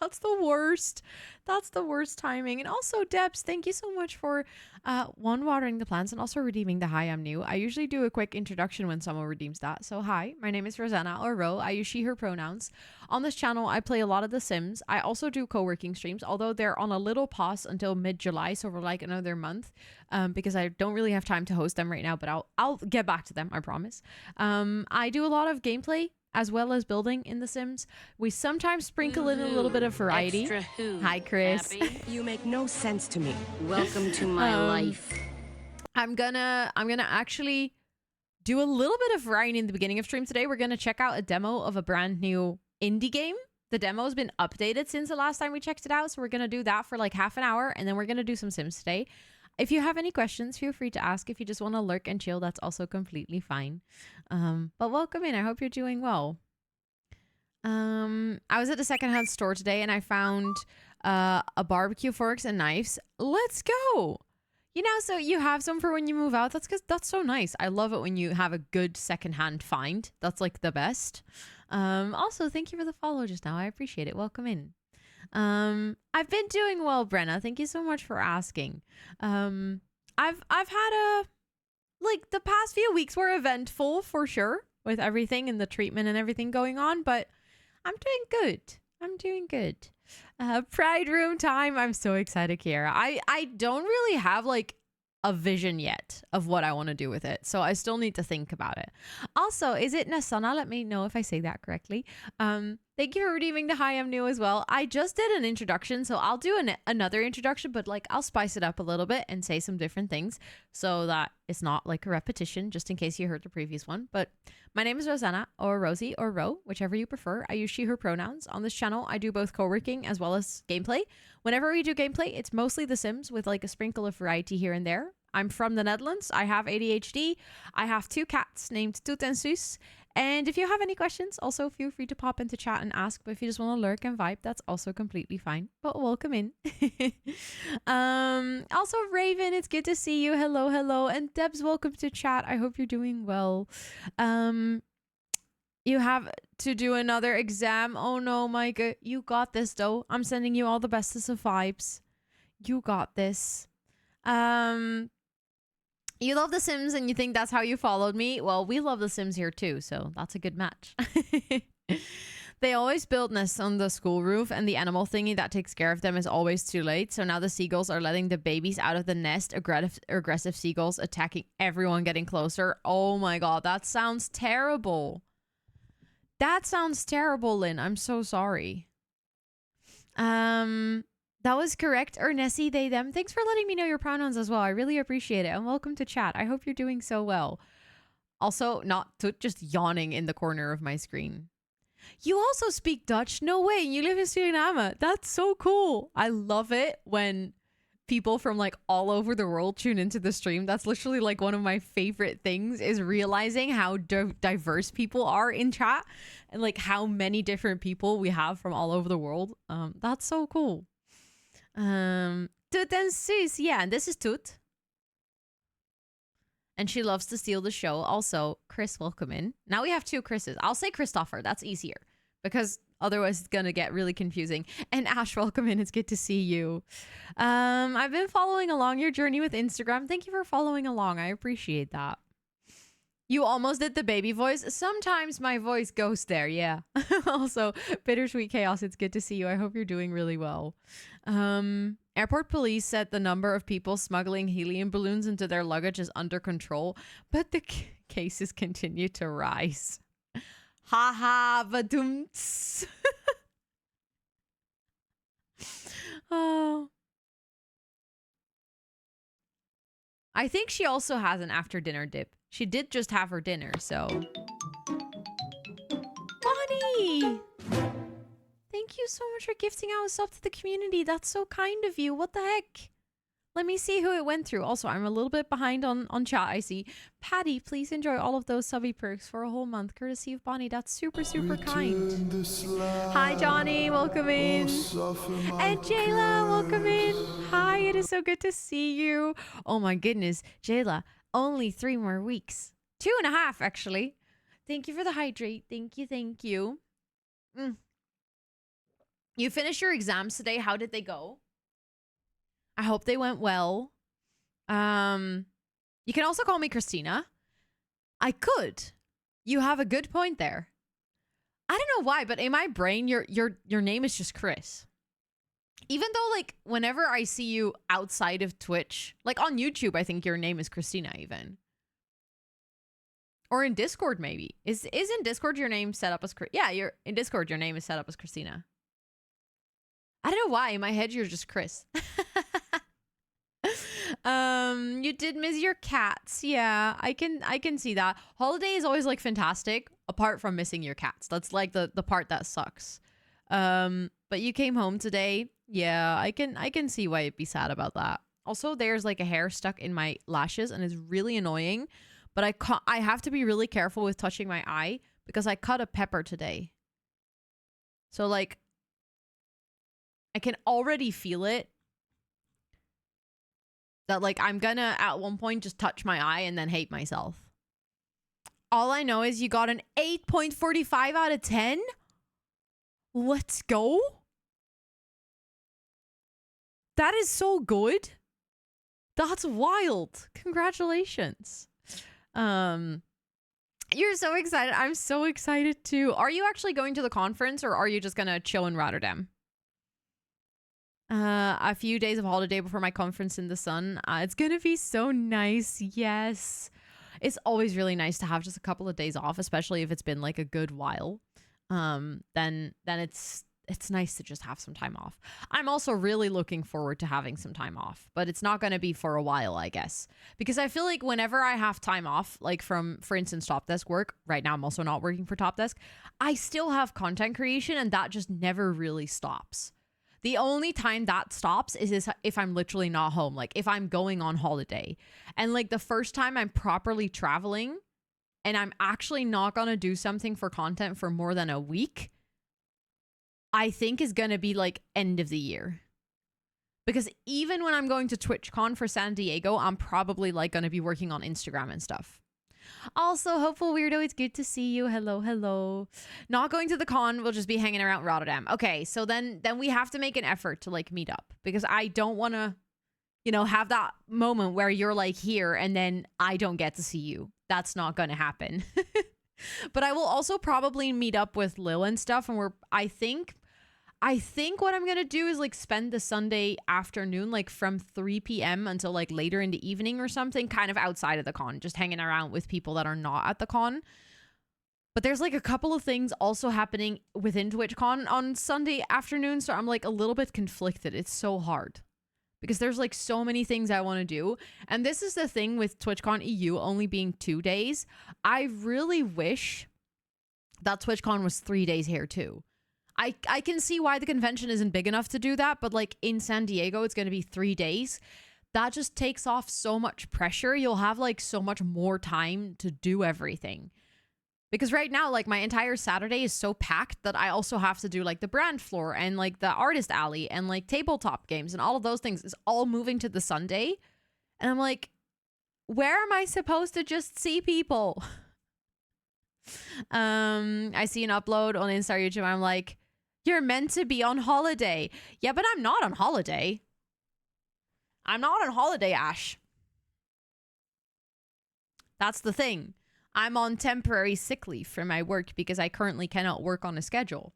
That's the worst. That's the worst timing. And also, Debs, thank you so much for one, watering the plants, and also redeeming the hi, I'm new. I usually do a quick introduction when someone redeems that. So hi, my name is Rosanna or Ro. I use she, her pronouns. On this channel, I play a lot of The Sims. I also do co-working streams, although they're on a little pause until mid-July, so for like another month, because I don't really have time to host them right now, but I'll get back to them, I promise. I do a lot of gameplay as well as building in The Sims. We sometimes sprinkle in a little bit of variety. Extra who? Hi, Chris. Happy? You make no sense to me. Welcome to my life. I'm gonna actually do a little bit of variety in the beginning of stream today. We're gonna check out a demo of a brand new indie game. The demo has been updated since the last time we checked it out, so we're gonna do that for like half an hour, and then we're gonna do some Sims today. If you have any questions, feel free to ask. If you just want to lurk and chill, that's also completely fine. But welcome in. I hope you're doing well. I was at a secondhand store today and I found a barbecue forks and knives. Let's go. You know, so you have some for when you move out. That's so nice. I love it when you have a good secondhand find. That's like the best. Also, thank you for the follow just now. I appreciate it. Welcome in. I've been doing well, Brenna. Thank you so much for asking. I've had like the past few weeks were eventful for sure with everything and the treatment and everything going on, but I'm doing good. I'm doing good. Pride room time. I'm so excited, Kiara. I don't really have like a vision yet of what I want to do with it, so I still need to think about it. Also, is it Nasana? Let me know if I say that correctly. Thank you for redeeming the hi, I'm new as well. I just did an introduction, so I'll do another introduction, but like I'll spice it up a little bit and say some different things so that it's not like a repetition, just in case you heard the previous one. But my name is Rosanna, or Rosie, or Ro, whichever you prefer. I use she, her pronouns. On this channel, I do both co-working as well as gameplay. Whenever we do gameplay, it's mostly The Sims with like a sprinkle of variety here and there. I'm from the Netherlands. I have ADHD. I have 2 cats named Toet and Suus. And if you have any questions, also feel free to pop into chat and ask. But if you just want to lurk and vibe, that's also completely fine. But welcome in. Also, Raven, it's good to see you. Hello, hello. And Debs, welcome to chat. I hope you're doing well. You have to do another exam. Oh no, Micah. You got this, though. I'm sending you all the bestest of vibes. You got this. You love The Sims and you think that's how you followed me? Well, we love The Sims here too, so that's a good match. They always build nests on the school roof, and the animal thingy that takes care of them is always too late. So now the seagulls are letting the babies out of the nest. Aggressive seagulls attacking everyone getting closer. Oh my god, that sounds terrible. That sounds terrible, Lynn. I'm so sorry. That was correct. Or Nessie, they, them. Thanks for letting me know your pronouns as well. I really appreciate it. And welcome to chat. I hope you're doing so well. Also, not just yawning in the corner of my screen. You also speak Dutch? No way. You live in Suriname. That's so cool. I love it when people from like all over the world tune into the stream. That's literally like one of my favorite things, is realizing how diverse people are in chat and like how many different people we have from all over the world. That's so cool. Toet and Suus. Yeah, and this is Toet. And she loves to steal the show. Also, Chris, welcome in. Now we have 2 Chris's. I'll say Christopher. That's easier because otherwise it's going to get really confusing. And Ash, welcome in. It's good to see you. I've been following along your journey with Instagram. Thank you for following along. I appreciate that. You almost did the baby voice. Sometimes my voice goes there, yeah. Also, Bittersweet Chaos, it's good to see you. I hope you're doing really well. Airport police said the number of people smuggling helium balloons into their luggage is under control, but the cases continue to rise. Ha ha, vadumts. Oh. I think she also has an after dinner dip. She did just have her dinner, so. Bonnie! Thank you so much for gifting out a sub to the community. That's so kind of you. What the heck? Let me see who it went through. Also, I'm a little bit behind on chat, I see. Patty, please enjoy all of those subby perks for a whole month, courtesy of Bonnie. That's super, super kind. Hi, Johnny. Welcome in. And Jayla, welcome in. Hi, it is so good to see you. Oh my goodness. Jayla, only 3 more weeks. 2.5, actually. Thank you for the hydrate. Thank you, thank you. You finished your exams today. How did they go? I hope they went well. You can also call me Christina. I could. You have a good point there. I don't know why, but in my brain, your name is just Chris. Even though, like, whenever I see you outside of Twitch, like on YouTube, I think your name is Christina even. Or in Discord, maybe. Is in Discord your name set up as Yeah, you're in Discord, your name is set up as Christina. I don't know why. In my head, you're just Chris. You did miss your cats. Yeah, I can see that. Holiday is always like fantastic, apart from missing your cats. That's like the part that sucks. But you came home today. Yeah, I can see why you'd be sad about that. Also, there's like a hair stuck in my lashes and it's really annoying. But I have to be really careful with touching my eye because I cut a pepper today. So like, I can already feel it. That like I'm gonna at one point just touch my eye and then hate myself. All I know is you got an 8.45 out of 10. Let's go. That is so good. That's wild. Congratulations. You're so excited. I'm so excited too. Are you actually going to the conference or are you just gonna chill in Rotterdam? A few days of holiday before my conference in the sun. It's gonna be so nice. Yes. It's always really nice to have just a couple of days off, especially if it's been like a good while. Then it's nice to just have some time off. I'm also really looking forward to having some time off, but it's not going to be for a while, I guess, because I feel like whenever I have time off, like from, for instance, Top Desk work, right now I'm also not working for Top Desk, I still have content creation and that just never really stops. The only time that stops is if I'm literally not home, like if I'm going on holiday. And like the first time I'm properly traveling and I'm actually not going to do something for content for more than a week, I think is going to be like end of the year. Because even when I'm going to TwitchCon for San Diego, I'm probably like going to be working on Instagram and stuff. Also, Hopeful Weirdo, it's good to see you. Hello, hello. Not going to the con, we'll just be hanging around Rotterdam. Okay, so then we have to make an effort to like meet up. Because I don't want to, you know, have that moment where you're like here and then I don't get to see you. That's not going to happen. But I will also probably meet up with Lil and stuff. And I think what I'm going to do is like spend the Sunday afternoon, like from 3 p.m. until like later in the evening or something, kind of outside of the con, just hanging around with people that are not at the con. But there's like a couple of things also happening within TwitchCon on Sunday afternoon. So I'm like a little bit conflicted. It's so hard because there's like so many things I want to do. And this is the thing with TwitchCon EU only being 2 days. I really wish that TwitchCon was 3 days here too. I can see why the convention isn't big enough to do that, but like in San Diego, it's going to be 3 days. That just takes off so much pressure. You'll have like so much more time to do everything. Because right now, like my entire Saturday is so packed that I also have to do like the brand floor and like the artist alley and like tabletop games and all of those things is all moving to the Sunday. And I'm like, where am I supposed to just see people? I see an upload on Insta or YouTube. I'm like, you're meant to be on holiday. Yeah, but I'm not on holiday. I'm not on holiday, Ash. That's the thing. I'm on temporary sick leave for my work because I currently cannot work on a schedule,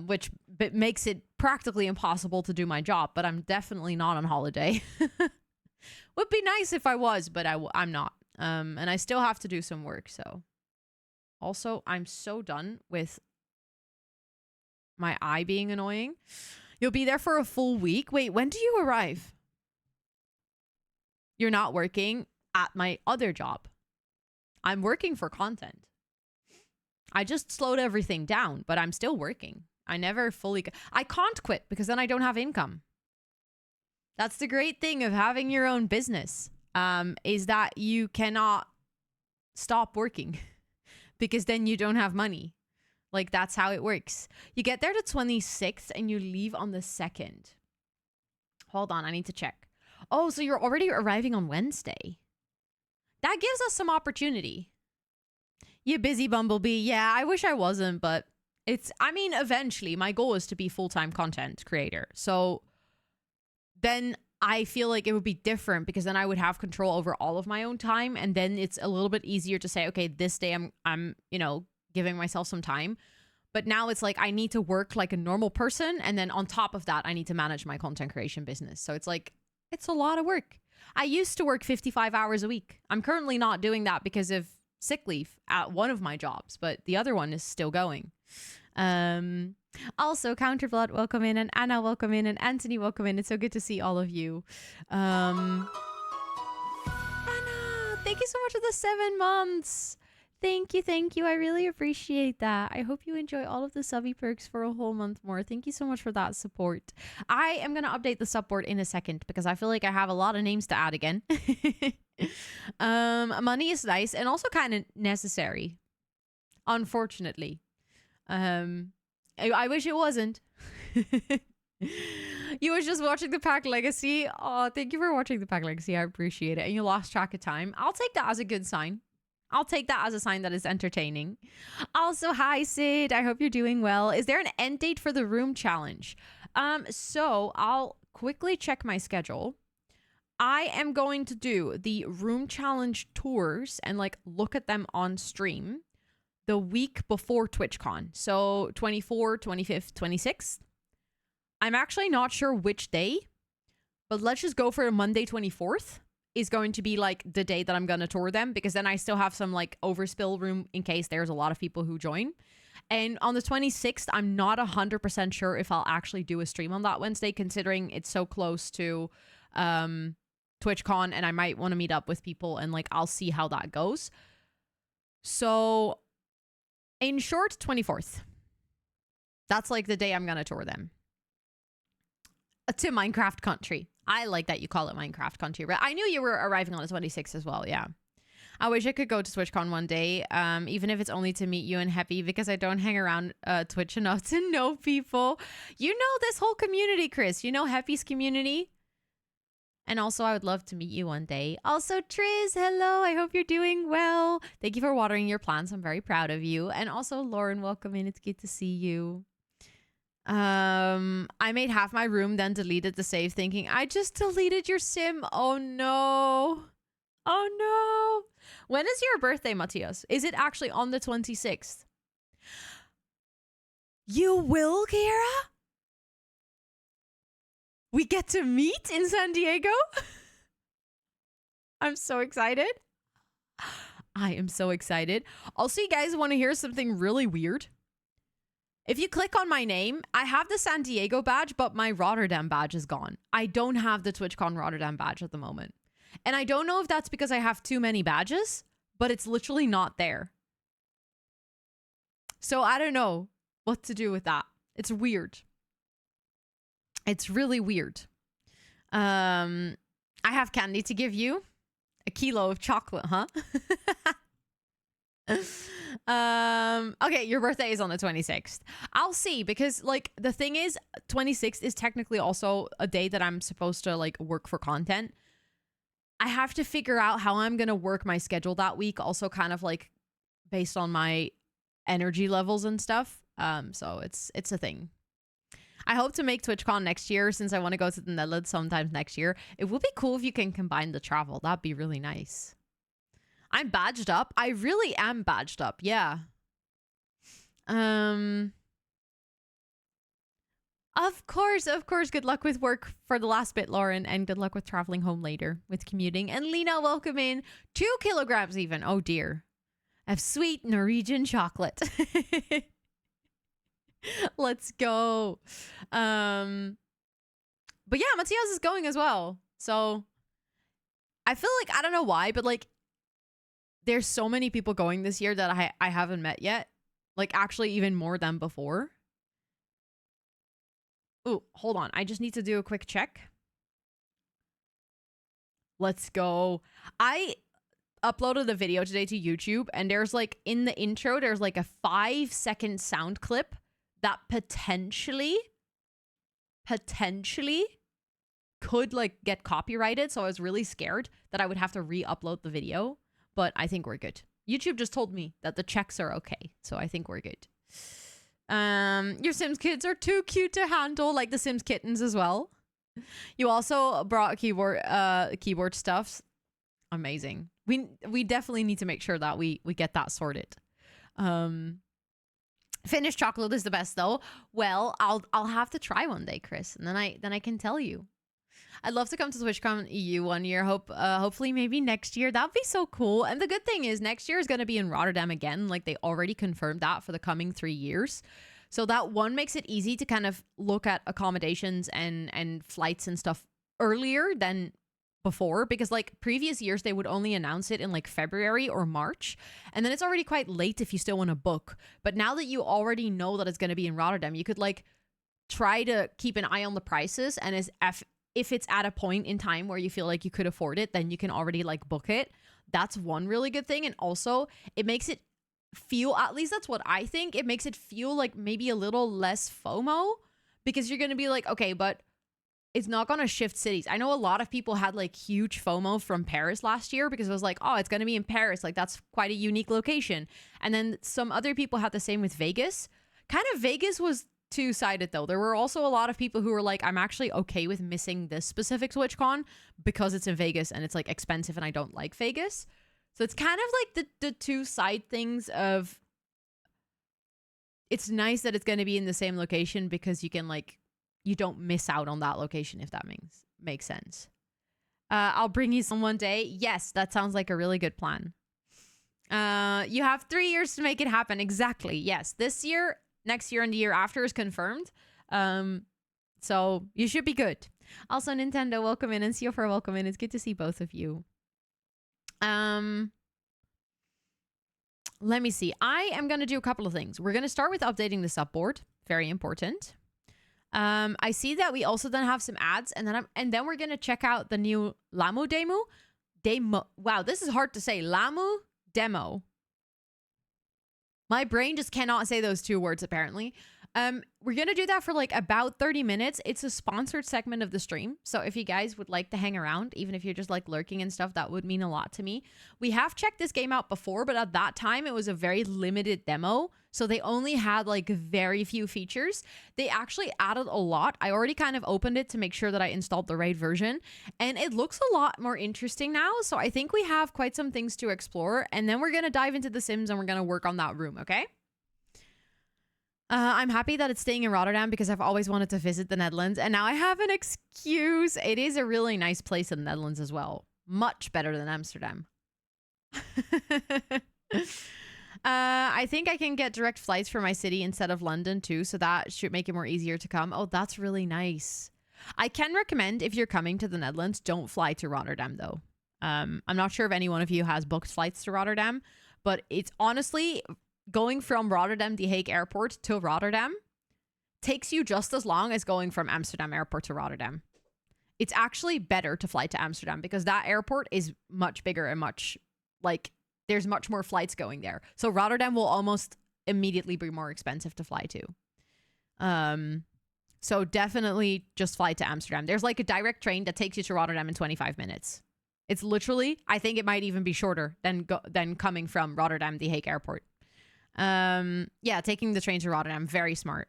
which makes it practically impossible to do my job, but I'm definitely not on holiday. Would be nice if I was, but I'm not. And I still have to do some work, so. Also, I'm so done with my eye being annoying. You'll be there for a full week. Wait, when do you arrive? You're not working at my other job. I'm working for content. I just slowed everything down, but I'm still working. I never fully... I can't quit because then I don't have income. That's the great thing of having your own business, is that you cannot stop working because then you don't have money. Like, that's how it works. You get there the 26th and you leave on the 2nd. Hold on, I need to check. Oh, so you're already arriving on Wednesday. That gives us some opportunity. You busy bumblebee. Yeah, I wish I wasn't, but I mean, eventually my goal is to be full-time content creator. So then I feel like it would be different because then I would have control over all of my own time. And then it's a little bit easier to say, okay, this day I'm, giving myself some time. But now it's like I need to work like a normal person. And then on top of that, I need to manage my content creation business. So it's like, it's a lot of work. I used to work 55 hours a week. I'm currently not doing that because of sick leave at one of my jobs, but the other one is still going. Also, Counterblood, welcome in, and Anna, welcome in, and Anthony, welcome in. It's so good to see all of you. Anna, thank you so much for the 7 months. Thank you. I really appreciate that. I hope you enjoy all of the subby perks for a whole month more. Thank you so much for that support. I am going to update the sub board in a second because I feel like I have a lot of names to add again. Money is nice and also kind of necessary, unfortunately. I wish it wasn't. You was just watching the Pack Legacy. Oh, thank you for watching the Pack Legacy. I appreciate it. And you lost track of time. I'll take that as a good sign. I'll take that as a sign that it's entertaining. Also, hi, Sid. I hope you're doing well. Is there an end date for the room challenge? So I'll quickly check my schedule. I am going to do the room challenge tours and like look at them on stream the week before TwitchCon. So 24th, 25th, 26th. I'm actually not sure which day, but let's just go for a Monday 24th is going to be like the day that I'm going to tour them because then I still have some like overspill room in case there's a lot of people who join. And on the 26th, I'm not 100% sure if I'll actually do a stream on that Wednesday, considering it's so close to TwitchCon and I might want to meet up with people and like I'll see how that goes. So in short, 24th. That's like the day I'm going to tour them. To Minecraft Country. I like that you call it Minecraft Country. I knew you were arriving on the 26th as well, yeah. I wish I could go to TwitchCon one day, even if it's only to meet you and Happy, because I don't hang around Twitch enough to know people. You know this whole community, Chris. You know Happy's community. And also, I would love to meet you one day. Also, Triz, hello. I hope you're doing well. Thank you for watering your plants. I'm very proud of you. And also, Lauren, welcome in. It's good to see you. I made half my room, then deleted the save thinking, I just deleted your sim. Oh, no. Oh, no. When is your birthday, Matthias? Is it actually on the 26th? You will, Kira? We get to meet in San Diego? I'm so excited. I am so excited. Also, you guys want to hear something really weird? If you click on my name, I have the San Diego badge, but my Rotterdam badge is gone. I don't have the TwitchCon Rotterdam badge at the moment. And I don't know if that's because I have too many badges, but it's literally not there. So I don't know what to do with that. It's weird. It's really weird. I have candy to give you. A kilo of chocolate, huh? Okay, your birthday is on the 26th. I'll see, because like the thing is 26th is technically also a day that I'm supposed to like work for content. I have to figure out how I'm gonna work my schedule that week, also kind of like based on my energy levels and stuff. So it's a thing. I hope to make TwitchCon next year since I want to go to the Netherlands sometime next year. It would be cool if you can combine the travel. That'd be really nice. I'm badged up. I really am badged up. Yeah. Of course. Good luck with work for the last bit, Lauren, and good luck with traveling home later with commuting. And Lena, welcome in. 2 kilograms even. Oh dear. Of sweet Norwegian chocolate. Let's go. But yeah, Matthias is going as well. So I feel like, I don't know why, but like there's so many people going this year that I haven't met yet. Like actually even more than before. Oh, hold on. I just need to do a quick check. Let's go. I uploaded a video today to YouTube and there's like in the intro, there's like a 5-second sound clip that potentially could like get copyrighted. So I was really scared that I would have to re-upload the video, but I think we're good. YouTube just told me that the checks are okay. So I think we're good. Your Sims kids are too cute to handle, like the Sims kittens as well. You also brought keyboard stuffs. Amazing. We definitely need to make sure that we get that sorted. Finished chocolate is the best though. Well, I'll have to try one day, Chris, and then I can tell you. I'd love to come to TwitchCon EU one year. Hopefully maybe next year. That'd be so cool. And the good thing is next year is going to be in Rotterdam again. Like they already confirmed that for the coming 3 years. So that one makes it easy to kind of look at accommodations and flights and stuff earlier than before, because like previous years they would only announce it in like February or March, and then it's already quite late if you still want to book. But now that you already know that it's going to be in Rotterdam, you could like try to keep an eye on the prices, and if it's at a point in time where you feel like you could afford it, then you can already like book it. That's one really good thing. And also it makes it feel, at least that's what I think, it makes it feel like maybe a little less FOMO, because you're going to be like, okay, but it's not going to shift cities. I know a lot of people had like huge FOMO from Paris last year because it was like, oh, it's going to be in Paris. Like that's quite a unique location. And then some other people had the same with Vegas. Kind of Vegas was two-sided though. There were also a lot of people who were like, I'm actually okay with missing this specific TwitchCon because it's in Vegas and it's like expensive and I don't like Vegas. So it's kind of like the two side things of, it's nice that it's going to be in the same location because you can like, you don't miss out on that location, if that makes sense. I'll bring you some one day. Yes, that sounds like a really good plan. You have 3 years to make it happen. Exactly. Yes. This year, next year, and the year after is confirmed. So you should be good. Also, Nintendo, welcome in, and Siofor, welcome in. It's good to see both of you. Let me see. I am going to do a couple of things. We're going to start with updating the subboard. Very important. I see that we also then have some ads, and then we're gonna check out the new Lamu demo. Wow, this is hard to say. Lamu demo. My brain just cannot say those two words apparently. We're gonna do that for like about 30 minutes. It's a sponsored segment of the stream, so if you guys would like to hang around, even if you're just like lurking and stuff, that would mean a lot to me. We have checked this game out before, but at that time it was a very limited demo, so they only had like very few features. They actually added a lot. I already kind of opened it to make sure that I installed the right version, and it looks a lot more interesting now. So I think we have quite some things to explore, and then we're gonna dive into The Sims and we're gonna work on that room, okay? I'm happy that it's staying in Rotterdam because I've always wanted to visit the Netherlands, and now I have an excuse. It is a really nice place in the Netherlands as well. Much better than Amsterdam. I think I can get direct flights for my city instead of London too, so that should make it more easier to come. Oh, that's really nice. I can recommend, if you're coming to the Netherlands, don't fly to Rotterdam though. I'm not sure if any one of you has booked flights to Rotterdam, but it's honestly, going from Rotterdam The Hague Airport to Rotterdam takes you just as long as going from Amsterdam Airport to Rotterdam. It's actually better to fly to Amsterdam because that airport is much bigger and much, like, there's much more flights going there. So Rotterdam will almost immediately be more expensive to fly to. So definitely just fly to Amsterdam. There's like a direct train that takes you to Rotterdam in 25 minutes. It's literally, I think it might even be shorter than coming from Rotterdam The Hague Airport. Yeah, taking the train to Rotterdam, very smart.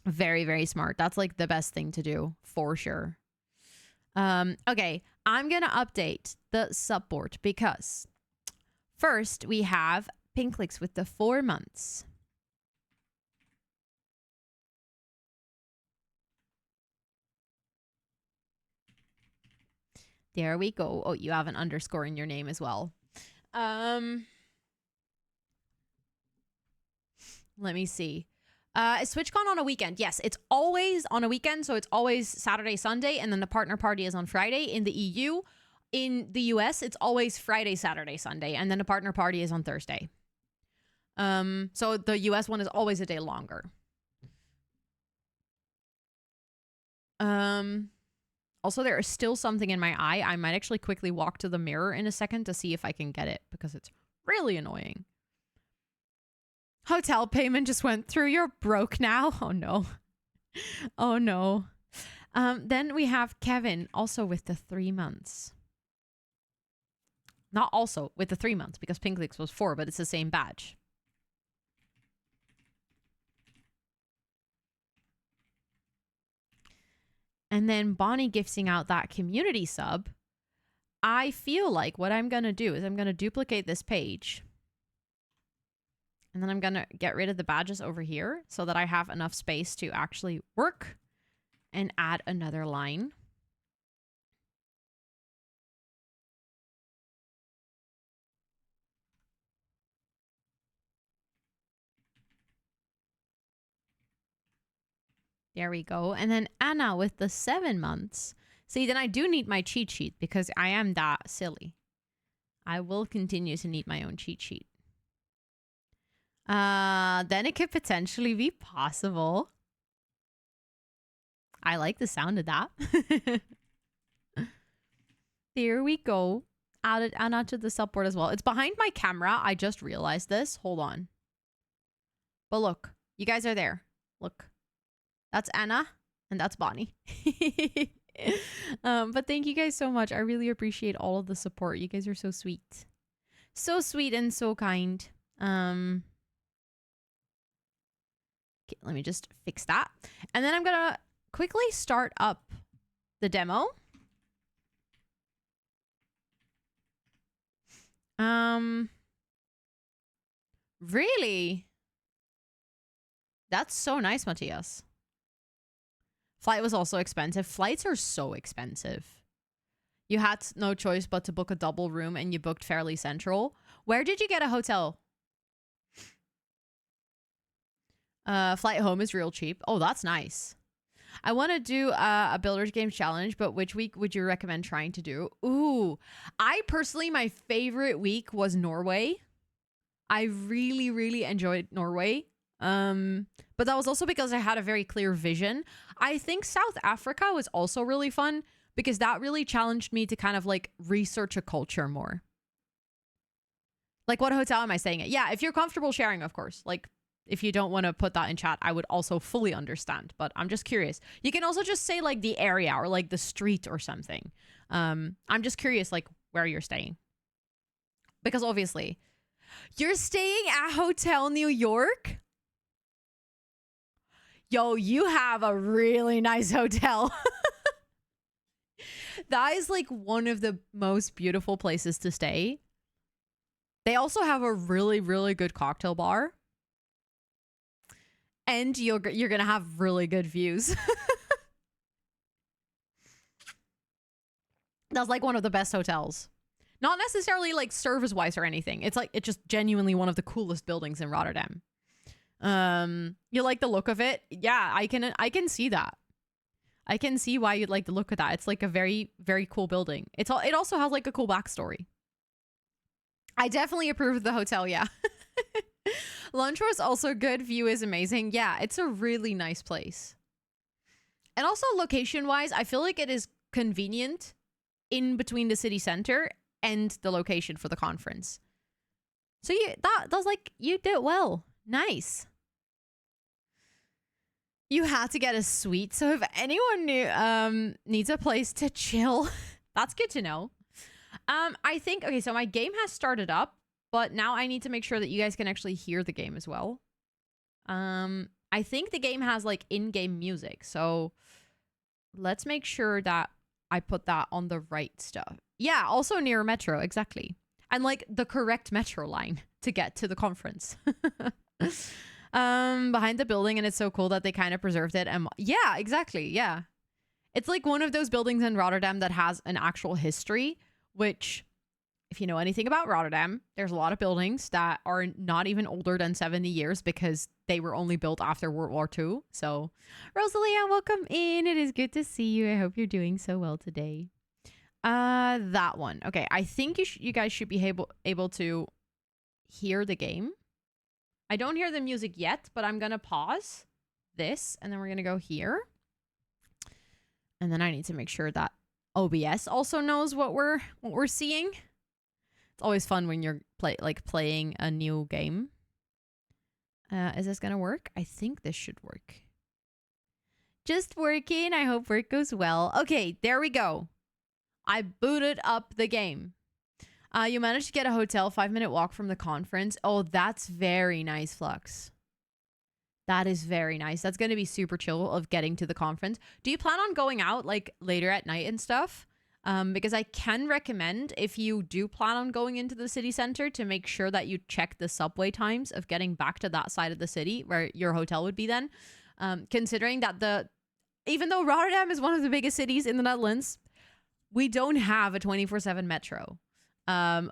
Very, very smart. That's like the best thing to do for sure. Okay, I'm gonna update the subboard because first we have Pinklix with the 4 months. There we go. Oh, you have an underscore in your name as well. Let me see. Is TwitchCon on a weekend? Yes, it's always on a weekend. So it's always Saturday, Sunday, and then the partner party is on Friday. In the EU, in the US, it's always Friday, Saturday, Sunday, and then the partner party is on Thursday. So the US one is always a day longer. Also, there is still something in my eye. I might actually quickly walk to the mirror in a second to see if I can get it because it's really annoying. Hotel payment just went through. You're broke now. Oh, no. Oh, no. Then we have Kevin also with the 3 months. Not also with the 3 months because Pinklix was 4, but it's the same badge. and then Bonnie gifting out that community sub, I feel like what I'm going to do is I'm going to duplicate this page. And then I'm going to get rid of the badges over here so that I have enough space to actually work and add another line. There we go. And then Anna with the 7 months. See, then I do need my cheat sheet because I am that silly. I will continue to need my own cheat sheet. Then it could potentially be possible. I like the sound of that. There we go. Added Anna to the subboard as well. It's behind my camera. I just realized this. Hold on. But look, you guys are there. Look. That's Anna and that's Bonnie. But thank you guys so much. I really appreciate all of the support. You guys are so sweet. So sweet and so kind. Okay, let me just fix that. And then I'm going to quickly start up the demo. Really? That's so nice, Matthias. Flight was also expensive. Flights are so expensive. You had no choice but to book a double room and you booked fairly central. Where did you get a hotel? Flight home is real cheap. Oh, that's nice. I want to do a Builders Games challenge, but which week would you recommend trying to do? Ooh, I personally, my favorite week was Norway. I really, really enjoyed Norway. But that was also because I had a very clear vision. I think South Africa was also really fun because that really challenged me to kind of like research a culture more. Like, what hotel am I staying at? Yeah, if you're comfortable sharing, of course. Like, if you don't want to put that in chat, I would also fully understand. But I'm just curious. You can also just say like the area or like the street or something. I'm just curious like where you're staying. Because obviously, you're staying at Hotel New York? Yo, you have a really nice hotel. That is like one of the most beautiful places to stay. They also have a really, really good cocktail bar. And you're going to have really good views. That's like one of the best hotels. Not necessarily like service-wise or anything. It's like, it's just genuinely one of the coolest buildings in Rotterdam. You like the look of it? Yeah, I can see that. I can see why you'd like the look of that. It's like a very, very cool building. It also has like a cool backstory. I definitely approve of the hotel, yeah. Lunch was also good. View is amazing. Yeah, it's a really nice place. And also location-wise, I feel like it is convenient in between the city center and the location for the conference. So that's like, you did well. Nice. You had to get a suite. So if anyone needs a place to chill, that's good to know. I think, okay, so my game has started up, but now I need to make sure that you guys can actually hear the game as well. I think the game has like in-game music. So let's make sure that I put that on the right stuff. Yeah, also near Metro, exactly. And like the correct Metro line to get to the conference. Behind the building, and it's so cool that they kind of preserved it. And yeah, exactly. Yeah. It's like one of those buildings in Rotterdam that has an actual history, which if you know anything about Rotterdam, there's a lot of buildings that are not even older than 70 years because they were only built after World War II. So, Rosalia, welcome in. It is good to see you. I hope you're doing so well today. That one. Okay, I think you guys should be able to hear the game. I don't hear the music yet, but I'm going to pause this and then we're going to go here. And then I need to make sure that OBS also knows what we're seeing. It's always fun when you're playing a new game. Is this going to work? I think this should work. Just working. I hope work goes well. Okay, there we go. I booted up the game. You managed to get a hotel 5-minute walk from the conference. Oh, that's very nice, Flux. That is very nice. That's going to be super chill of getting to the conference. Do you plan on going out like later at night and stuff? Because I can recommend, if you do plan on going into the city center, to make sure that you check the subway times of getting back to that side of the city where your hotel would be then. Considering that even though Rotterdam is one of the biggest cities in the Netherlands, we don't have a 24/7 metro,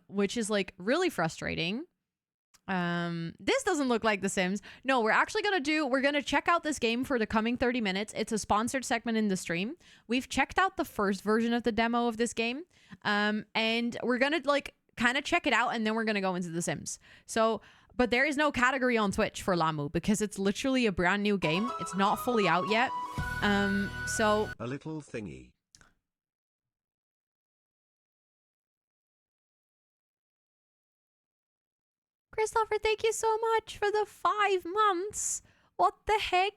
which is like really frustrating. This doesn't look like The Sims. No, we're gonna check out this game for the coming 30 minutes. It's a sponsored segment in the stream. We've checked out the first version of the demo of this game. And we're gonna like kind of check it out, and then we're gonna go into The Sims. So, but there is no category on Twitch for Lamu because it's literally a brand new game. It's not fully out yet. So A little thingy. Christopher, thank you so much for the 5 months. What the heck?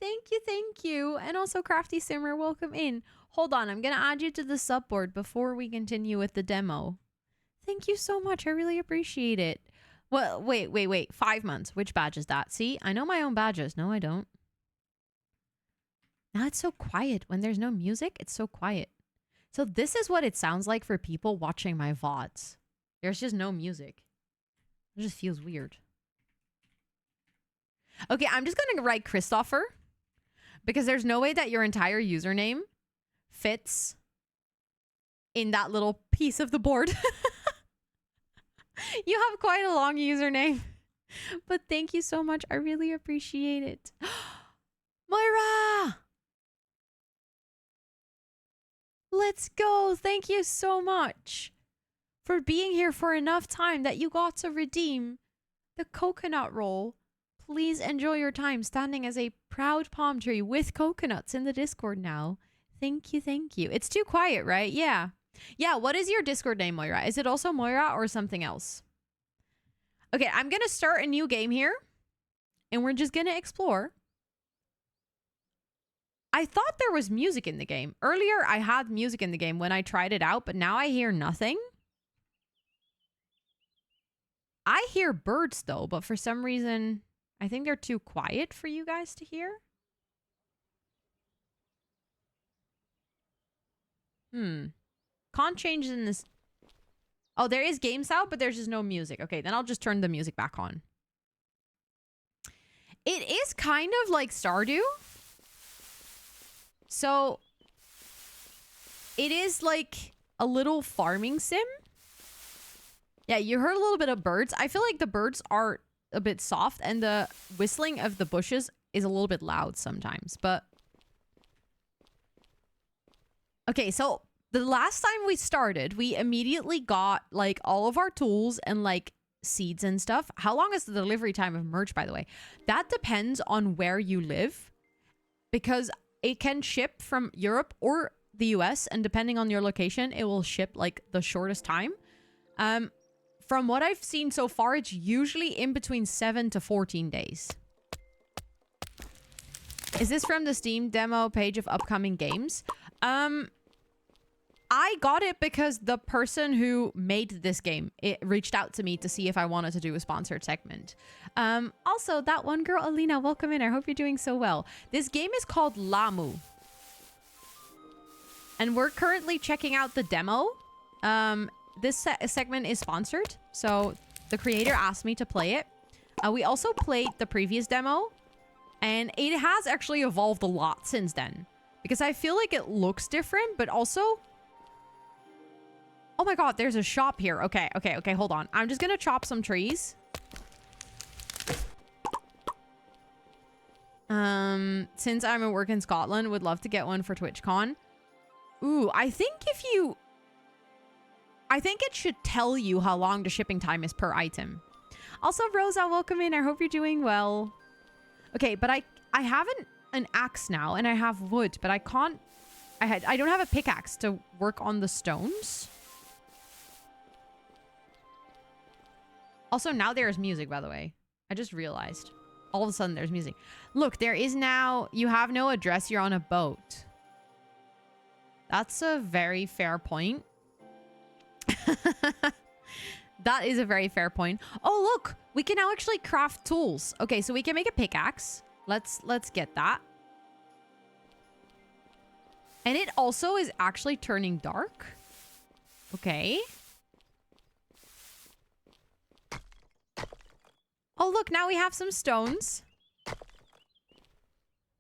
Thank you. And also Crafty Simmer, welcome in. Hold on, I'm going to add you to the subboard before we continue with the demo. Thank you so much. I really appreciate it. Well, wait. 5 months. Which badge is that? See, I know my own badges. No, I don't. Now it's so quiet. When there's no music, it's so quiet. So this is what it sounds like for people watching my VODs. There's just no music. It just feels weird. Okay, I'm just going to write Christopher because there's no way that your entire username fits in that little piece of the board. You have quite a long username, but thank you so much. I really appreciate it. Moira! Let's go. Thank you so much for being here for enough time that you got to redeem the coconut roll. Please enjoy your time standing as a proud palm tree with coconuts in the Discord now. Thank you. It's too quiet, right? Yeah. What is your Discord name, Moira? Is it also Moira or something else? Okay, I'm going to start a new game here, and we're just going to explore. I thought there was music in the game. Earlier, I had music in the game when I tried it out, but now I hear nothing. I hear birds, though, but for some reason, I think they're too quiet for you guys to hear. Can't change in this. Oh, there is game sound, but there's just no music. Okay, then I'll just turn the music back on. It is kind of like Stardew. So, it is like a little farming sim. Yeah, you heard a little bit of birds. I feel like the birds are a bit soft and the whistling of the bushes is a little bit loud sometimes, but... Okay, so the last time we started, we immediately got like all of our tools and like seeds and stuff. How long is the delivery time of merch, by the way? That depends on where you live because it can ship from Europe or the US, and depending on your location, it will ship like the shortest time. From what I've seen so far, it's usually in between 7 to 14 days. Is this from the Steam demo page of upcoming games? I got it because the person who made this game, it reached out to me to see if I wanted to do a sponsored segment. Also, that one girl, Alina, welcome in. I hope you're doing so well. This game is called Lamu. And we're currently checking out the demo. This segment is sponsored, so the creator asked me to play it. We also played the previous demo, and it has actually evolved a lot since then. Because I feel like it looks different, but also... Oh my god, there's a shop here. Okay, hold on. I'm just gonna chop some trees. Since I'm at work in Scotland, would love to get one for TwitchCon. Ooh, I think it should tell you how long the shipping time is per item. Also, Rosa, welcome in. I hope you're doing well. Okay, but I have an axe now, and I have wood, but I can't... I don't have a pickaxe to work on the stones. Also, now there's music, by the way. I just realized. All of a sudden, there's music. Look, there is now... You have no address. You're on a boat. That's a very fair point. That is a very fair point. Oh, look, we can now actually craft tools. Okay, so we can make a pickaxe. Let's get that. And it also is actually turning dark. Okay. Oh, look, now we have some stones.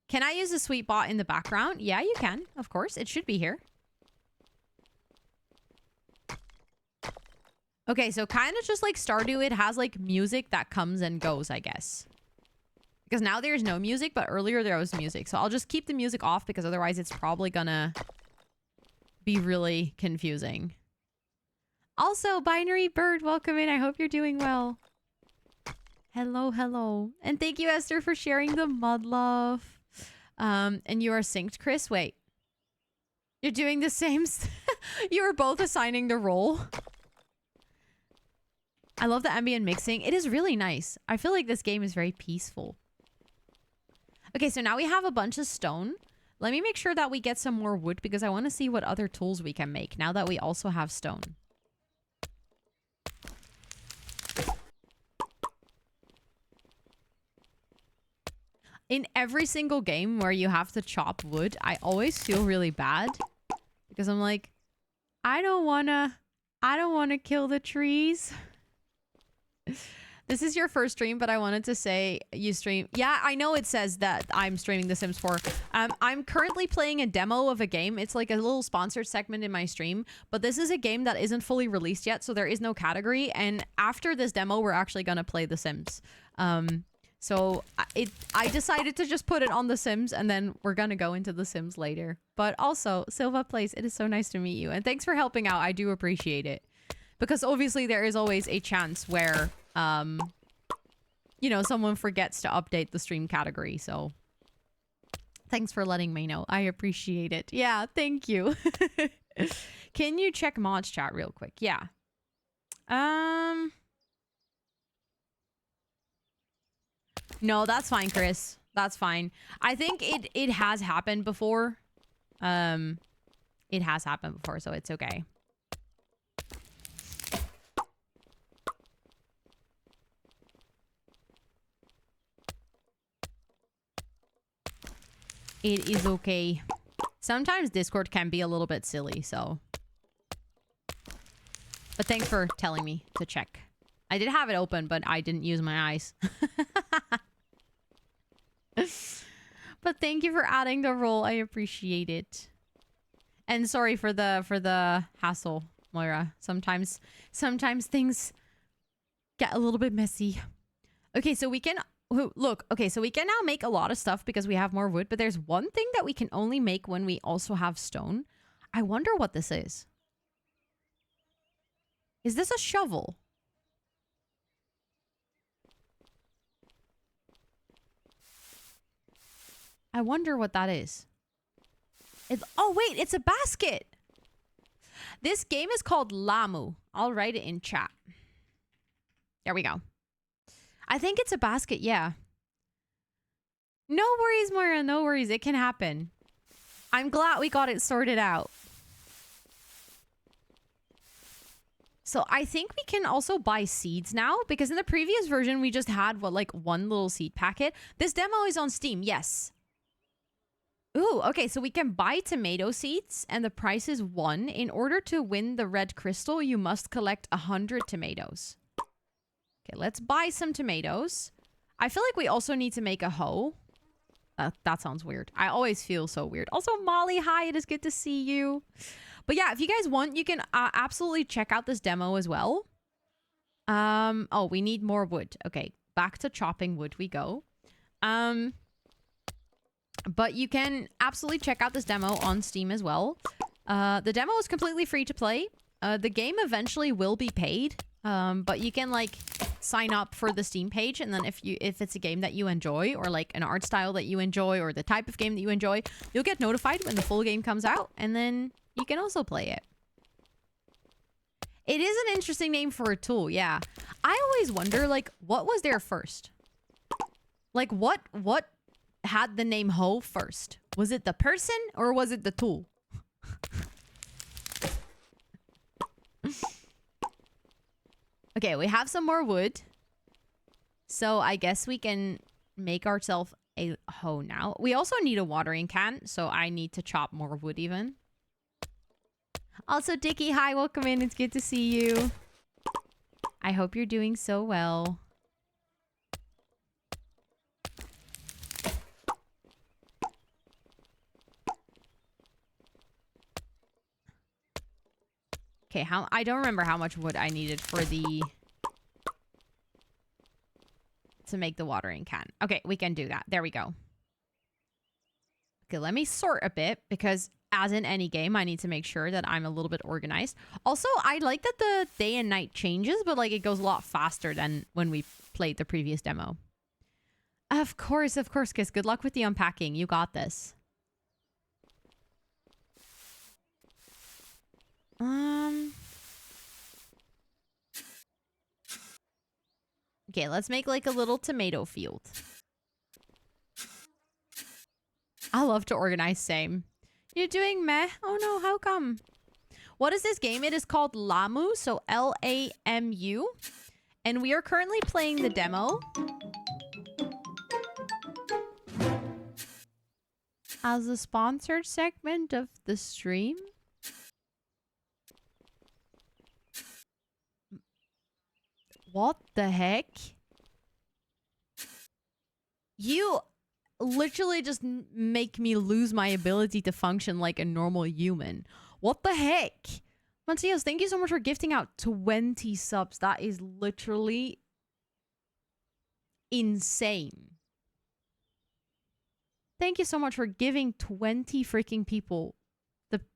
Can I use the sweet bot in the background? Yeah, you can. Of course, it should be here. Okay, so kind of just like Stardew, it has like music that comes and goes, I guess. Because now there's no music, but earlier there was music. So I'll just keep the music off because otherwise it's probably gonna be really confusing. Also, Binary Bird, welcome in. I hope you're doing well. Hello, hello. And thank you, Esther, for sharing the mud love. And you are synced, Chris. Wait. You're doing the same... You were both assigning the role. I love the ambient mixing. It is really nice. I feel like this game is very peaceful. Okay, so now we have a bunch of stone. Let me make sure that we get some more wood because I want to see what other tools we can make now that we also have stone. In every single game where you have to chop wood, I always feel really bad because I'm like, I don't wanna kill the trees. This is your first stream, but I wanted to say you stream. Yeah, I know it says that I'm streaming The Sims 4. I'm currently playing a demo of a game. It's like a little sponsored segment in my stream, but this is a game that isn't fully released yet, so there is no category. And after this demo, we're actually gonna play The Sims. So I decided to just put it on The Sims, and then we're gonna go into The Sims later. But also, Silva Plays, it is so nice to meet you, and thanks for helping out. I do appreciate it. Because obviously there is always a chance where, you know, someone forgets to update the stream category. So thanks for letting me know. I appreciate it. Yeah, thank you. Can you check mods chat real quick? Yeah. No, that's fine, Chris. That's fine. I think it has happened before. It has happened before, so it's okay. It is okay. Sometimes Discord can be a little bit silly, so. But thanks for telling me to check. I did have it open, but I didn't use my eyes. But thank you for adding the role. I appreciate it. And sorry for the hassle, Moira. Sometimes things get a little bit messy. Okay, so we can look, okay, so we can now make a lot of stuff because we have more wood, but there's one thing that we can only make when we also have stone. I wonder what this is. Is this a shovel? I wonder what that is. Oh, wait, it's a basket. This game is called Lamu. I'll write it in chat. There we go. I think it's a basket, yeah. No worries, Moira. No worries. It can happen. I'm glad we got it sorted out. So I think we can also buy seeds now, because in the previous version, we just had, what, like one little seed packet. This demo is on Steam, yes. Ooh, okay, so we can buy tomato seeds, and the price is 1. In order to win the red crystal, you must collect 100 tomatoes. Okay, let's buy some tomatoes. I feel like we also need to make a hoe. That sounds weird. I always feel so weird. Also, Molly, hi, it is good to see you. But yeah, if you guys want, you can absolutely check out this demo as well. Oh, we need more wood. Okay, back to chopping wood we go. But you can absolutely check out this demo on Steam as well. The demo is completely free to play. The game eventually will be paid. But you can like sign up for the Steam page, and then if it's a game that you enjoy, or like an art style that you enjoy, or the type of game that you enjoy, you'll get notified when the full game comes out, and then you can also play it. It is an interesting name for a tool, yeah. I always wonder, like, what was there first? Like, what had the name hoe first? Was it the person or was it the tool? Okay, we have some more wood. So I guess we can make ourselves a hoe now. We also need a watering can, so I need to chop more wood even. Also, Dickie, hi, welcome in. It's good to see you. I hope you're doing so well. Okay, I don't remember how much wood I needed for the... to make the watering can. Okay, we can do that. There we go. Okay, let me sort a bit because as in any game, I need to make sure that I'm a little bit organized. Also, I like that the day and night changes, but like it goes a lot faster than when we played the previous demo. Of course, Kiss. Good luck with the unpacking. You got this. Okay, let's make like a little tomato field. I love to organize, same. You're doing meh? Oh no, how come? What is this game? It is called Lamu, so Lamu. And we are currently playing the demo. As a sponsored segment of the stream. What the heck? You literally just make me lose my ability to function like a normal human. What the heck? Matthias, thank you so much for gifting out 20 subs. That is literally insane. Thank you so much for giving 20 freaking people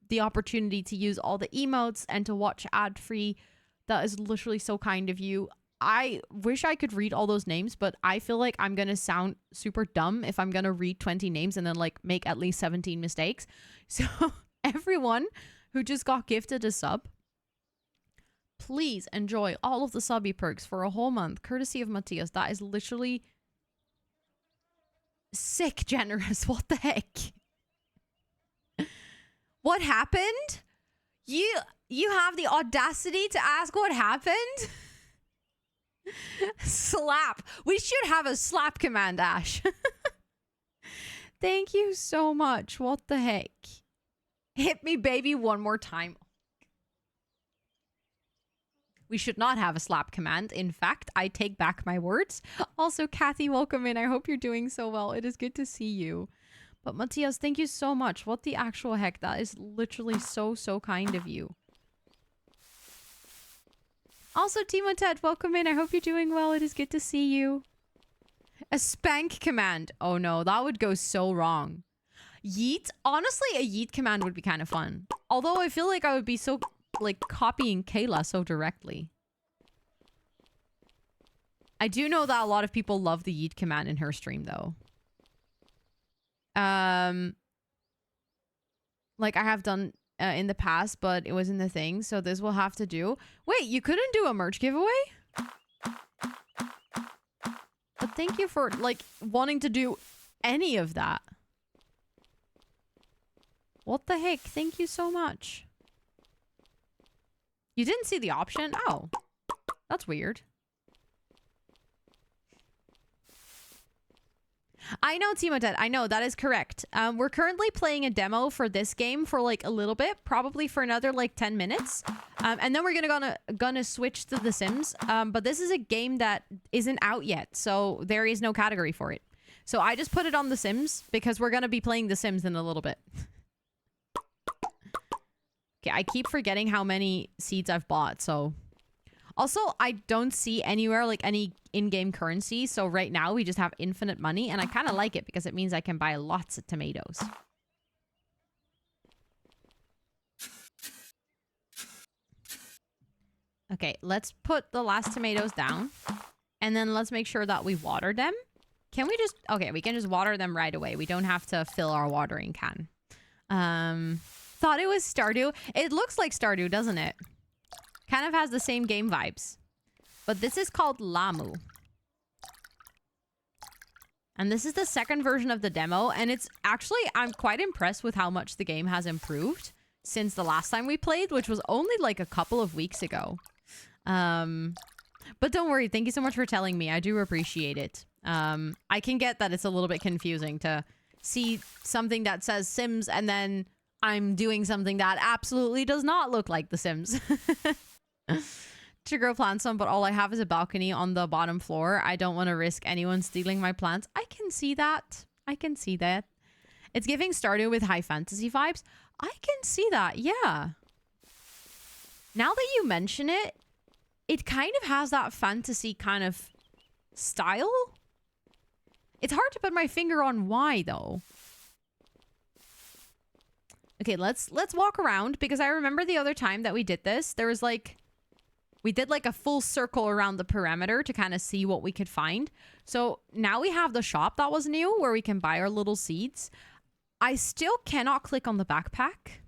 the opportunity to use all the emotes and to watch ad-free. That is literally so kind of you. I wish I could read all those names, but I feel like I'm going to sound super dumb if I'm going to read 20 names and then like make at least 17 mistakes. So everyone who just got gifted a sub, please enjoy all of the subby perks for a whole month, courtesy of Matthias. That is literally sick generous. What the heck? What happened? You have the audacity to ask what happened? Slap. We should have a slap command, Ash. Thank you so much. What the heck? Hit me, baby, one more time. We should not have a slap command. In fact, I take back my words. Also, Kathy, welcome in. I hope you're doing so well. It is good to see you. But Matthias, thank you so much. What the actual heck? That is literally so kind of you. Also, Timo Ted, welcome in. I hope you're doing well. It is good to see you. A spank command. Oh no, that would go so wrong. Yeet? Honestly, a yeet command would be kind of fun. Although I feel like I would be so, like, copying Kayla so directly. I do know that a lot of people love the yeet command in her stream, though. Like I have done in the past, but it was in the thing, so this will have to do. Wait, you couldn't do a merch giveaway? But thank you for, like, wanting to do any of that. What the heck? Thank you so much. You didn't see the option? Oh, that's weird. I know, Timo Ted. I know, that is correct. We're currently playing a demo for this game for like a little bit, probably for another like 10 minutes. And then we're gonna switch to The Sims. But this is a game that isn't out yet, so there is no category for it. So I just put it on The Sims because we're gonna be playing The Sims in a little bit. Okay, I keep forgetting how many seeds I've bought, so... Also, I don't see anywhere like any in-game currency. So right now we just have infinite money and I kind of like it because it means I can buy lots of tomatoes. Okay, let's put the last tomatoes down and then let's make sure that we water them. Can we just... Okay, we can just water them right away. We don't have to fill our watering can. Thought it was Stardew. It looks like Stardew, doesn't it? Kind of has the same game vibes. But this is called Lamu. And this is the second version of the demo. And it's actually, I'm quite impressed with how much the game has improved since the last time we played, which was only like a couple of weeks ago. But don't worry. Thank you so much for telling me. I do appreciate it. I can get that it's a little bit confusing to see something that says Sims and then I'm doing something that absolutely does not look like The Sims. To grow plants on, but all I have is a balcony on the bottom floor. I don't want to risk anyone stealing my plants. I can see that. I can see that. It's giving Stardew with high fantasy vibes. I can see that. Yeah. Now that you mention it, it kind of has that fantasy kind of style. It's hard to put my finger on why though. Okay, let's walk around because I remember the other time that we did this, there was like we did like a full circle around the perimeter to kind of see what we could find. So now we have the shop that was new where we can buy our little seeds. I still cannot click on the backpack.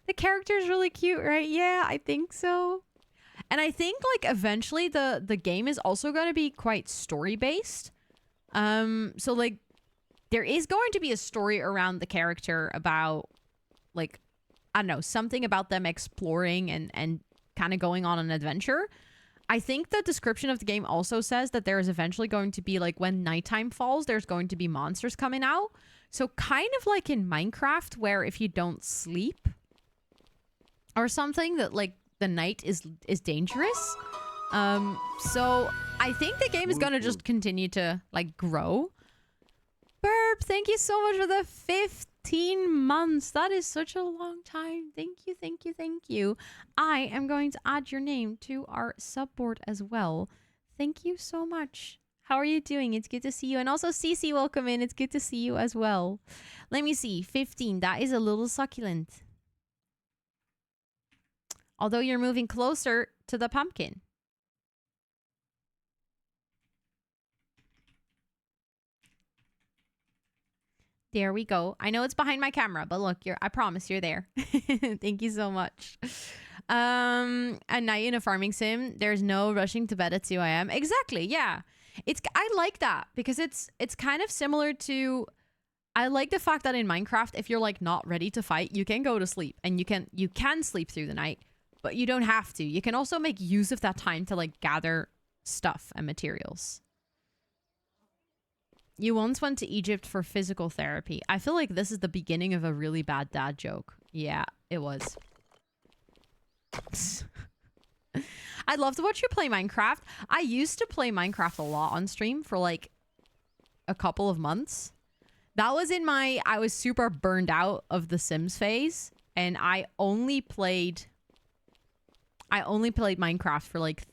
The character is really cute, right? Yeah, I think so. And I think like eventually the game is also going to be quite story based. So like there is going to be a story around the character about like, I don't know, something about them exploring and kind of going on an adventure. I think the description of the game also says that there is eventually going to be like when nighttime falls, there's going to be monsters coming out. So kind of like in Minecraft where if you don't sleep or something that like the night is dangerous. So I think the game is going to just continue to like grow. Burp, thank you so much for the 15 months. That is such a long time. Thank you, thank you, thank you. I am going to add your name to our subboard as well. Thank you so much. How are you doing? It's good to see you. And also, Cece, welcome in. It's good to see you as well. Let me see. 15. That is a little succulent. Although you're moving closer to the pumpkin. There we go. I know it's behind my camera, but look, I promise you're there. Thank you so much. At night in a farming sim, there's no rushing to bed at 2 a.m. Exactly, yeah. I like that because it's kind of similar to, I like the fact that in Minecraft, if you're like not ready to fight, you can go to sleep and you can sleep through the night, but you don't have to. You can also make use of that time to like gather stuff and materials. You once went to Egypt for physical therapy. I feel like this is the beginning of a really bad dad joke. Yeah, it was. I'd love to watch you play Minecraft. I used to play Minecraft a lot on stream for like a couple of months. That was in my, I was super burned out of the Sims phase. And I only played Minecraft for like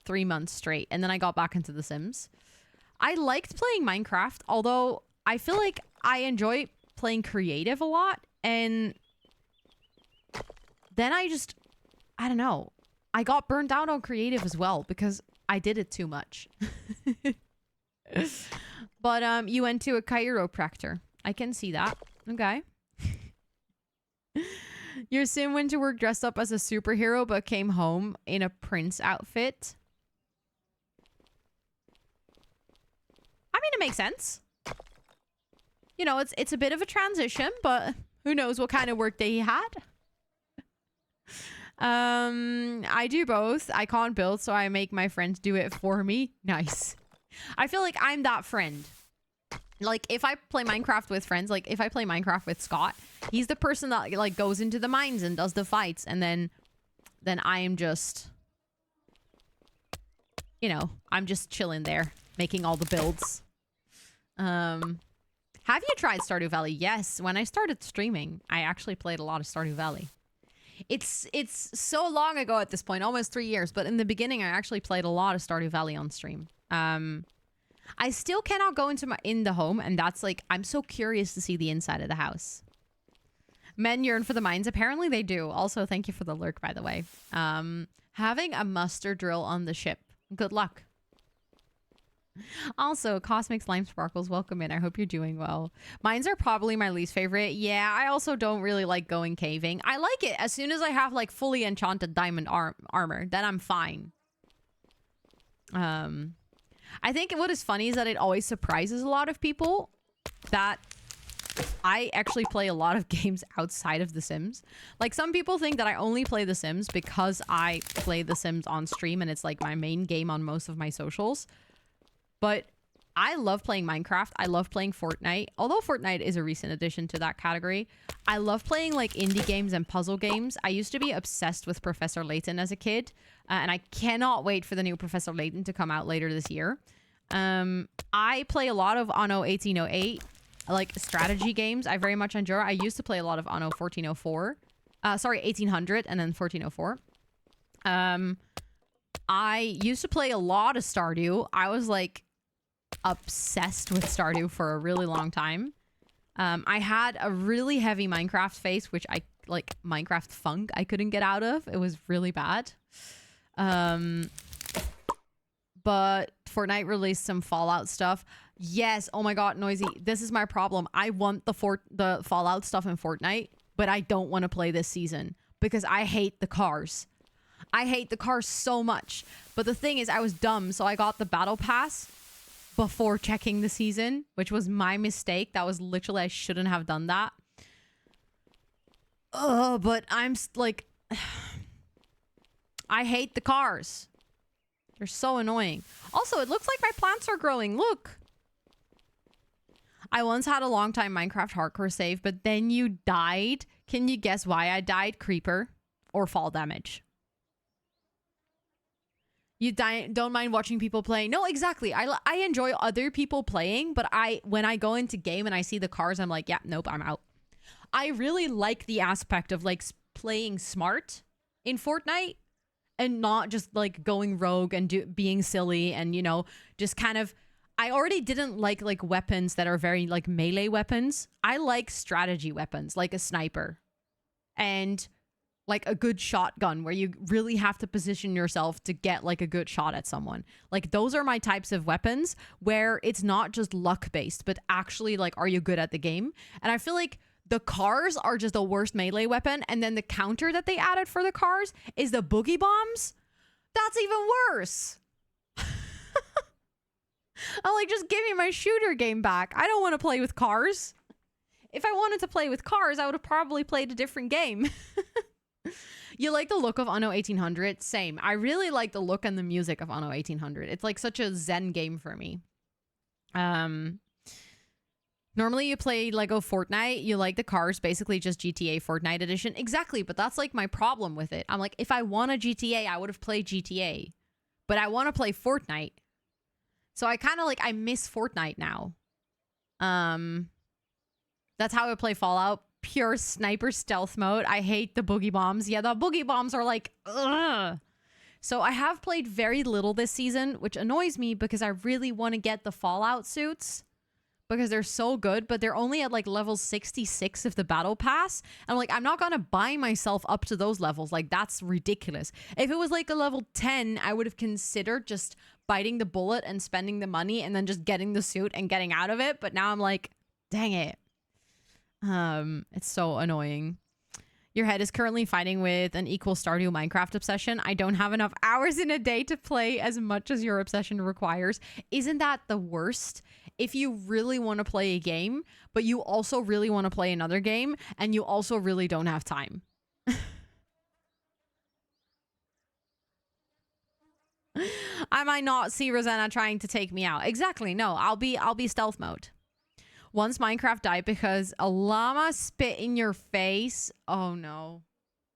3 months straight. And then I got back into the Sims. I liked playing Minecraft, although I feel like I enjoy playing creative a lot. And then I don't know. I got burned out on creative as well because I did it too much. But you went to a chiropractor. I can see that. Okay. Your sim went to work dressed up as a superhero but came home in a prince outfit. I mean, it makes sense. You know, it's a bit of a transition, but who knows what kind of work day he had. I do both. I can't build, so I make my friends do it for me. Nice. I feel like I'm that friend. Like, if I play Minecraft with friends, like, if I play Minecraft with Scott, he's the person that, like, goes into the mines and does the fights, and then I am just, you know, I'm just chilling there, making all the builds. Have you tried Stardew Valley? Yes. When I started streaming, I actually played a lot of Stardew Valley. It's so long ago at this point, almost 3 years. But in the beginning, I actually played a lot of Stardew Valley on stream. I still cannot go in the home, and that's like, I'm so curious to see the inside of the house. Men yearn for the mines. Apparently they do. Also, thank you for the lurk, by the way. Having a muster drill on the ship. Good luck. Also, Cosmic Slime Sparkles, welcome in. I hope you're doing well. Mines are probably my least favorite. Yeah, I also don't really like going caving. I like it as soon as I have like fully enchanted diamond armor. Then I'm fine. I think what is funny is that it always surprises a lot of people that I actually play a lot of games outside of The Sims. Like, some people think that I only play The Sims because I play The Sims on stream and it's like my main game on most of my socials. But I love playing Minecraft. I love playing Fortnite. Although Fortnite is a recent addition to that category. I love playing like indie games and puzzle games. I used to be obsessed with Professor Layton as a kid. And I cannot wait for the new Professor Layton to come out later this year. I play a lot of Anno 1808. Like strategy games. I very much enjoy. I used to play a lot of Anno 1404. Sorry, 1800 and then 1404. I used to play a lot of Stardew. I was like obsessed with Stardew for a really long time. I had a really heavy Minecraft phase, which I like Minecraft funk I couldn't get out of. It was really bad. But Fortnite released some Fallout stuff. Yes, oh my god, Noisy. This is my problem. I want the Fallout stuff in Fortnite, but I don't want to play this season because I hate the cars. I hate the cars so much. But the thing is, I was dumb, so I got the battle pass before checking the season, which was my mistake. That was literally, I shouldn't have done that. Oh, but I'm like, I hate the cars. They're so annoying. Also, it looks like my plants are growing. Look. I once had a long time Minecraft hardcore save, but then you died. Can you guess why I died? Creeper or fall damage? You don't mind watching people play? No, exactly. I enjoy other people playing, but when I go into game and I see the cars, I'm like, yeah, nope, I'm out. I really like the aspect of like playing smart in Fortnite and not just like going rogue and being silly and, you know, just kind of. I already didn't like weapons that are very like melee weapons. I like strategy weapons like a sniper and like a good shotgun where you really have to position yourself to get like a good shot at someone. Like those are my types of weapons where it's not just luck based, but actually like, are you good at the game? And I feel like the cars are just the worst melee weapon. And then the counter that they added for the cars is the boogie bombs. That's even worse. I'm like, just give me my shooter game back. I don't want to play with cars. If I wanted to play with cars, I would have probably played a different game. You like the look of Anno 1800? Same. I really like the look and the music of Anno 1800. It's like such a zen game for me. Normally you play Lego Fortnite. You like the cars, basically just GTA Fortnite edition. Exactly, but that's like my problem with it. I'm like, if I want a GTA, I would have played GTA. But I want to play Fortnite. So I kind of like, I miss Fortnite now. That's how I play Fallout. Pure sniper stealth mode. I hate the boogie bombs. Yeah, the boogie bombs are like, ugh. So I have played very little this season, which annoys me because I really want to get the Fallout suits because they're so good, but they're only at like level 66 of the battle pass. And I'm like, I'm not going to buy myself up to those levels. Like, that's ridiculous. If it was like a level 10, I would have considered just biting the bullet and spending the money and then just getting the suit and getting out of it. But now I'm like, dang it. It's so annoying. Your head is currently fighting with an equal Stardew Minecraft obsession. I don't have enough hours in a day to play as much as your obsession requires. Isn't that the worst? If you really want to play a game, but you also really want to play another game, and you also really don't have time. I might not see Rosanna trying to take me out. Exactly. No, I'll be stealth mode. Once Minecraft died because a llama spit in your face. Oh no.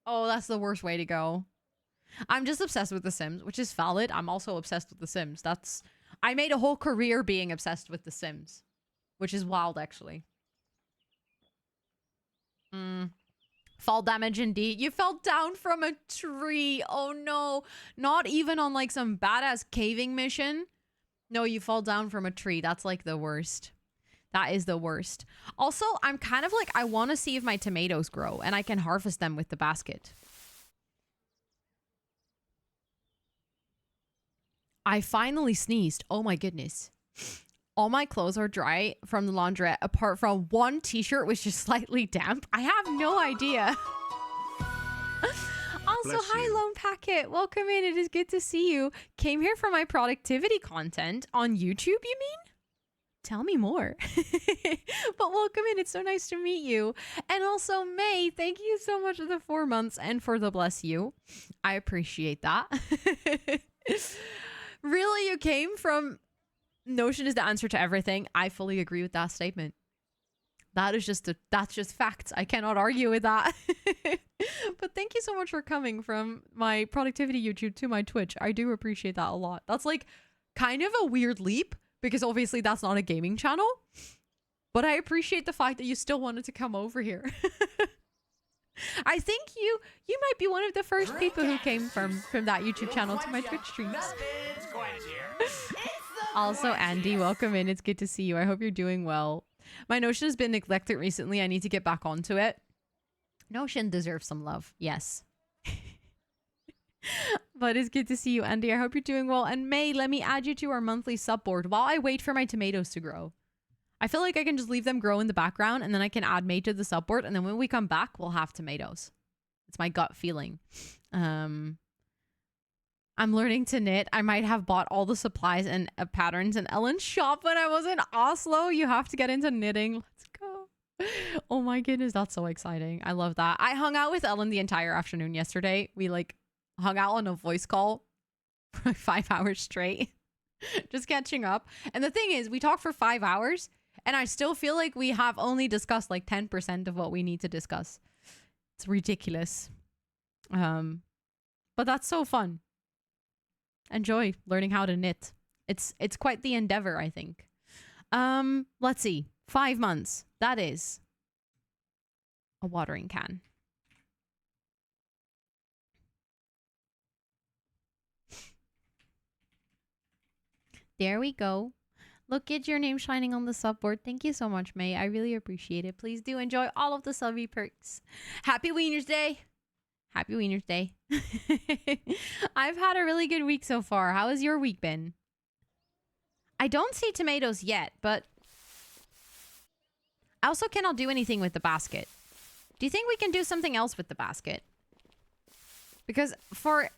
Oh, that's the worst way to go. I'm just obsessed with The Sims, which is valid. I'm also obsessed with The Sims. I made a whole career being obsessed with The Sims, which is wild actually. Fall damage indeed. You fell down from a tree. Oh no. Not even on like some badass caving mission. No, you fall down from a tree. That's like the worst. That is the worst. Also, I'm kind of like, I want to see if my tomatoes grow and I can harvest them with the basket. I finally sneezed. Oh my goodness. All my clothes are dry from the laundrette apart from one t-shirt which is slightly damp. I have no idea. Also, hi Lone Packet. Welcome in. It is good to see you. Came here for my productivity content on YouTube, you mean? Tell me more. But welcome in. It's so nice to meet you. And also, May, thank you so much for the 4 months and for the bless you. I appreciate that. Really, you came from Notion is the answer to everything. I fully agree with that statement. That's just facts. I cannot argue with that. But thank you so much for coming from my productivity YouTube to my Twitch. I do appreciate that a lot. That's like kind of a weird leap because obviously that's not a gaming channel. But I appreciate the fact that you still wanted to come over here. I think you might be one of the first people who came from that YouTube channel to my Twitch streams. Also, Andy, welcome in. It's good to see you. I hope you're doing well. My Notion has been neglected recently. I need to get back onto it. Notion deserves some love. Yes. But it's good to see you, Andy. I hope you're doing well. And May, let me add you to our monthly sub board while I wait for my tomatoes to grow. I feel like I can just leave them grow in the background and then I can add May to the sub board. And then when we come back, we'll have tomatoes. It's my gut feeling. I'm learning to knit. I might have bought all the supplies and patterns in Ellen's shop when I was in Oslo. You have to get into knitting. Let's go. Oh my goodness, that's so exciting. I love that. I hung out with Ellen the entire afternoon yesterday. We like hung out on a voice call for like 5 hours straight. Just catching up. And the thing is, we talked for 5 hours and I still feel like we have only discussed like 10% of what we need to discuss. It's ridiculous. But that's so fun. Enjoy learning how to knit. It's quite the endeavor, I think. Let's see. 5 months. That is a watering can. There we go. Look at your name shining on the subboard. Thank you so much, May. I really appreciate it. Please do enjoy all of the subby perks. Happy Wieners Day. Happy Wieners Day. I've had a really good week so far. How has your week been? I don't see tomatoes yet, but I also cannot do anything with the basket. Do you think we can do something else with the basket? Because for,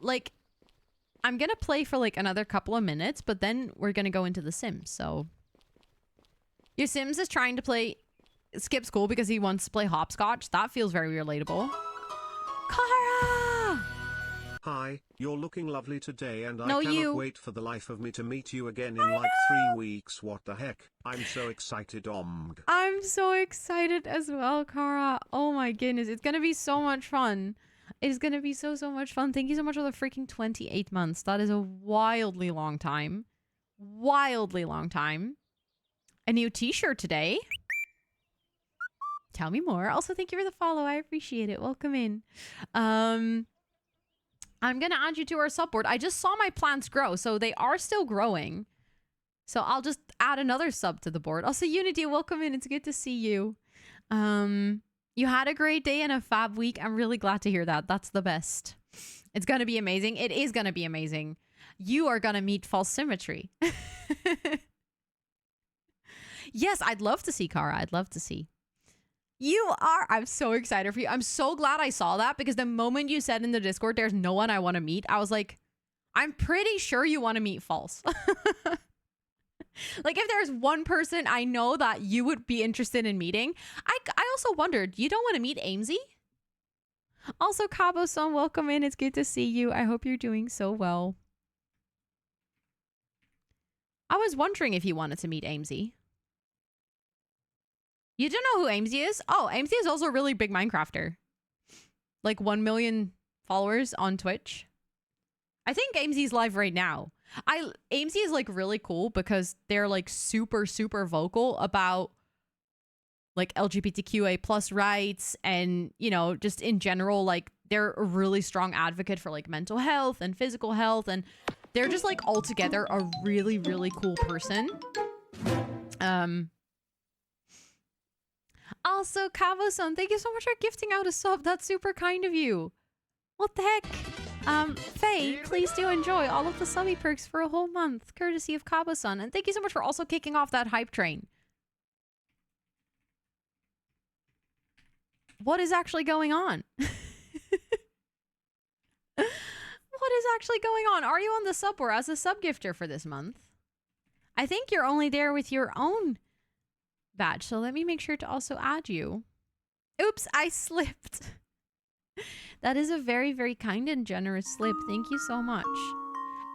like, I'm going to play for, like, another couple of minutes, but then we're going to go into The Sims, so. Your Sims is trying to skip school because he wants to play hopscotch. That feels very relatable. Kara! Hi, you're looking lovely today and I No, cannot you. wait for the life of me to meet you again in like 3 weeks. What the heck? I'm so excited, omg. I'm so excited as well, Kara. Oh my goodness. It's going to be so much fun. It's going to be so much fun. Thank you so much for the freaking 28 months. That is a wildly long time. Wildly long time. A new t-shirt today. Tell me more. Also, thank you for the follow. I appreciate it. Welcome in. I'm going to add you to our subboard. I just saw my plants grow, so they are still growing. So I'll just add another sub to the board. Also, Unity, welcome in. It's good to see you. You had a great day and a fab week. I'm really glad to hear that. That's the best. It's going to be amazing. It is going to be amazing. You are going to meet false symmetry. Yes, I'd love to see Kara. I'd love to see. You are. I'm so excited for you. I'm so glad I saw that because the moment you said in the Discord, there's no one I want to meet, I was like, I'm pretty sure you want to meet false. Like if there's one person I know that you would be interested in meeting, I also wondered, you don't want to meet Amesy? Also, Cabo-san, welcome in. It's good to see you. I hope you're doing so well. I was wondering if you wanted to meet Amesy. You don't know who Amesy is? Oh, Amesy is also a really big Minecrafter. Like 1 million followers on Twitch. I think Amesy's live right now. Amesy is like really cool because they're like super vocal about like LGBTQA plus rights and, you know, just in general, like they're a really strong advocate for like mental health and physical health, and they're just like altogether a really cool person. Also, Kavo-san, thank you so much for gifting out a sub. That's super kind of you. What the heck? Faye, please do enjoy all of the subby perks for a whole month, courtesy of Kabo-san. And thank you so much for also kicking off that hype train. What is actually going on? What is actually going on? Are you on the sub or as a sub gifter for this month? I think you're only there with your own badge. So let me make sure to also add you. Oops, I slipped. That is a very, very kind and generous slip. Thank you so much.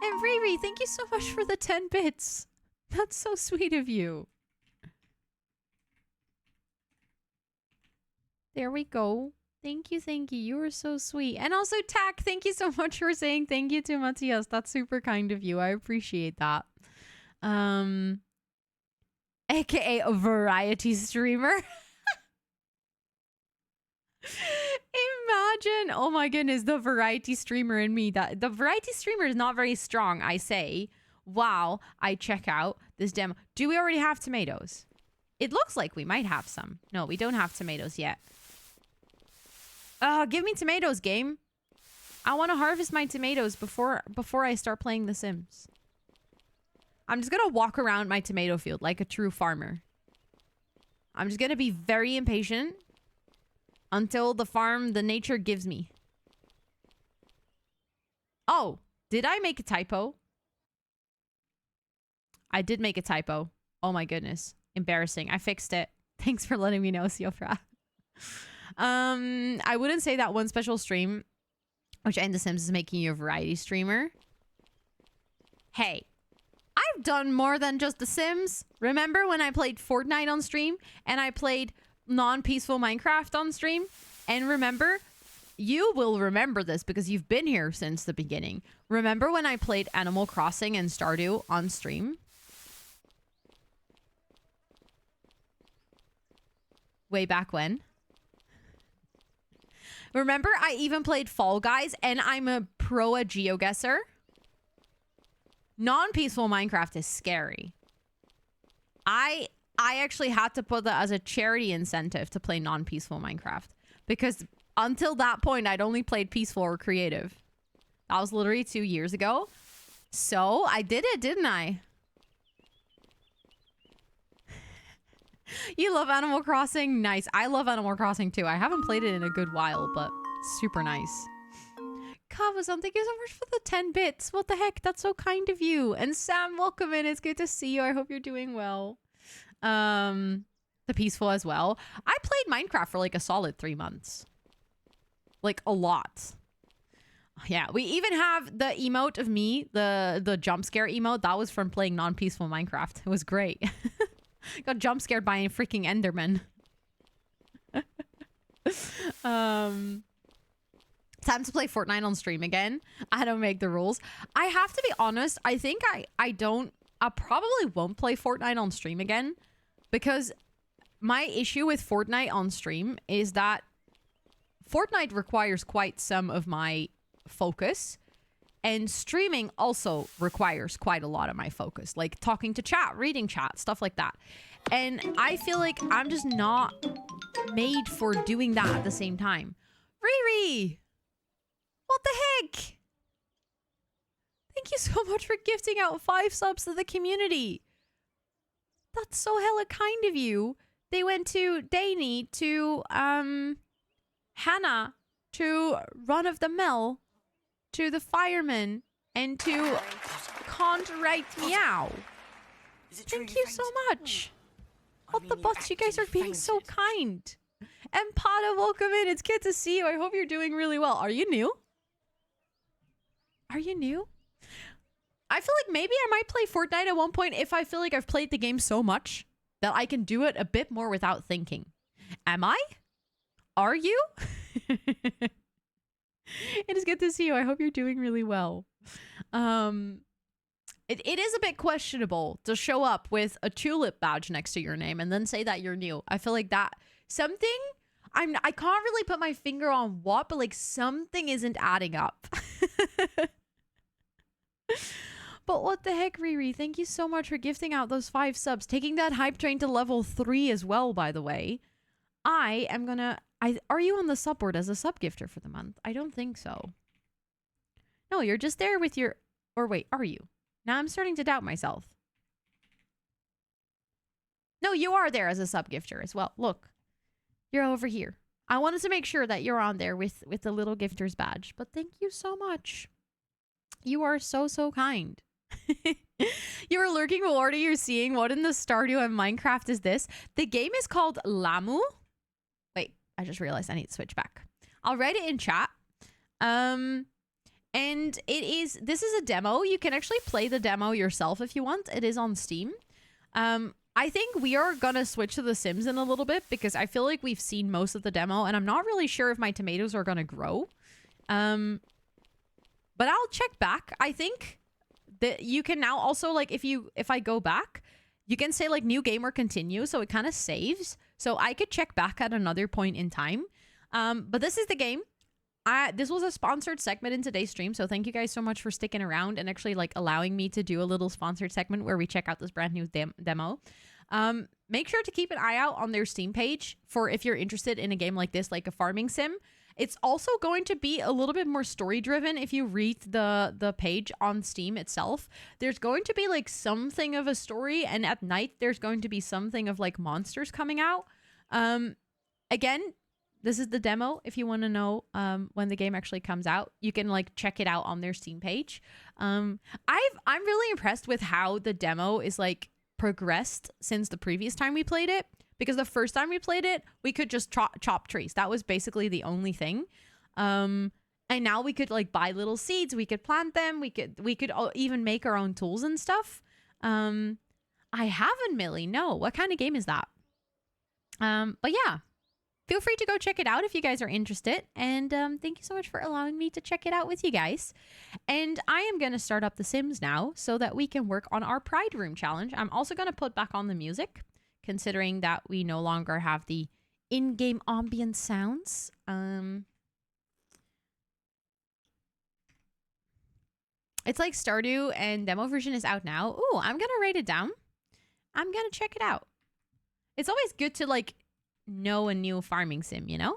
And Riri, thank you so much for the 10 bits. That's so sweet of you. There we go. Thank you, thank you. You are so sweet. And also, Tack, thank you so much for saying thank you to Matthias. That's super kind of you. I appreciate that. AKA a variety streamer. Imagine, oh my goodness, the variety streamer in me. That the variety streamer is not very strong, I say. Wow, I check out this demo. Do we already have tomatoes? It looks like we might have some. No, we don't have tomatoes yet. Give me tomatoes, game. I want to harvest my tomatoes before I start playing The Sims. I'm just gonna walk around my tomato field like a true farmer. I'm just gonna be very impatient until the nature gives me. Oh, did I make a typo? I did make a typo. Oh my goodness. Embarrassing. I fixed it. Thanks for letting me know, Siofra. I wouldn't say that one special stream, which in The Sims is making you a variety streamer. Hey, I've done more than just The Sims. Remember when I played Fortnite on stream and I played non-peaceful Minecraft on stream? And remember, you will remember this because you've been here since the beginning. Remember when I played Animal Crossing and Stardew on stream? Way back when. Remember, I even played Fall Guys, and I'm a pro at GeoGuessr. Non-peaceful Minecraft is scary. I actually had to put that as a charity incentive to play non-peaceful Minecraft. Because until that point, I'd only played peaceful or creative. That was literally 2 years ago. So, I did it, didn't I? You love Animal Crossing? Nice. I love Animal Crossing too. I haven't played it in a good while, but super nice. Kava-san, thank you so much for the 10 bits. What the heck? That's so kind of you. And Sam, welcome in. It's good to see you. I hope you're doing well. The peaceful as well. I played Minecraft for like a solid 3 months. Like a lot. Yeah, we even have the emote of me, the jump scare emote. That was from playing non-peaceful Minecraft. It was great. Got jump scared by a freaking Enderman. Time to play Fortnite on stream again. I don't make the rules. I have to be honest. I think I probably won't play Fortnite on stream again because my issue with Fortnite on stream is that Fortnite requires quite some of my focus. And streaming also requires quite a lot of my focus, like talking to chat, reading chat, stuff like that. And I feel like I'm just not made for doing that at the same time. Riri! What the heck? Thank you so much for gifting out 5 subs to the community. That's so hella kind of you. They went to Danny, to Hannah, to Run of the Mill, to the fireman, and to Can't Write Meow. Thank you so much. What the butts? You guys are being so kind. And Pada, welcome in. It's good to see you. I hope you're doing really well. Are you new? Are you new? I feel like maybe I might play Fortnite at one point if I feel like I've played the game so much that I can do it a bit more without thinking. Am I? Are you? It is good to see you. I hope you're doing really well. It is a bit questionable to show up with a tulip badge next to your name and then say that you're new. I feel like that something I can't really put my finger on what, but like something isn't adding up. But what the heck, Riri? Thank you so much for gifting out those 5 subs. Taking that hype train to level 3 as well, by the way. I am gonna... are you on the sub board as a sub gifter for the month? I don't think so. No, you're just there with your... Or wait, are you? Now I'm starting to doubt myself. No, you are there as a sub gifter as well. Look, you're over here. I wanted to make sure that you're on there with the little gifter's badge. But thank you so much. You are so, so kind. You were lurking, but what are you seeing? What in the Stardew and Minecraft is this? The game is called Lamu. Wait, I just realized I need to switch back. I'll write it in chat. And this is a demo. You can actually play the demo yourself if you want. It is on Steam. I think we are gonna switch to The Sims in a little bit because I feel like we've seen most of the demo and I'm not really sure if my tomatoes are gonna grow. But I'll check back. I think that you can now also, like, if I go back, you can say like new game or continue, so it kind of saves. So I could check back at another point in time. But this is the game. This was a sponsored segment in today's stream, so thank you guys so much for sticking around and actually like allowing me to do a little sponsored segment where we check out this brand new demo. Make sure to keep an eye out on their Steam page for if you're interested in a game like this, like a farming sim. It's also going to be a little bit more story driven if you read the page on Steam itself. There's going to be like something of a story, and at night there's going to be something of like monsters coming out. Again, this is the demo. If you want to know when the game actually comes out, you can like check it out on their Steam page. I'm really impressed with how the demo is like progressed since the previous time we played it. Because the first time we played it, we could just chop trees. That was basically the only thing. And now we could like buy little seeds. We could plant them. We could even make our own tools and stuff. I haven't, Millie. No. What kind of game is that? But yeah, feel free to go check it out if you guys are interested. And thank you so much for allowing me to check it out with you guys. And I am going to start up The Sims now so that we can work on our Pride Room challenge. I'm also going to put back on the music, considering that we no longer have the in-game ambient sounds. It's like Stardew and demo version is out now. Ooh, I'm gonna write it down. I'm gonna check it out. It's always good to like know a new farming sim, you know?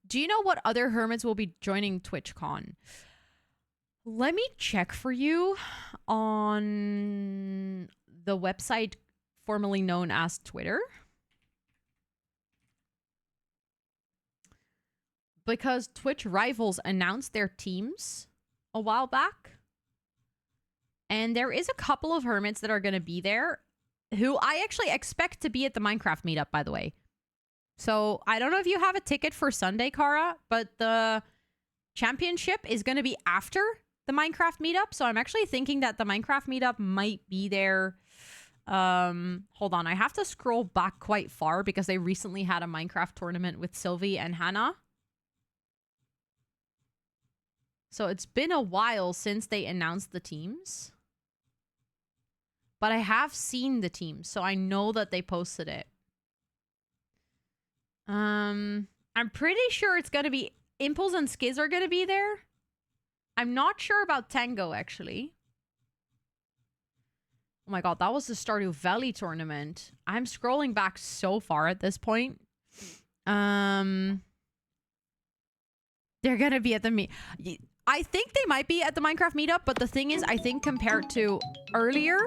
Do you know what other hermits will be joining TwitchCon? Let me check for you on the website formerly known as Twitter. Because Twitch Rivals announced their teams a while back. And there is a couple of hermits that are going to be there who I actually expect to be at the Minecraft meetup, by the way. So I don't know if you have a ticket for Sunday, Kara, but the championship is going to be after the Minecraft meetup. So I'm actually thinking that the Minecraft meetup might be there. Hold on. I have to scroll back quite far because they recently had a Minecraft tournament with Sylvie and Hannah. So it's been a while since they announced the teams. But I have seen the teams, so I know that they posted it. I'm pretty sure it's going to be Impulse and Skiz are going to be there. I'm not sure about Tango, actually. Oh my god, that was the Stardew Valley tournament. I'm scrolling back so far at this point. They're gonna be at the I think they might be at the Minecraft meetup, but the thing is, I think compared to earlier,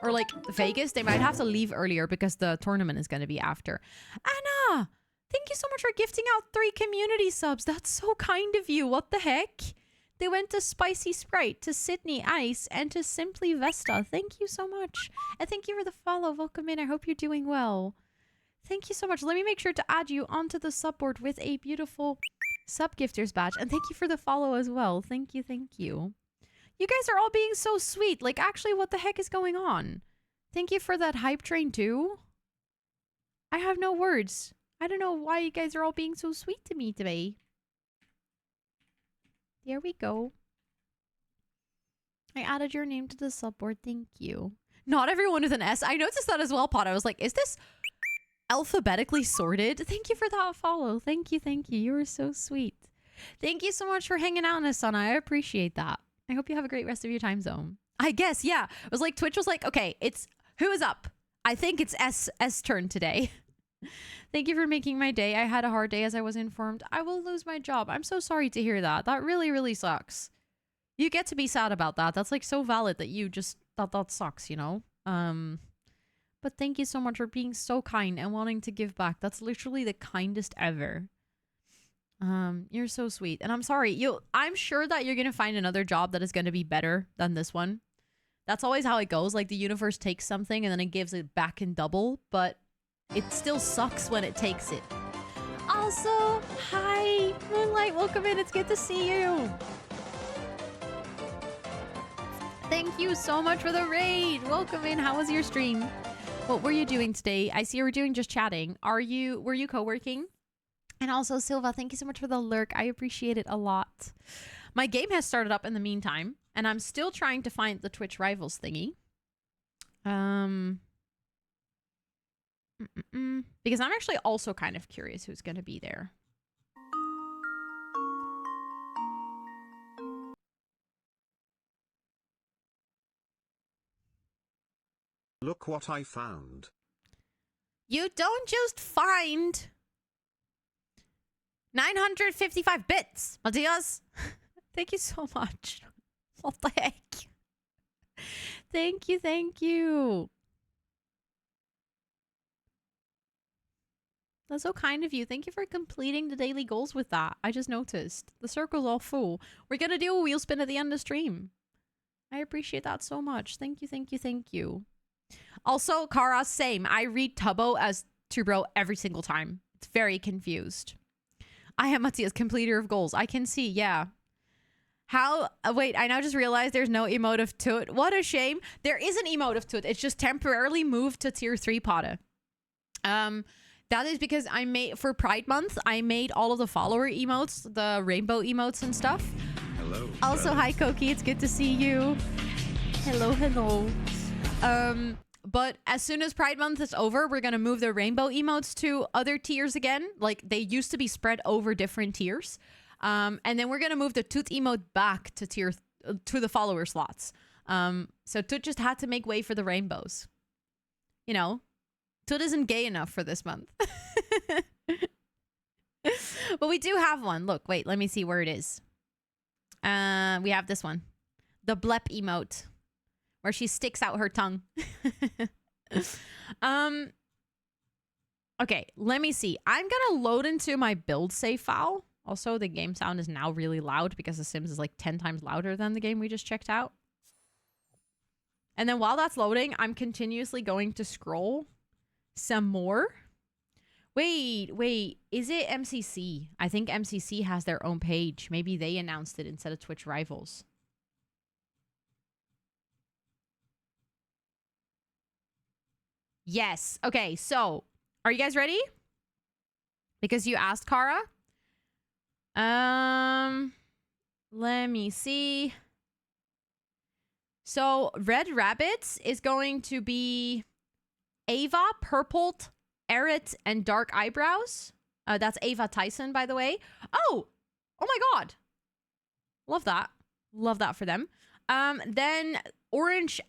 or like Vegas, they might have to leave earlier because the tournament is gonna be after. Anna! Thank you so much for gifting out 3 community subs. That's so kind of you. What the heck? They went to Spicy Sprite, to Sydney Ice, and to Simply Vesta. Thank you so much. And thank you for the follow. Welcome in. I hope you're doing well. Thank you so much. Let me make sure to add you onto the subboard with a beautiful sub-gifters badge. And thank you for the follow as well. Thank you, thank you. You guys are all being so sweet. Like, actually, what the heck is going on? Thank you for that hype train too. I have no words. I don't know why you guys are all being so sweet to me today. There we go. I added your name to the subboard. Thank you. Not everyone with an S. I noticed that as well, Pot. I was like, is this alphabetically sorted? Thank you for that follow. Thank you, thank you. You are so sweet. Thank you so much for hanging out, Nasana. I appreciate that. I hope you have a great rest of your time zone. I guess, yeah. It was like, Twitch was like, okay, it's, who is up? I think it's S turn today. Thank you for making my day. I had a hard day as I was informed. I will lose my job. I'm so sorry to hear that. That really, really sucks. You get to be sad about that. That's like so valid that you just thought that sucks, you know? But thank you so much for being so kind and wanting to give back. That's literally the kindest ever. You're so sweet. And I'm sorry. I'm sure that you're going to find another job that is going to be better than this one. That's always how it goes. Like the universe takes something and then it gives it back in double, but it still sucks when it takes it. Also, hi, Moonlight, welcome in. It's good to see you. Thank you so much for the raid. Welcome in. How was your stream? What were you doing today? I see you were doing just chatting. Were you co-working? And also, Silva, thank you so much for the lurk. I appreciate it a lot. My game has started up in the meantime, and I'm still trying to find the Twitch Rivals thingy. Because I'm actually also kind of curious who's going to be there. Look what I found. You don't just find 955 bits, Matthias. Thank you so much. What the heck? Thank you, thank you. That's so kind of you. Thank you for completing the daily goals with that. I just noticed. The circle's all full. We're going to do a wheel spin at the end of the stream. I appreciate that so much. Thank you, thank you, thank you. Also, Kara, same. I read Tubbo as Tubro every single time. It's very confused. I am Matthias, completer of goals. I can see, yeah. How? Wait, I now just realized there's no emote of Toot. What a shame. There is an emote of Toot. It's just temporarily moved to tier 3 Potta. That is because I made, for Pride Month, I made all of the follower emotes, the rainbow emotes and stuff. Hello. Also, hi, Koki. It's good to see you. Hello, hello. But as soon as Pride Month is over, we're going to move the rainbow emotes to other tiers again. Like, they used to be spread over different tiers. And then we're going to move the Toot emote back to to the follower slots. So Toot just had to make way for the rainbows. You know, Toot isn't gay enough for this month. But we do have one. Look, wait, let me see where it is. We have this one. The blep emote. Where she sticks out her tongue. Okay, let me see. I'm gonna load into my build save file. Also, the game sound is now really loud because The Sims is like 10 times louder than the game we just checked out. And then while that's loading, I'm continuously going to scroll some more. Wait. Is it MCC? I think MCC has their own page. Maybe they announced it instead of Twitch Rivals. Yes. Okay, so are you guys ready? Because you asked, Kara. Let me see. So Red Rabbits is going to be Ava, Purpled, Eret, and Dark Eyebrows. That's Ava Tyson, by the way. Oh my God. Love that. Love that for them. Then Orange,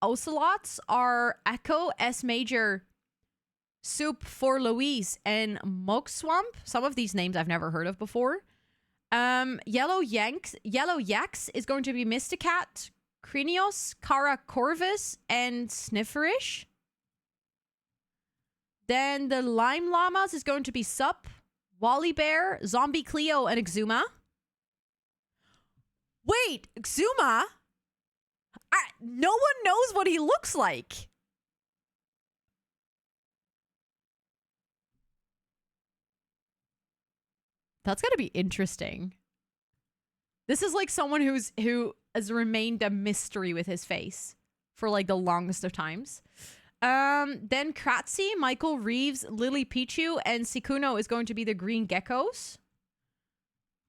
Ocelots are Echo, S Major, Soup for Louise, and Moke Swamp. Some of these names I've never heard of before. Yellow Yaks is going to be Mysticat, Krinios, Kara Corvus, and Snifferish. Then the Lime Llamas is going to be Sup, Wally Bear, Zombie Cleo, and Exuma. Wait, Exuma? No one knows what he looks like. That's gonna be interesting. This is like someone who has remained a mystery with his face for like the longest of times. Then Kratzy, Michael Reeves, Lily Pichu, and Sikuno is going to be the Green Geckos.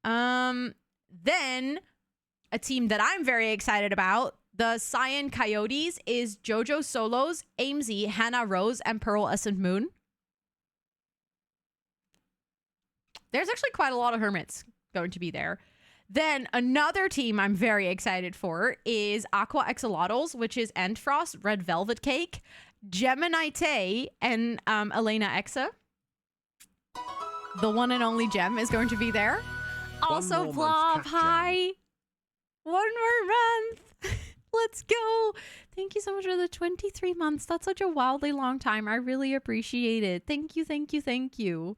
Then a team that I'm very excited about, the Cyan Coyotes, is Jojo Solos, Amesy, Hannah Rose, and Pearl Essent Moon. There's actually quite a lot of hermits going to be there. Then another team I'm very excited for is Aqua Exolotls, which is Entfrost, Red Velvet Cake, Gemini Tay, and Elena Exa. The one and only Gem is going to be there. Also, Blob, hi. One more month. Let's go. Thank you so much for the 23 months. That's such a wildly long time. I really appreciate it. Thank you, thank you, thank you.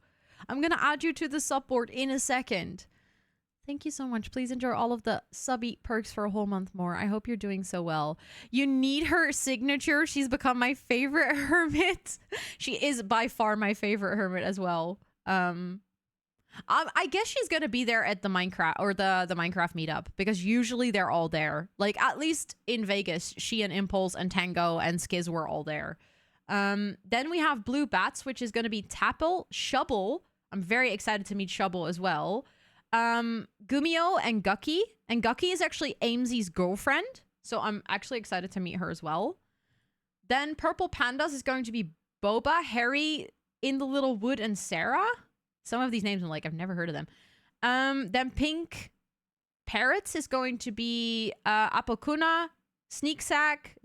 I'm going to add you to the sub board in a second. Thank you so much. Please enjoy all of the subby perks for a whole month more. I hope you're doing so well. You need her signature. She's become my favorite hermit. She is by far my favorite hermit as well. I guess she's gonna be there at the Minecraft or the Minecraft meetup because usually they're all there. Like at least in Vegas, she and Impulse and Tango and Skiz were all there. Then we have Blue Bats, which is gonna be Tapple, Shubble. I'm very excited to meet Shubble as well. Gumio and Gucky. And Gucky is actually Aimsy's girlfriend. So I'm actually excited to meet her as well. Then Purple Pandas is going to be Boba, Harry, In the Little Wood, and Sarah. Some of these names I'm like, I've never heard of them. Then Pink Parrots is going to be Apokuna, Sneak Snack,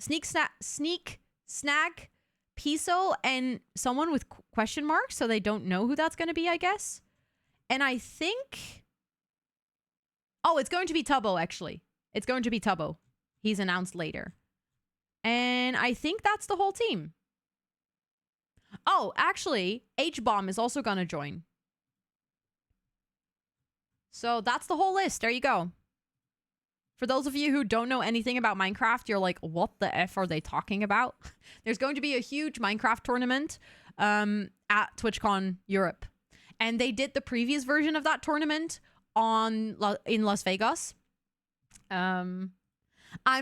Piso, and someone with question marks, so they don't know who that's going to be, I guess. And I think... Oh, it's going to be Tubbo, actually. It's going to be Tubbo. He's announced later. And I think that's the whole team. Oh, actually, H-Bomb is also going to join. So that's the whole list. There you go. For those of you who don't know anything about Minecraft, you're like, what the F are they talking about? There's going to be a huge Minecraft tournament at TwitchCon Europe. And they did the previous version of that tournament in Las Vegas. I'm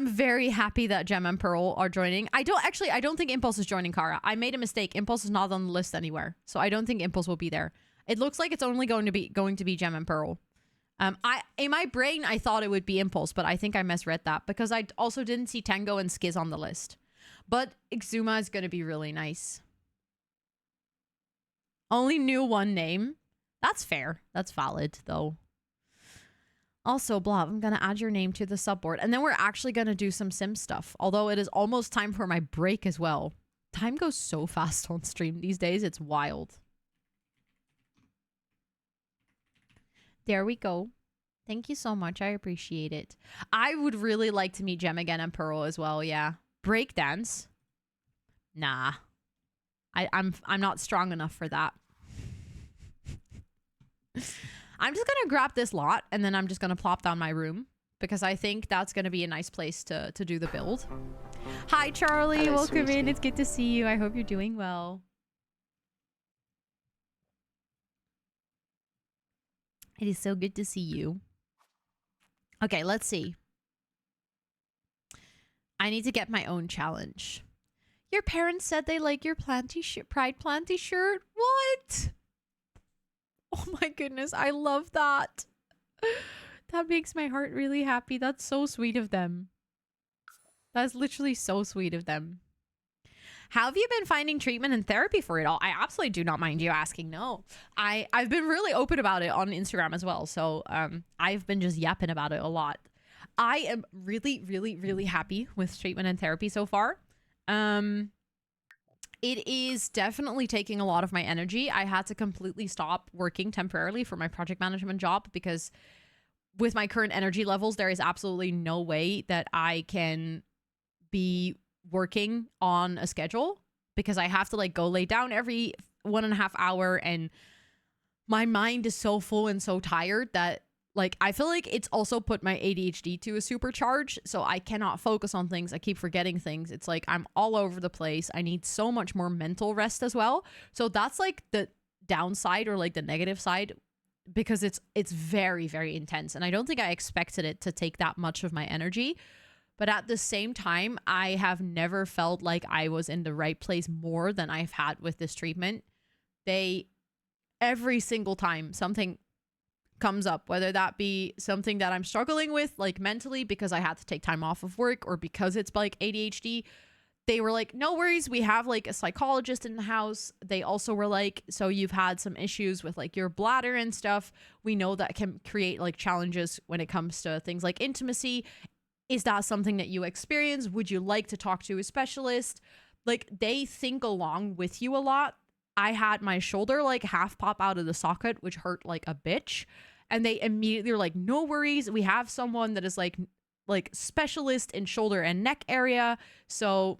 very happy that Gem and Pearl are joining. I don't think Impulse is joining Kara. I made a mistake. Impulse is not on the list anywhere. So I don't think Impulse will be there. It looks like it's only going to be Gem and Pearl. In my brain, I thought it would be Impulse, but I think I misread that because I also didn't see Tango and Skiz on the list. But Exuma is going to be really nice. Only knew one name. That's fair. That's valid, though. Also, Blob, I'm going to add your name to the subboard. And then we're actually going to do some sim stuff. Although it is almost time for my break as well. Time goes so fast on stream these days. It's wild. There we go. Thank you so much. I appreciate it. I would really like to meet Gem again and Pearl as well. Yeah. Breakdance? Nah. I'm not strong enough for that. I'm just going to grab this lot and then I'm just going to plop down my room because I think that's going to be a nice place to do the build. Hi, Charlie. Hello, welcome sweetie. in. It's good to see you. I hope you're doing well. It is so good to see you. Okay, let's see. I need to get my own challenge. Your parents said they like your Pride Planty shirt. What? Oh my goodness, I love that. That makes my heart really happy. That's so sweet of them. That's literally so sweet of them. How have you been finding treatment and therapy for it all? I absolutely do not mind you asking. No, I've been really open about it on Instagram as well. So I've been just yapping about it a lot. I am really, really, really happy with treatment and therapy so far. It is definitely taking a lot of my energy. I had to completely stop working temporarily for my project management job because with my current energy levels, there is absolutely no way that I can be working on a schedule because I have to like go lay down every 1.5 hours and my mind is so full and so tired that like I feel like it's also put my ADHD to a supercharge, so I cannot focus on things. I keep forgetting things. It's like I'm all over the place. I need so much more mental rest as well. So that's like the downside or like the negative side because it's very, very intense and I don't think I expected it to take that much of my energy. But at the same time, I have never felt like I was in the right place more than I've had with this treatment. Every single time something comes up, whether that be something that I'm struggling with, like mentally because I had to take time off of work or because it's like ADHD, they were like, no worries, we have like a psychologist in the house. They also were like, so you've had some issues with like your bladder and stuff. We know that can create like challenges when it comes to things like intimacy. Is that something that you experience? Would you like to talk to a specialist? Like they think along with you a lot. I had my shoulder like half pop out of the socket, which hurt like a bitch. And they immediately were like, no worries. We have someone that is like specialist in shoulder and neck area. So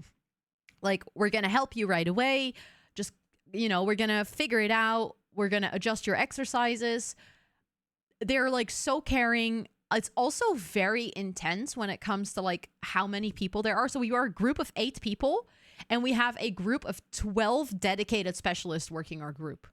like, we're going to help you right away. Just, you know, we're going to figure it out. we're going to adjust your exercises. They're like so caring. It's also very intense when it comes to like how many people there are. So we are a group of 8 people, and we have a group of 12 dedicated specialists working our group.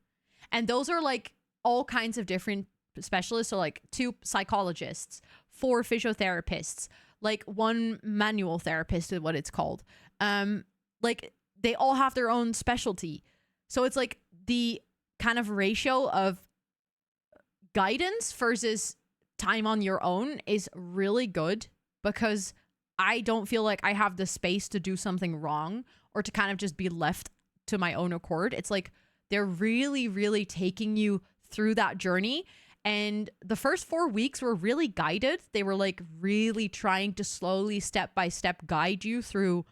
And those are like all kinds of different specialists. So like 2 psychologists, 4 physiotherapists, like 1 manual therapist is what it's called. Like they all have their own specialty. So it's like the kind of ratio of guidance versus time on your own is really good, because I don't feel like I have the space to do something wrong or to kind of just be left to my own accord. It's like they're really, really taking you through that journey. And the first 4 weeks were really guided. They were like really trying to slowly, step by step, guide you through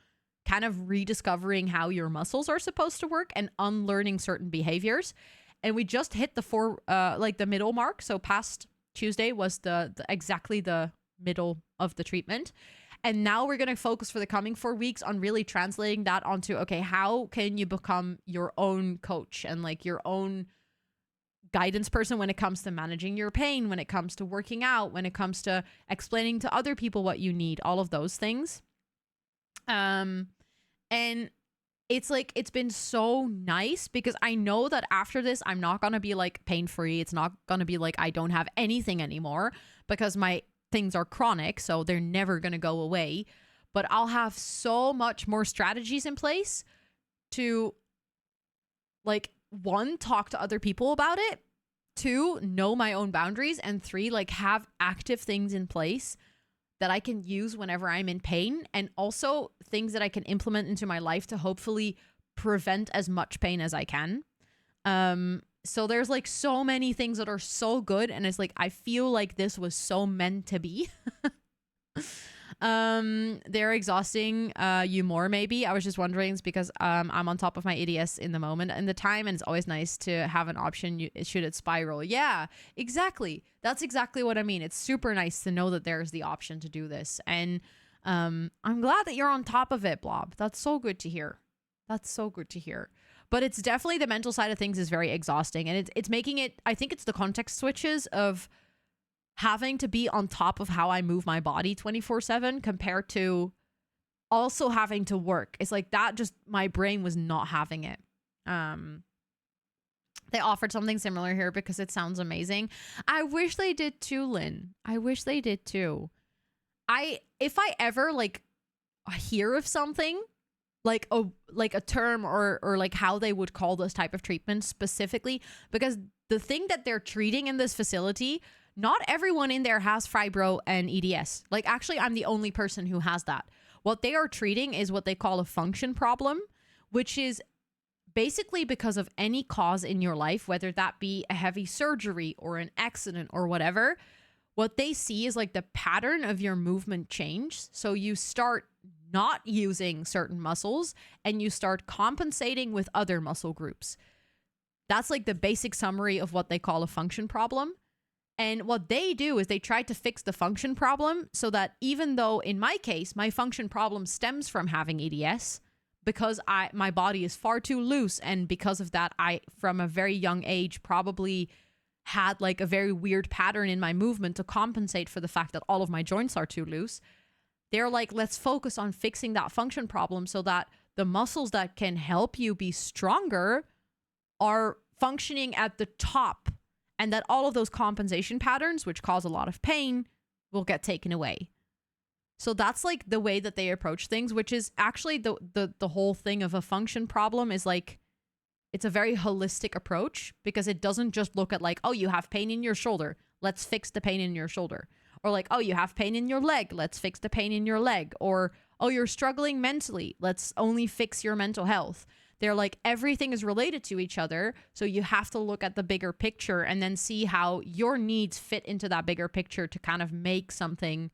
kind of rediscovering how your muscles are supposed to work and unlearning certain behaviors. And we just hit the middle mark. So past Tuesday was the exactly the middle of the treatment. And now we're going to focus for the coming 4 weeks on really translating that onto, okay, how can you become your own coach and like your own guidance person when it comes to managing your pain, when it comes to working out, when it comes to explaining to other people what you need, all of those things. And it's like, it's been so nice, because I know that after this, I'm not going to be like pain free. It's not going to be like I don't have anything anymore, because my things are chronic. So they're never going to go away, but I'll have so much more strategies in place to like, 1, talk to other people about it, 2, know my own boundaries, and 3, like have active things in place that I can use whenever I'm in pain, and also things that I can implement into my life to hopefully prevent as much pain as I can. So there's like so many things that are so good, and it's like I feel like this was so meant to be. They're exhausting you more, maybe. I was just wondering, it's because I'm on top of my EDS in the moment and the time, and it's always nice to have an option should it spiral. Yeah, exactly. That's exactly what I mean. It's super nice to know that there's the option to do this, and I'm glad that you're on top of it, Blob. That's so good to hear. That's so good to hear. But it's definitely, the mental side of things is very exhausting, and it's making it, I think it's the context switches of having to be on top of how I move my body 24/7 compared to also having to work. It's like that, just my brain was not having it. They offered something similar here because it sounds amazing. I wish they did too, Lynn. I wish they did too. If I ever like hear of something like a term or like how they would call this type of treatment specifically, because the thing that they're treating in this facility, not everyone in there has fibro and EDS. Like, actually, I'm the only person who has that. What they are treating is what they call a function problem, which is basically because of any cause in your life, whether that be a heavy surgery or an accident or whatever. What they see is like the pattern of your movement change. So you start not using certain muscles and you start compensating with other muscle groups. That's like the basic summary of what they call a function problem. And what they do is they try to fix the function problem so that even though in my case, my function problem stems from having EDS, because my body is far too loose, and because of that, I, from a very young age, probably had like a very weird pattern in my movement to compensate for the fact that all of my joints are too loose. They're like, let's focus on fixing that function problem so that the muscles that can help you be stronger are functioning at the top, and that all of those compensation patterns, which cause a lot of pain, will get taken away. So that's like the way that they approach things, which is actually the whole thing of a function problem is like, it's a very holistic approach, because it doesn't just look at like, oh, you have pain in your shoulder, let's fix the pain in your shoulder. Or like, oh, you have pain in your leg, let's fix the pain in your leg. Or, oh, you're struggling mentally, let's only fix your mental health. They're like, everything is related to each other. So you have to look at the bigger picture and then see how your needs fit into that bigger picture to kind of make something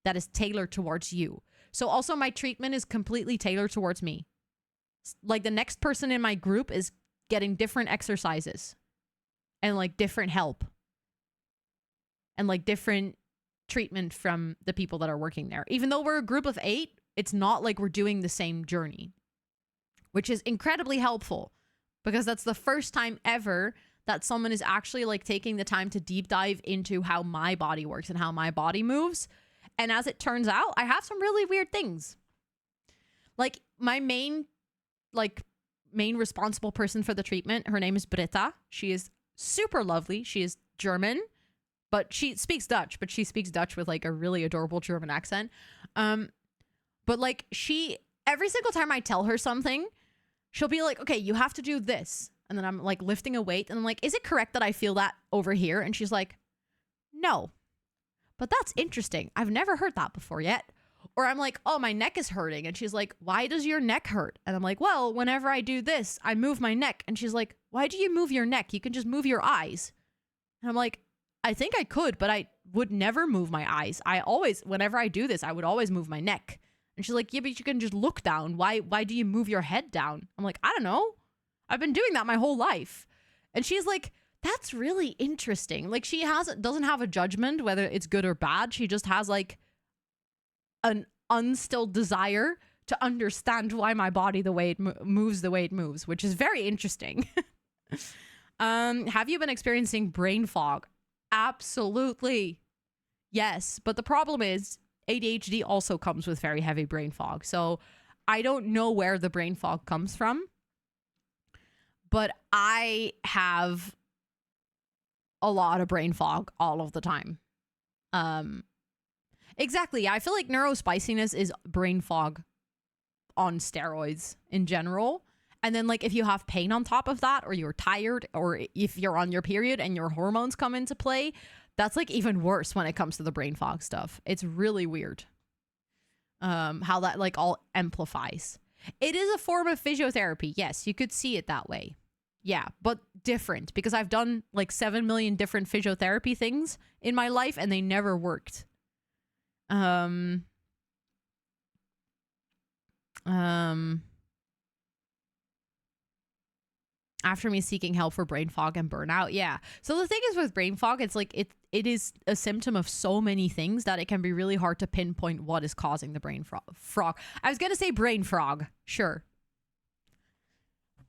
that is tailored towards you. So also my treatment is completely tailored towards me. Like the next person in my group is getting different exercises and like different help and like different treatment from the people that are working there. Even though we're a group of 8, it's not like we're doing the same journey, which is incredibly helpful, because that's the first time ever that someone is actually like taking the time to deep dive into how my body works and how my body moves. And as it turns out, I have some really weird things. Like my main responsible person for the treatment, her name is Britta. She is super lovely. She is German, but she speaks Dutch, but she speaks Dutch with like a really adorable German accent. But like every single time I tell her something, she'll be like, okay, you have to do this. And then I'm like lifting a weight and I'm like, is it correct that I feel that over here? And she's like, no, but that's interesting. I've never heard that before yet. Or I'm like, oh, my neck is hurting. And she's like, why does your neck hurt? And I'm like, well, whenever I do this, I move my neck. And she's like, why do you move your neck? You can just move your eyes. And I'm like, I think I could, but I would never move my eyes. Whenever I do this, I would always move my neck. And she's like, yeah, but you can just look down. Why do you move your head down? I'm like, I don't know. I've been doing that my whole life. And she's like, that's really interesting. Like she doesn't have a judgment whether it's good or bad. She just has like an unstilled desire to understand why my body moves the way it moves, which is very interesting. Have you been experiencing brain fog? Absolutely. Yes, but the problem is ADHD also comes with very heavy brain fog. So I don't know where the brain fog comes from, but I have a lot of brain fog all of the time. Exactly. I feel like neurospiciness is brain fog on steroids in general. And then like if you have pain on top of that, or you're tired, or if you're on your period and your hormones come into play, that's like even worse when it comes to the brain fog stuff. It's really weird how that like all amplifies. It is a form of physiotherapy. Yes, you could see it that way. Yeah, but different, because I've done like 7 million different physiotherapy things in my life and they never worked. After me seeking help for brain fog and burnout. Yeah. So the thing is with brain fog, it's like it is a symptom of so many things that it can be really hard to pinpoint what is causing the brain frog. I was going to say brain frog. Sure.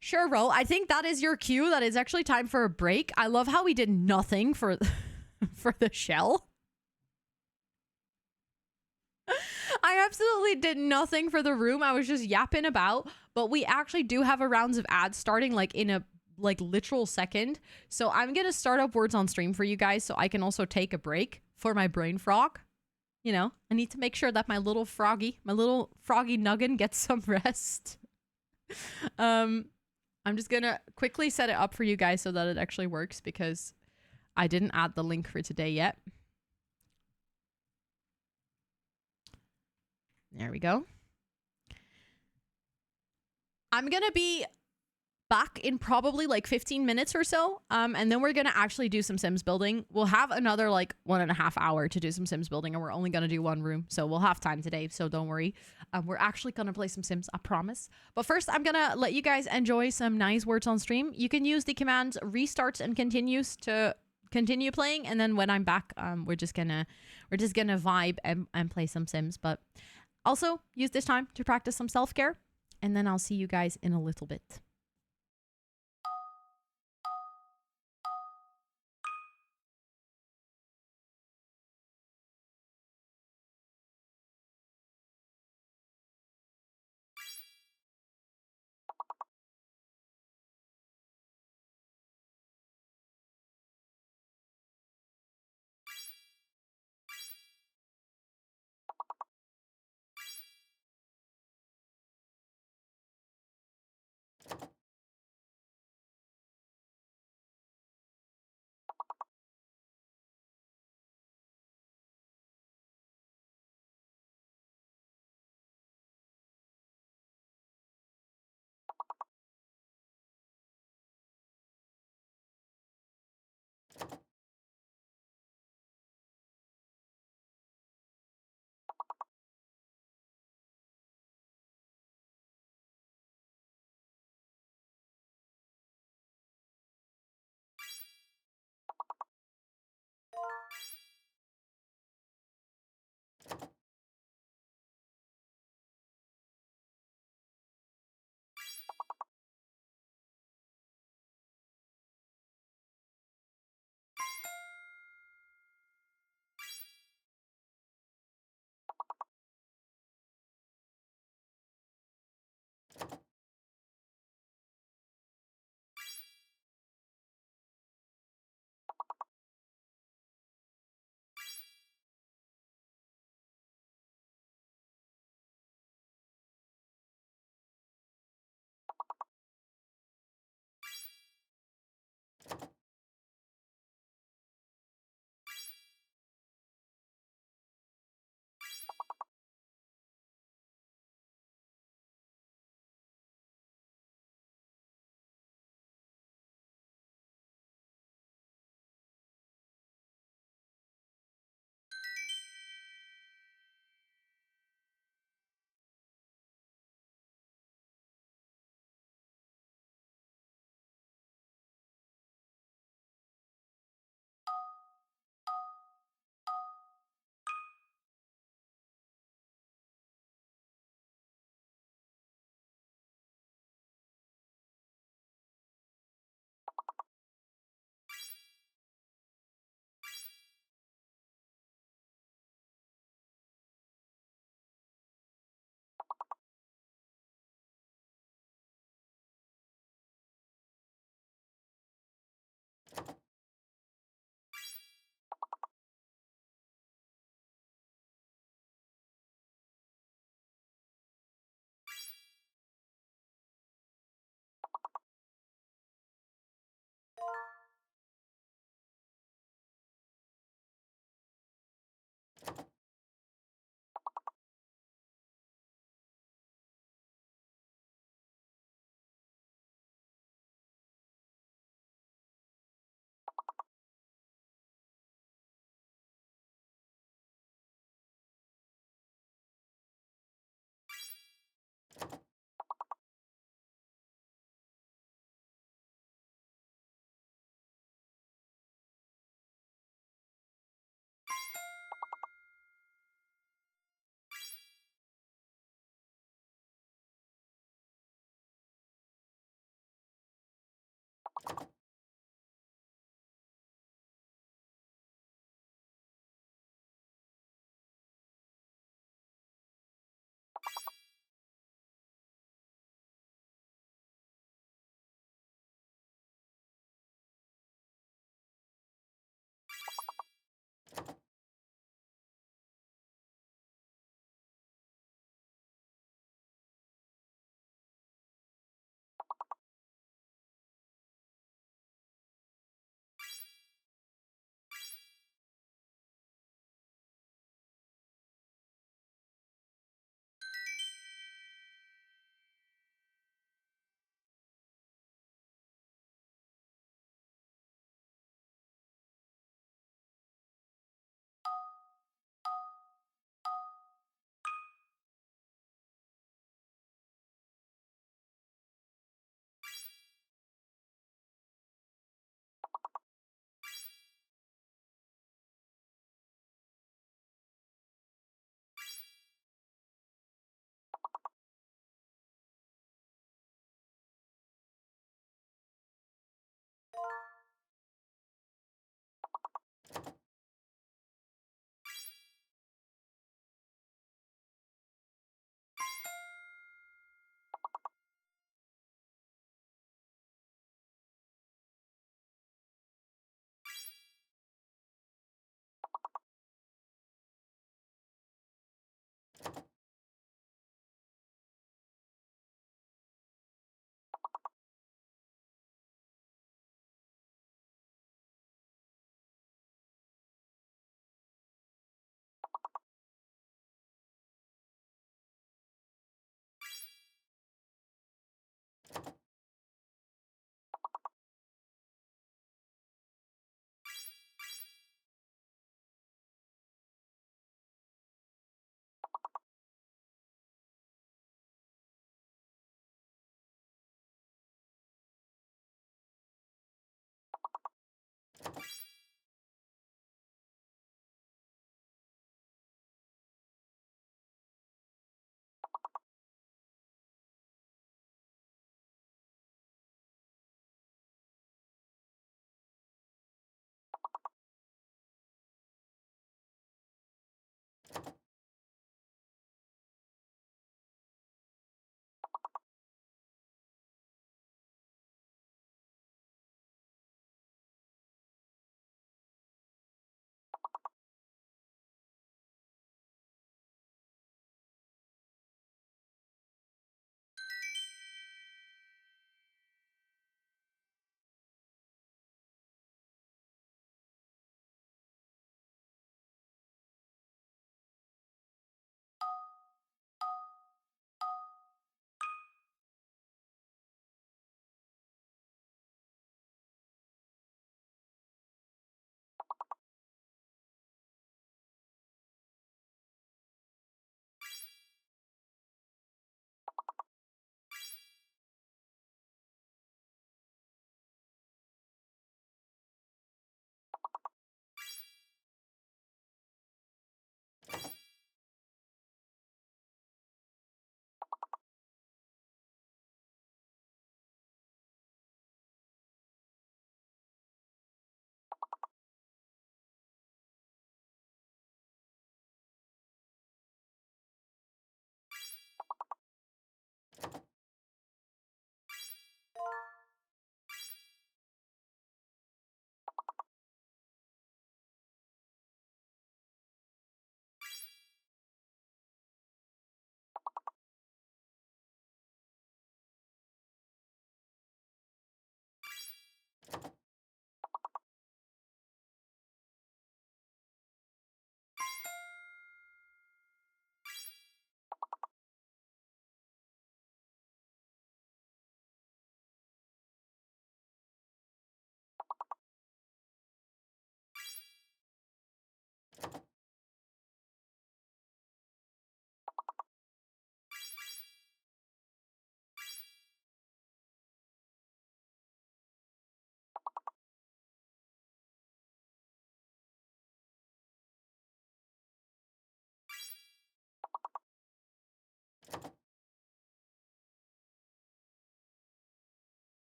Sure, Ro. I think that is your cue. That is actually time for a break. I love how we did nothing for for the shell. I absolutely did nothing for the room. I was just yapping about, but we actually do have a rounds of ads starting like in a like literal second. So I'm going to start up words on stream for you guys so I can also take a break for my brain frog. You know, I need to make sure that my little froggy nuggin gets some rest. I'm just going to quickly set it up for you guys so that it actually works, because I didn't add the link for today yet. There we go. I'm going to be back in probably like 15 minutes or so. And then we're going to actually do some Sims building. We'll have another like 1.5 hours to do some Sims building, and we're only going to do one room. So we'll have time today. So don't worry. We're actually going to play some Sims, I promise. But first, I'm going to let you guys enjoy some nice words on stream. You can use the commands restarts and continues to continue playing. And then when I'm back, we're just gonna vibe and play some Sims. But also use this time to practice some self-care. And then I'll see you guys in a little bit.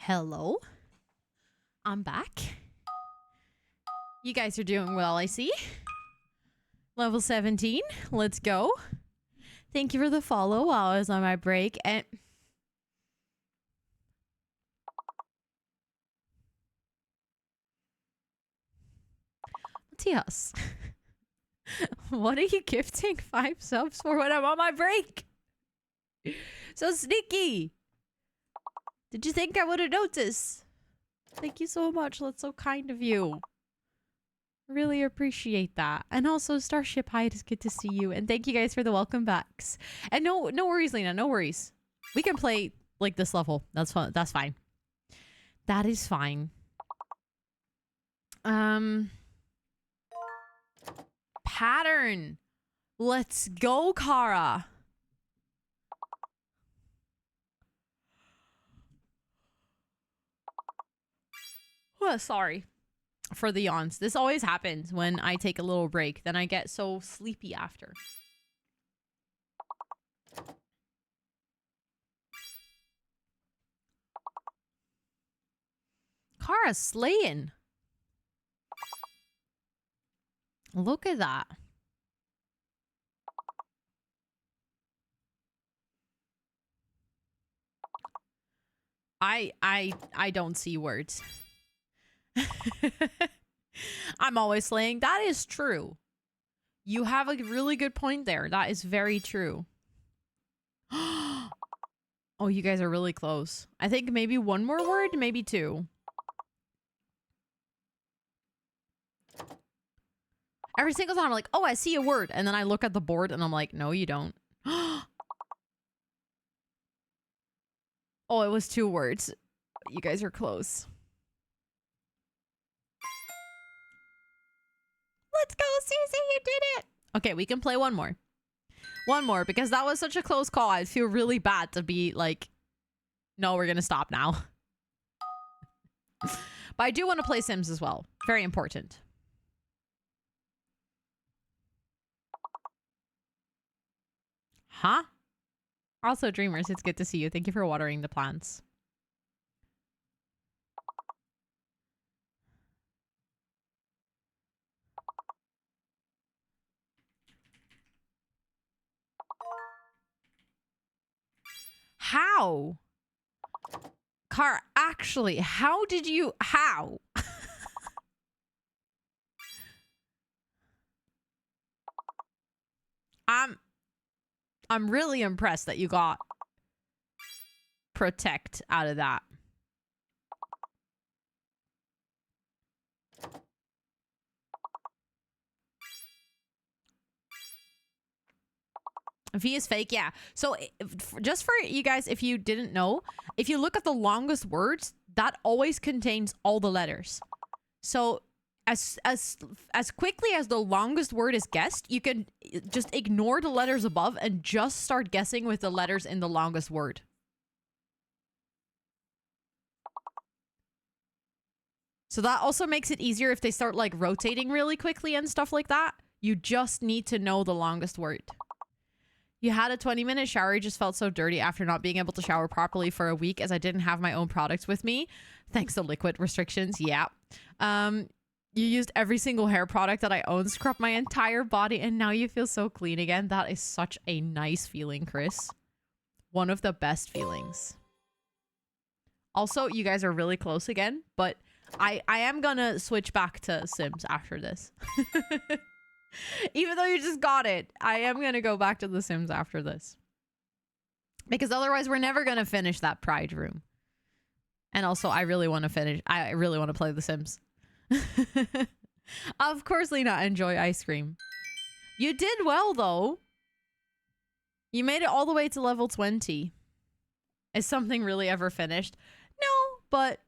Hello. I'm back. You guys are doing well, I see. Level 17. Let's go. Thank you for the follow while I was on my break. And Matthias, what are you gifting 5 subs for when I'm on my break? So sneaky. Did you think I would have noticed? Thank you so much. That's so kind of you. Really appreciate that. And also, Starship Hyde, it's good to see you. And thank you guys for the welcome backs. And no worries, Lena. No worries. We can play like this level. That's fun. That's fine. That is fine. Pattern. Let's go, Kara. Oh, sorry for the yawns. This always happens when I take a little break. Then I get so sleepy after. Kara's slaying. Look at that. I don't see words. I'm always slaying. That is true. You have a really good point there. That is very true. Oh, you guys are really close. I think maybe one more word, maybe 2. Every single time I'm like, oh, I see a word. And then I look at the board and I'm like, no, you don't. Oh, it was 2 words. You guys are close. Let's go, Susie. You did it. Okay, we can play one more. One more, because that was such a close call. I feel really bad to be like, no, we're going to stop now. But I do want to play Sims as well. Very important. Huh? Also, Dreamers, it's good to see you. Thank you for watering the plants. How? Car, actually, how did you... How? I'm really impressed that you got protect out of that. V is fake, yeah. So just for you guys, if you didn't know, if you look at the longest words, that always contains all the letters. So as quickly as the longest word is guessed, you can just ignore the letters above and just start guessing with the letters in the longest word. So that also makes it easier if they start like rotating really quickly and stuff like that. You just need to know the longest word. You had a 20-minute shower. You just felt so dirty after not being able to shower properly for a week as I didn't have my own products with me. Thanks to liquid restrictions. Yeah. You used every single hair product that I own, scrubbed my entire body, and now you feel so clean again. That is such a nice feeling, Chris. One of the best feelings. Also, you guys are really close again, but I am gonna switch back to Sims after this. Even though you just got it, I am going to go back to The Sims after this. Because otherwise, we're never going to finish that Pride room. And also, I really want to play The Sims. Of course, Lena, enjoy ice cream. You did well, though. You made it all the way to level 20. Is something really ever finished? No, but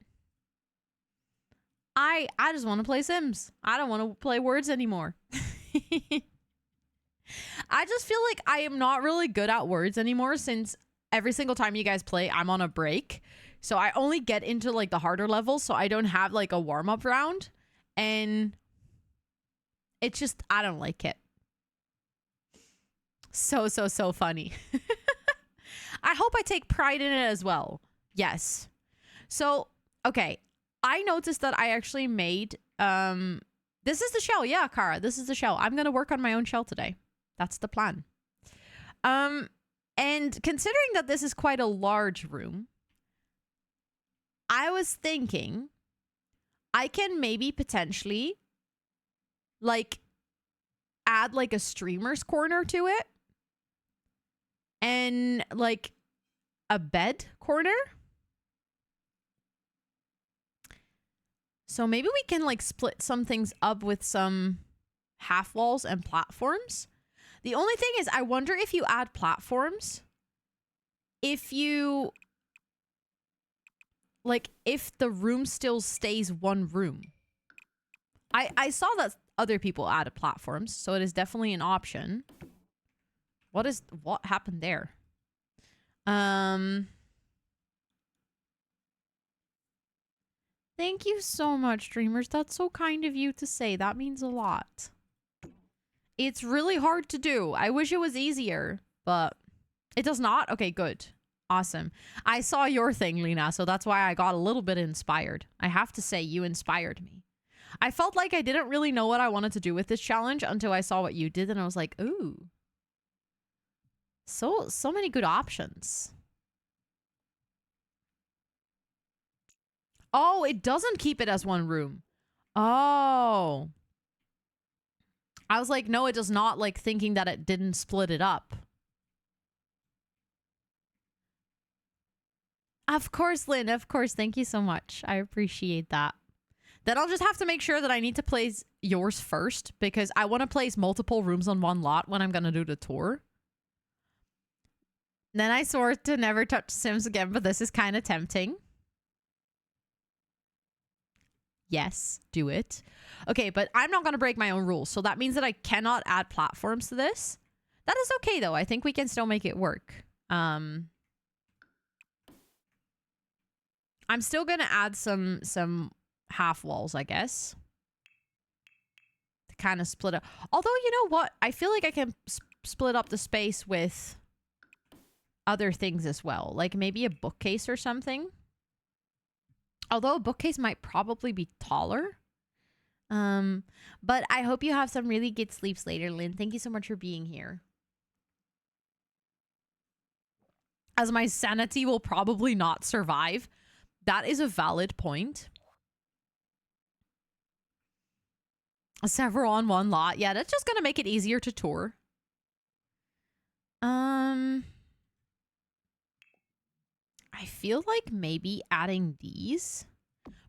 I just want to play Sims. I don't want to play Words anymore. I just feel like I am not really good at Words anymore since every single time you guys play, I'm on a break. So I only get into like the harder levels, so I don't have like a warm-up round. And it's just, I don't like it. So funny. I hope I take pride in it as well. Yes. So, okay. I noticed that I actually made... This is the shell. Yeah, Kara, this is the shell. I'm going to work on my own shell today. That's the plan. And considering that this is quite a large room, I was thinking I can maybe potentially like add like a streamer's corner to it and like a bed corner. So maybe we can like split some things up with some half walls and platforms. The only thing is I wonder if you add platforms, if you like if the room still stays one room. I saw that other people added platforms, so it is definitely an option. What happened there? Thank you so much, Dreamers. That's so kind of you to say. That means a lot. It's really hard to do. I wish it was easier, but it does not. Okay, good. Awesome. I saw your thing, Lena, so that's why I got a little bit inspired. I have to say, you inspired me. I felt like I didn't really know what I wanted to do with this challenge until I saw what you did, and I was like, ooh. So many good options. Oh, it doesn't keep it as one room. Oh. I was like, no, it does not, like thinking that it didn't split it up. Of course, Lynn. Of course. Thank you so much. I appreciate that. Then I'll just have to make sure that I need to place yours first because I want to place multiple rooms on one lot when I'm going to do the tour. Then I swore to never touch Sims again, but this is kind of tempting. Yes, do it. Okay, but I'm not going to break my own rules. So that means that I cannot add platforms to this. That is okay, though. I think we can still make it work. I'm still going to add some half walls, I guess. To kind of split up. Although, you know what? I feel like I can split up the space with other things as well. Like maybe a bookcase or something. Although a bookcase might probably be taller. But I hope you have some really good sleeps later, Lynn. Thank you so much for being here. As my sanity will probably not survive. That is a valid point. Several on one lot. Yeah, that's just going to make it easier to tour. I feel like maybe adding these.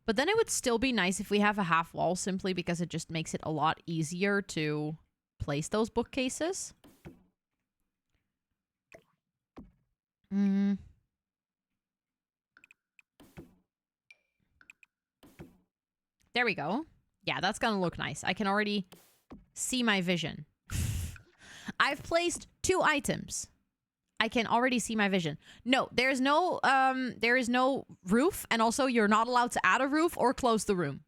But then it would still be nice if we have a half wall simply because it just makes it a lot easier to place those bookcases. There we go. Yeah, that's going to look nice. I can already see my vision. I've placed 2 items. I can already see my vision. No, there is no roof, and also you're not allowed to add a roof or close the room.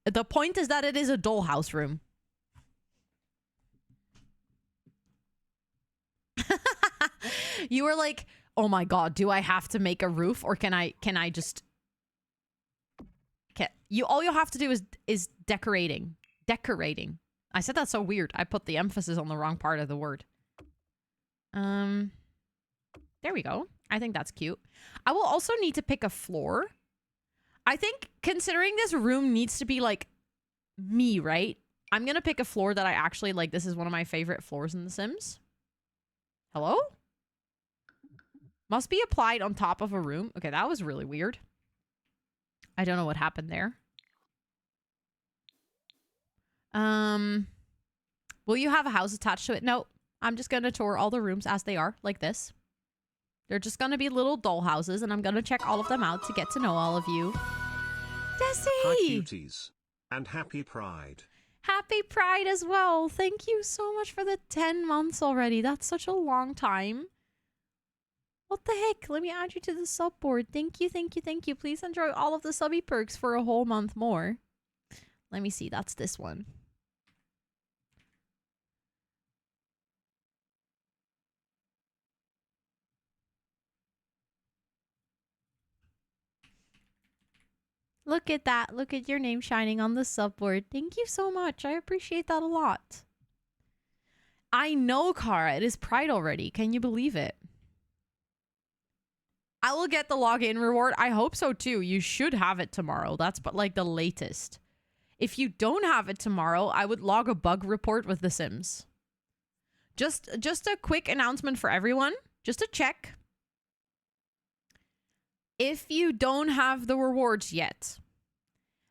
The point is that it is a dollhouse room. You were like, "Oh my god, do I have to make a roof or can I just all you have to do is decorating. Decorating. I said that's so weird. I put the emphasis on the wrong part of the word. There we go. I think that's cute. I will also need to pick a floor. I think considering this room needs to be like me, right? I'm going to pick a floor that I actually like. This is one of my favorite floors in The Sims. Hello? Must be applied on top of a room. Okay, that was really weird. I don't know what happened there. Will you have a house attached to it? No. I'm just going to tour all the rooms as they are, like this. They're just going to be little doll houses, and I'm going to check all of them out to get to know all of you. Desi! Hi, cuties. And happy Pride. Happy Pride as well. Thank you so much for the 10 months already. That's such a long time. What the heck? Let me add you to the sub board. Thank you, thank you, thank you. Please enjoy all of the subby perks for a whole month more. Let me see. That's this one. Look at that. Look at your name shining on the subboard. Thank you so much. I appreciate that a lot. I know, Kara. It is Pride already. Can you believe it? I will get the login reward. I hope so too. You should have it tomorrow. That's but like the latest. If you don't have it tomorrow, I would log a bug report with The Sims. Just a quick announcement for everyone. Just a check. If you don't have the rewards yet,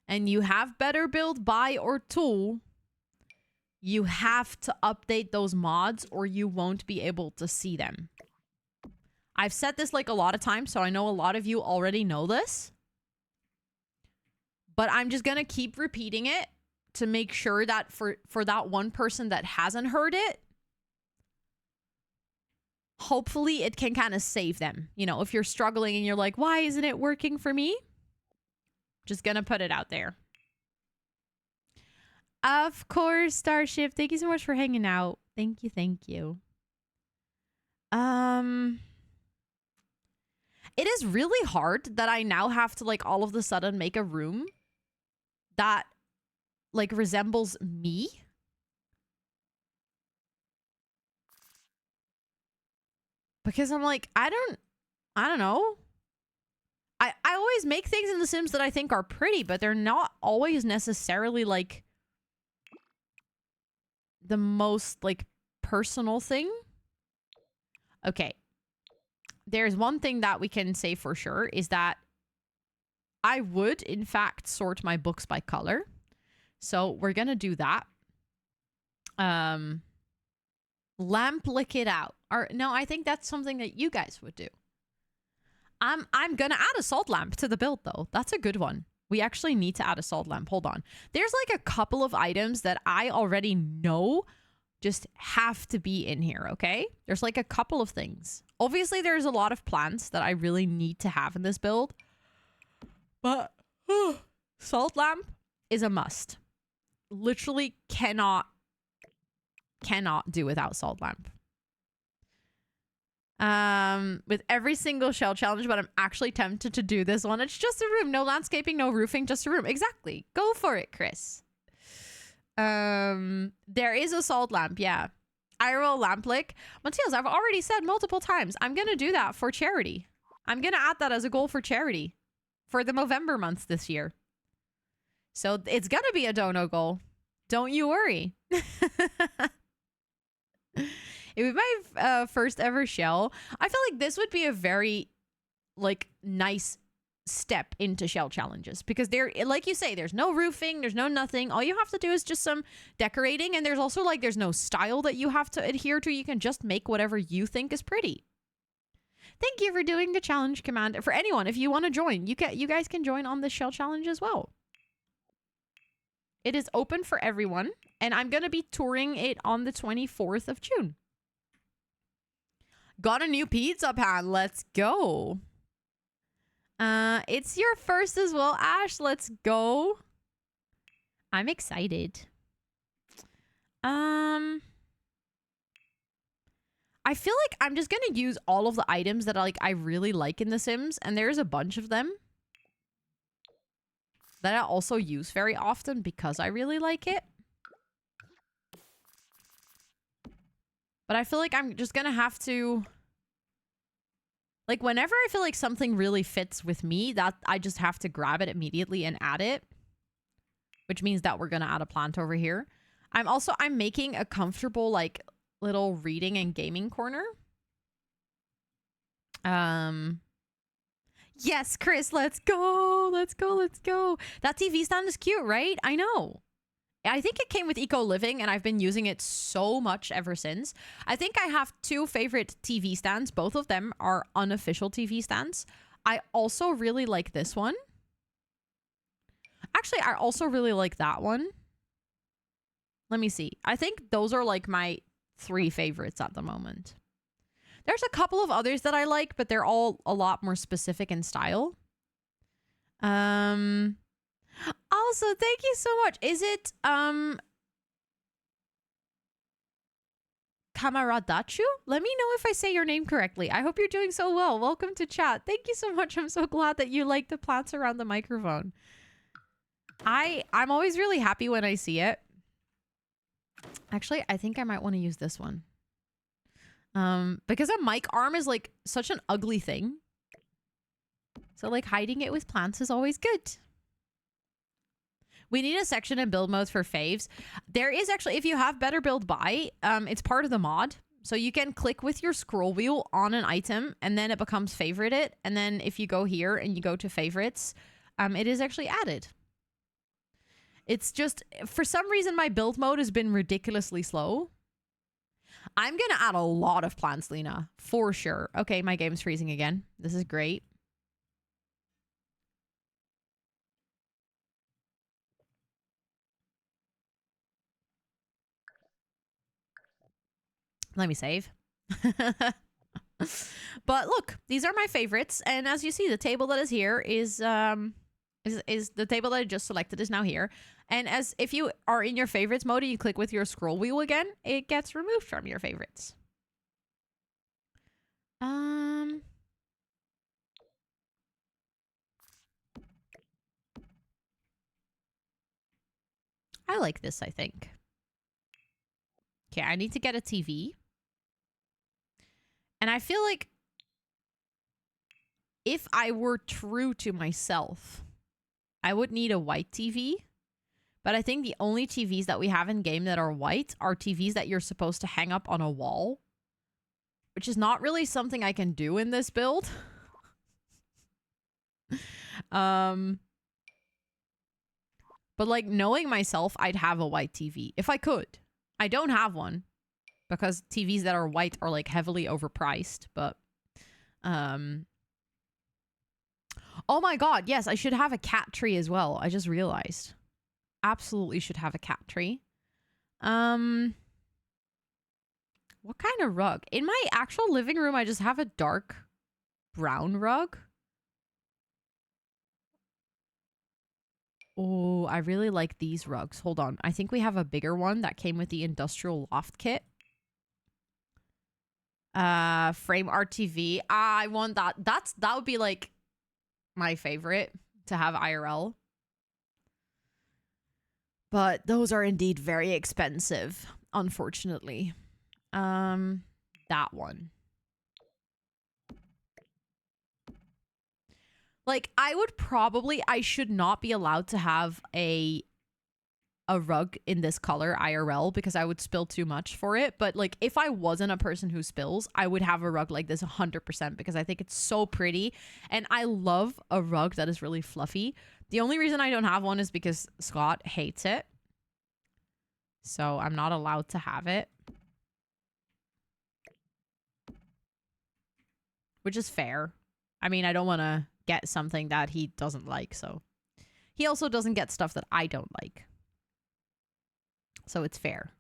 and you have better build, buy, or tool, you have to update those mods or you won't be able to see them. I've said this like a lot of times, so I know a lot of you already know this. But I'm just going to keep repeating it to make sure that for that one person that hasn't heard it, hopefully it can kind of save them. You know, if you're struggling and you're like, why isn't it working for me? Just gonna put it out there. Of course, Starship. Thank you so much for hanging out. Thank you, thank you. It is really hard that I now have to like all of a sudden make a room that like resembles me. Because I'm like, I don't know. I always make things in The Sims that I think are pretty, but they're not always necessarily like the most like personal thing. Okay. There's one thing that we can say for sure is that I would in fact sort my books by color. So we're going to do that. Lamp lick it out. Or no, I think that's something that you guys would do. I'm gonna add a salt lamp to the build though. That's a good one. We actually need to add a salt lamp. Hold on. There's like a couple of items that I already know just have to be in here, okay? There's like a couple of things. Obviously, there's a lot of plants that I really need to have in this build. But salt lamp is a must. Literally cannot do without salt lamp. With every single shell challenge, but I'm actually tempted to do this one. It's just a room. No landscaping, no roofing, just a room. Exactly. Go for it, Chris. There is a salt lamp, yeah. IRL lamp lick. Matthias, I've already said multiple times, I'm gonna do that for charity. I'm gonna add that as a goal for charity for the Movember month this year. So it's gonna be a dono goal. Don't you worry. It would be my first ever shell. I feel like this would be a very like nice step into shell challenges because there, like you say, there's no roofing, there's no nothing. All you have to do is just some decorating, and there's also like there's no style that you have to adhere to. You can just make whatever you think is pretty. Thank you for doing the challenge command. For anyone, if you want to join, you guys can join on the shell challenge as well. It is open for everyone, and I'm gonna be touring it on the 24th of June. Got a new pizza pan. Let's go. It's your first as well, Ash. Let's go. I'm excited. I feel like I'm just gonna use all of the items that I really like in The Sims, and there's a bunch of them that I also use very often because I really like it. But I feel like I'm just gonna have to, like, whenever I feel like something really fits with me, that I just have to grab it immediately and add it. Which means that we're gonna add a plant over here. I'm making a comfortable, like, little reading and gaming corner. Yes, Chris, let's go. Let's go, let's go. That TV stand is cute, right? I know. I think it came with Eco Living, and I've been using it so much ever since. I think I have two favorite TV stands. Both of them are unofficial TV stands. I also really like this one. Actually, I also really like that one. Let me see. I think those are like my 3 favorites at the moment. There's a couple of others that I like, but they're all a lot more specific in style. Also, thank you so much. Is it Kamaradachu? Let me know if I say your name correctly. I hope you're doing so well. Welcome to chat. Thank you so much. I'm so glad that you like the plants around the microphone. I'm always really happy when I see it. Actually, I think I might want to use this one. Because a mic arm is like such an ugly thing. So like hiding it with plants is always good. We need a section in build modes for faves. There is actually, if you have Better Build By, it's part of the mod. So you can click with your scroll wheel on an item and then it becomes favorited. And then if you go here and you go to favorites, it is actually added. It's just, for some reason, my build mode has been ridiculously slow. I'm going to add a lot of plants, Lena, for sure. Okay, my game's freezing again. This is great. Let me save. But look, these are my favorites. And as you see, the table that is here is the table that I just selected is now here. And as if you are in your favorites mode and you click with your scroll wheel again, it gets removed from your favorites. I like this, I think. Okay, I need to get a TV. And I feel like if I were true to myself, I would need a white TV. But I think the only TVs that we have in game that are white are TVs that you're supposed to hang up on a wall. Which is not really something I can do in this build. But like knowing myself, I'd have a white TV. If I could. I don't have one. because TVs that are white are like heavily overpriced. But oh my god, yes, I should have a cat tree as well. I just realized. Absolutely should have a cat tree. What kind of rug? In my actual living room, I just have a dark brown rug. Oh, I really like these rugs. Hold on. I think we have a bigger one that came with the industrial loft kit. Frame RTV. I want that. That would be like my favorite to have IRL. But those are indeed very expensive, unfortunately. That one. Like, I should not be allowed to have a rug in this color IRL because I would spill too much for it. But like, if I wasn't a person who spills, I would have a rug like this 100% because I think it's so pretty. And I love a rug that is really fluffy. The only reason I don't have one is because Scott hates it. So I'm not allowed to have it. Which is fair. I mean, I don't want to get something that he doesn't like, so. He also doesn't get stuff that I don't like. So it's fair.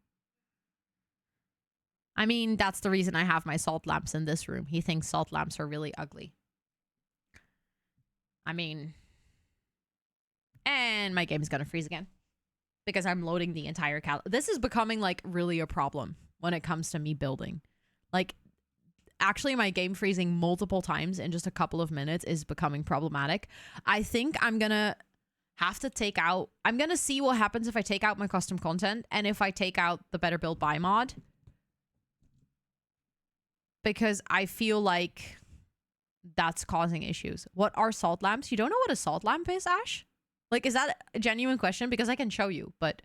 I mean, that's the reason I have my salt lamps in this room. He thinks salt lamps are really ugly. I mean... And my game's gonna freeze again. Because I'm loading the entire This is becoming, like, really a problem when it comes to me building. Like... Actually, my game freezing multiple times in just a couple of minutes is becoming problematic. I think I'm going to have to take out... I'm going to see what happens if I take out my custom content and if I take out the Better Build Buy mod. Because I feel like that's causing issues. What are salt lamps? You don't know what a salt lamp is, Ash? Like, is that a genuine question? Because I can show you, but...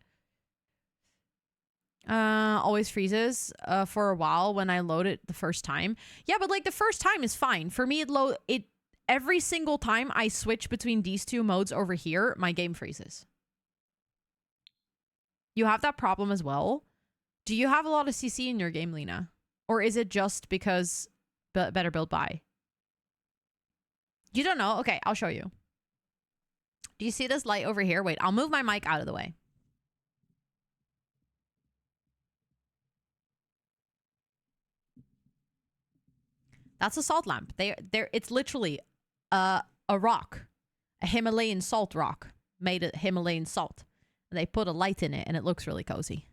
always freezes for a while when I load it the first time. Yeah, but like the first time is fine. For me, it every single time I switch between these two modes over here, my game freezes. You have that problem as well? Do you have a lot of CC in your game, Lena? Or is it just because Better Build Buy? You don't know? Okay, I'll show you. Do you see this light over here? Wait, I'll move my mic out of the way. That's a salt lamp. It's literally a rock, a Himalayan salt rock made of Himalayan salt. And they put a light in it, and it looks really cozy.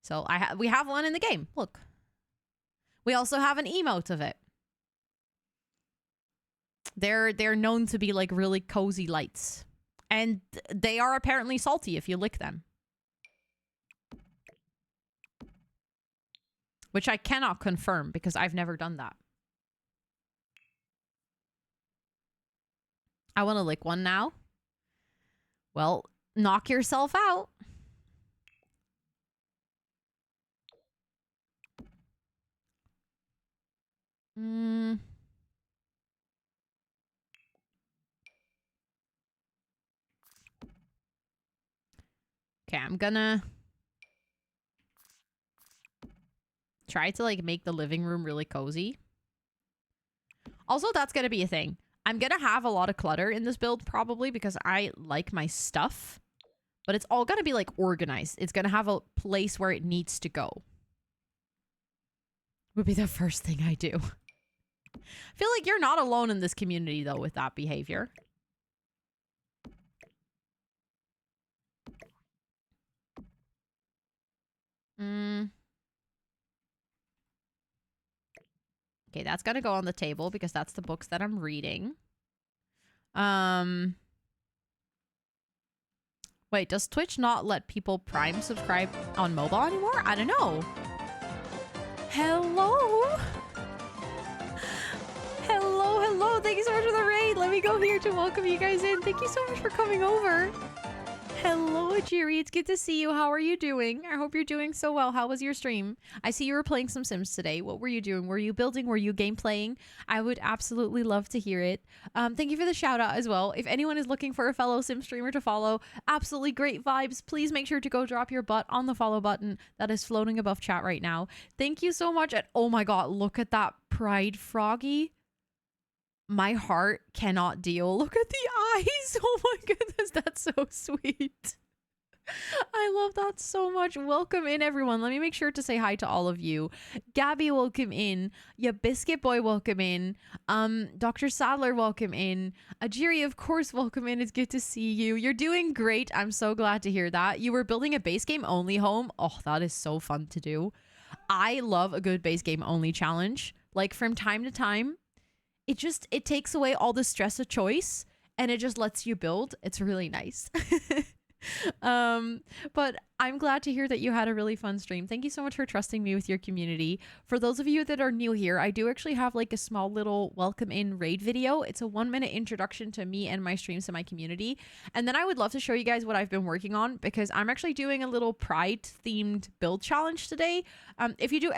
So we have one in the game. Look, we also have an emote of it. They're known to be like really cozy lights, and they are apparently salty if you lick them. Which I cannot confirm because I've never done that. I want to lick one now. Well, knock yourself out. Okay, I'm gonna... try to like make the living room really cozy. Also, that's gonna be a thing. I'm gonna have a lot of clutter in this build probably because I like my stuff, but it's all gonna be like organized. It's gonna have a place where it needs to go. Would be the first thing I do. I feel like you're not alone in this community though with that behavior. Okay, that's gonna go on the table because that's the books that I'm reading. Wait, does Twitch not let people Prime subscribe on mobile anymore? I don't know. Hello? Hello. Thank you so much for the raid. Let me go here to welcome you guys in. Thank you so much for coming over. Hello, Jerry. It's good to see you. How are you doing? I hope you're doing so well. How was your stream? I see you were playing some Sims today. What were you doing? Were you building? Were you game playing? I would absolutely love to hear it. Thank you for the shout out as well. If anyone is looking for a fellow Sim streamer to follow, absolutely great vibes. Please make sure to go drop your butt on the follow button that is floating above chat right now. Thank you so much. And oh my god, look at that Pride Froggy. My heart cannot deal. Look at the eyes. Oh my goodness, that's so sweet. I love that so much. Welcome in, everyone. Let me make sure to say hi to all of you. Gabby, welcome in. Yeah, Biscuit Boy, welcome in. Dr. Sadler, welcome in. Ajiri, of course, welcome in. It's good to see you. You're doing great. I'm so glad to hear that. You were building a base game only home. Oh, that is so fun to do. I love a good base game only challenge. Like from time to time, it takes away all the stress of choice and it just lets you build. It's really nice. But I'm glad to hear that you had a really fun stream. Thank you so much for trusting me with your community. For those of you that are new here, I do actually have like a small little welcome in raid video. It's a 1-minute introduction to me and my streams to my community. And then I would love to show you guys what I've been working on because I'm actually doing a little Pride themed build challenge today. If you do !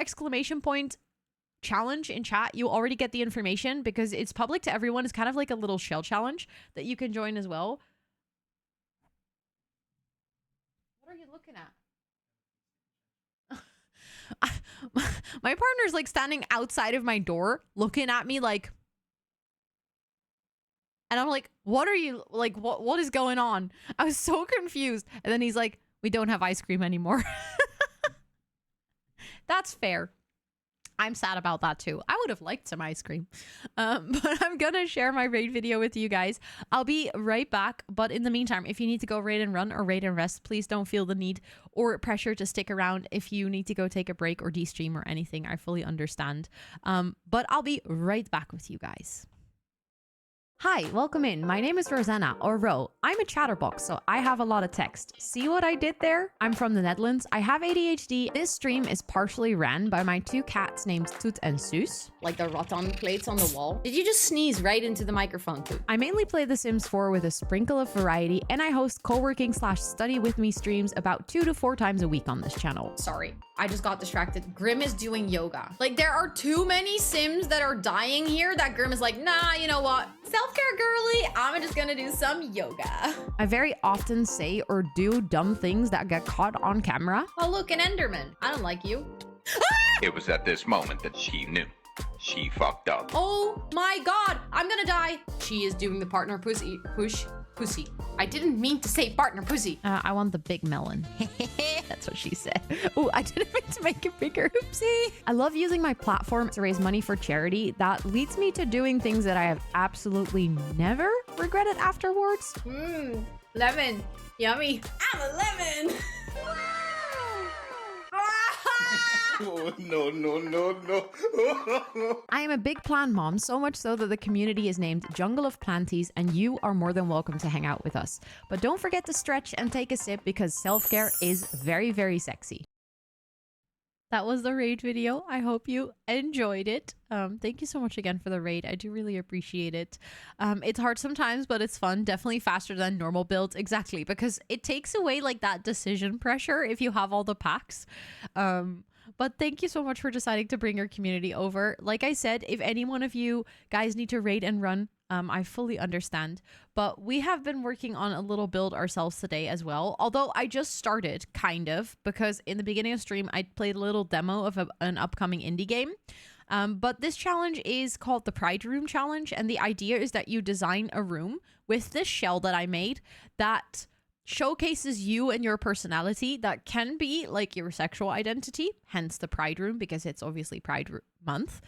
Challenge in chat, you already get the information because it's public to everyone. It's kind of like a little shell challenge that you can join as well. What are you looking at? My partner's like standing outside of my door looking at me like, and I'm like, what are you like, what is going on? I was so confused. And then he's like, we don't have ice cream anymore. That's fair. I'm sad about that too. I would have liked some ice cream. But I'm gonna share my raid video with you guys. I'll be right back. But in the meantime, if you need to go raid and run or raid and rest, please don't feel the need or pressure to stick around if you need to go take a break or de-stream or anything. I fully understand. But I'll be right back with you guys. Hi, welcome in. My name is Rosanna, or Ro. I'm a chatterbox, so I have a lot of text. See what I did there? I'm from the Netherlands. I have ADHD. This stream is partially ran by my 2 cats named Toet and Suus. Like the rattan plates on the wall. Did you just sneeze right into the microphone, too? I mainly play The Sims 4 with a sprinkle of variety, and I host co-working/study with me streams about 2 to 4 times a week on this channel. Sorry, I just got distracted. Grim is doing yoga. Like, there are too many Sims that are dying here that Grim is like, nah, you know what? Self-care girly, I'm just gonna do some yoga. I very often say or do dumb things that get caught on camera. Oh, look, an Enderman. I don't like you. It was at this moment that she knew. She fucked up. Oh my god, I'm gonna die. She is doing the partner pussy. Pussy. I didn't mean to say partner pussy. I want the big melon. That's what she said. Oh, I didn't mean to make it bigger. Oopsie. I love using my platform to raise money for charity. That leads me to doing things that I have absolutely never regretted afterwards. Lemon. Yummy. I'm a lemon. Oh, no. I am a big plant mom, so much so that the community is named Jungle of Planties, and you are more than welcome to hang out with us. But don't forget to stretch and take a sip because self-care is very, very sexy. That was the raid video. I hope you enjoyed it. Thank you so much again for the raid. I do really appreciate it. It's hard sometimes, but it's fun. Definitely faster than normal builds. Exactly, because it takes away like that decision pressure if you have all the packs. But thank you so much for deciding to bring your community over. Like I said, if any one of you guys need to raid and run, I fully understand. But we have been working on a little build ourselves today as well. Although I just started, kind of, because in the beginning of stream, I played a little demo of an upcoming indie game. But this challenge is called the Pride Room Challenge. And the idea is that you design a room with this shell that I made that showcases you and your personality. That can be like your sexual identity, hence the Pride Room, because it's obviously Pride Month.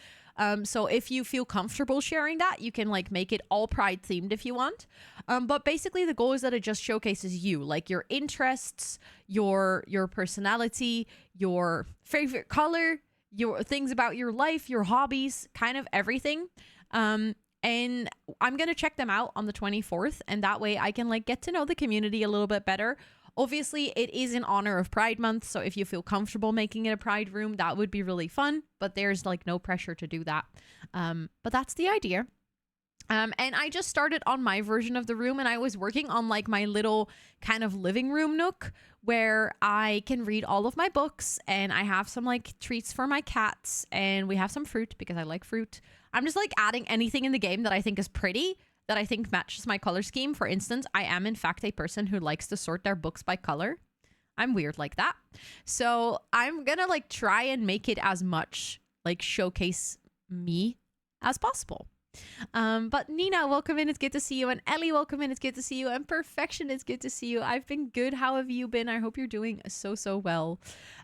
So if you feel comfortable sharing that, you can like make it all Pride themed if you want. But basically the goal is that it just showcases you, like your interests, your personality, your favorite color, your things about your life, your hobbies, kind of everything. And I'm going to check them out on the 24th. And that way I can like get to know the community a little bit better. Obviously, it is in honor of Pride Month. So if you feel comfortable making it a Pride room, that would be really fun. But there's like no pressure to do that. But that's the idea. And I just started on my version of the room, and I was working on like my little kind of living room nook where I can read all of my books, and I have some like treats for my cats, and we have some fruit because I like fruit. I'm just like adding anything in the game that I think is pretty, that I think matches my color scheme. For instance, I am in fact a person who likes to sort their books by color. I'm weird like that. So I'm gonna like try and make it as much like showcase me as possible. But Nina, welcome in. It's good to see you. And Ellie, welcome in. It's good to see you. And Perfection, it's good to see you. I've been good. How have you been? I hope you're doing so well.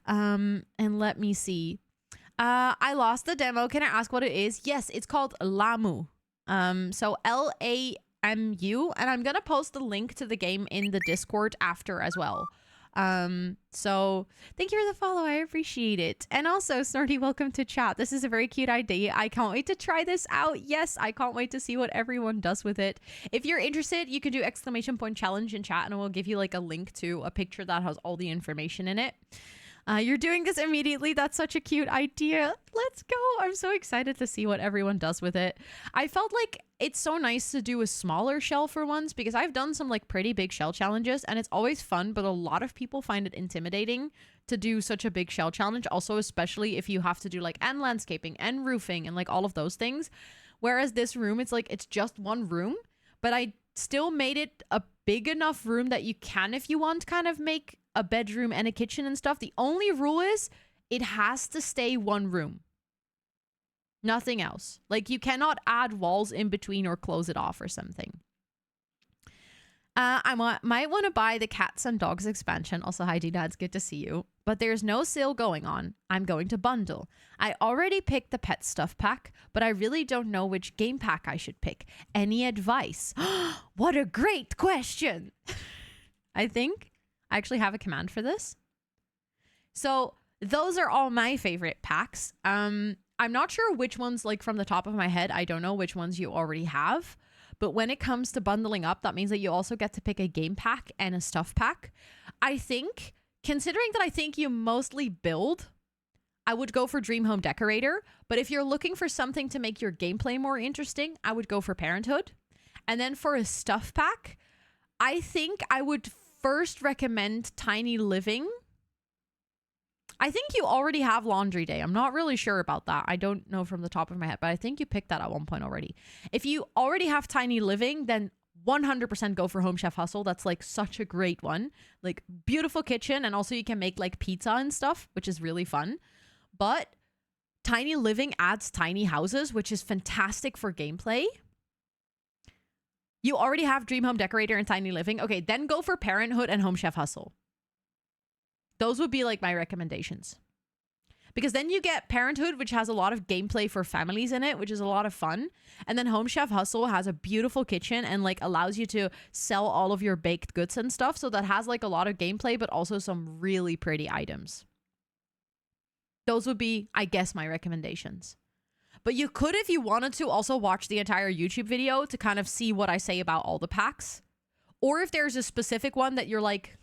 And let me see. I lost the demo. Can I ask what it is? Yes, it's called Lamu. So LAMU, and I'm gonna post the link to the game in the Discord after as well. So thank you for the follow. I appreciate it. And also, Snorty, welcome to chat. This is a very cute idea. I can't wait to try this out. Yes, I can't wait to see what everyone does with it. If you're interested, you can do !challenge in chat, and we'll give you like a link to a picture that has all the information in it. You're doing this immediately. That's such a cute idea. Let's go. I'm so excited to see what everyone does with it. I felt like it's so nice to do a smaller shell for once, because I've done some like pretty big shell challenges and it's always fun, but a lot of people find it intimidating to do such a big shell challenge. Also, especially if you have to do like and landscaping and roofing and like all of those things. Whereas this room, it's like, it's just one room, but I still made it a big enough room that you can, if you want, kind of make a bedroom and a kitchen and stuff. The only rule is it has to stay one room. Nothing else. Like, you cannot add walls in between or close it off or something. Might want to buy the cats and dogs expansion. Also, hi Dina, it's good to see you. But there's no sale going on. I'm going to bundle. I already picked the pet stuff pack, but I really don't know which game pack I should pick. Any advice? What a great question. I think I actually have a command for this. So those are all my favorite packs. I'm not sure which ones, like from the top of my head, I don't know which ones you already have. But when it comes to bundling up, that means that you also get to pick a game pack and a stuff pack. I think, considering that I think you mostly build, I would go for Dream Home Decorator. But if you're looking for something to make your gameplay more interesting, I would go for Parenthood. And then for a stuff pack, I think I would first recommend Tiny Living. I think you already have Laundry Day. I'm not really sure about that. I don't know from the top of my head, but I think you picked that at one point already. If you already have Tiny Living, then 100% go for Home Chef Hustle. That's like such a great one. Like, beautiful kitchen, and also you can make like pizza and stuff, which is really fun. But Tiny Living adds tiny houses, which is fantastic for gameplay. You already have Dream Home Decorator and Tiny Living. Okay, then go for Parenthood and Home Chef Hustle. Those would be like my recommendations. Because then you get Parenthood, which has a lot of gameplay for families in it, which is a lot of fun. And then Home Chef Hustle has a beautiful kitchen and like allows you to sell all of your baked goods and stuff. So that has like a lot of gameplay, but also some really pretty items. Those would be, I guess, my recommendations. But you could, if you wanted to, also watch the entire YouTube video to kind of see what I say about all the packs. Or if there's a specific one that you're like,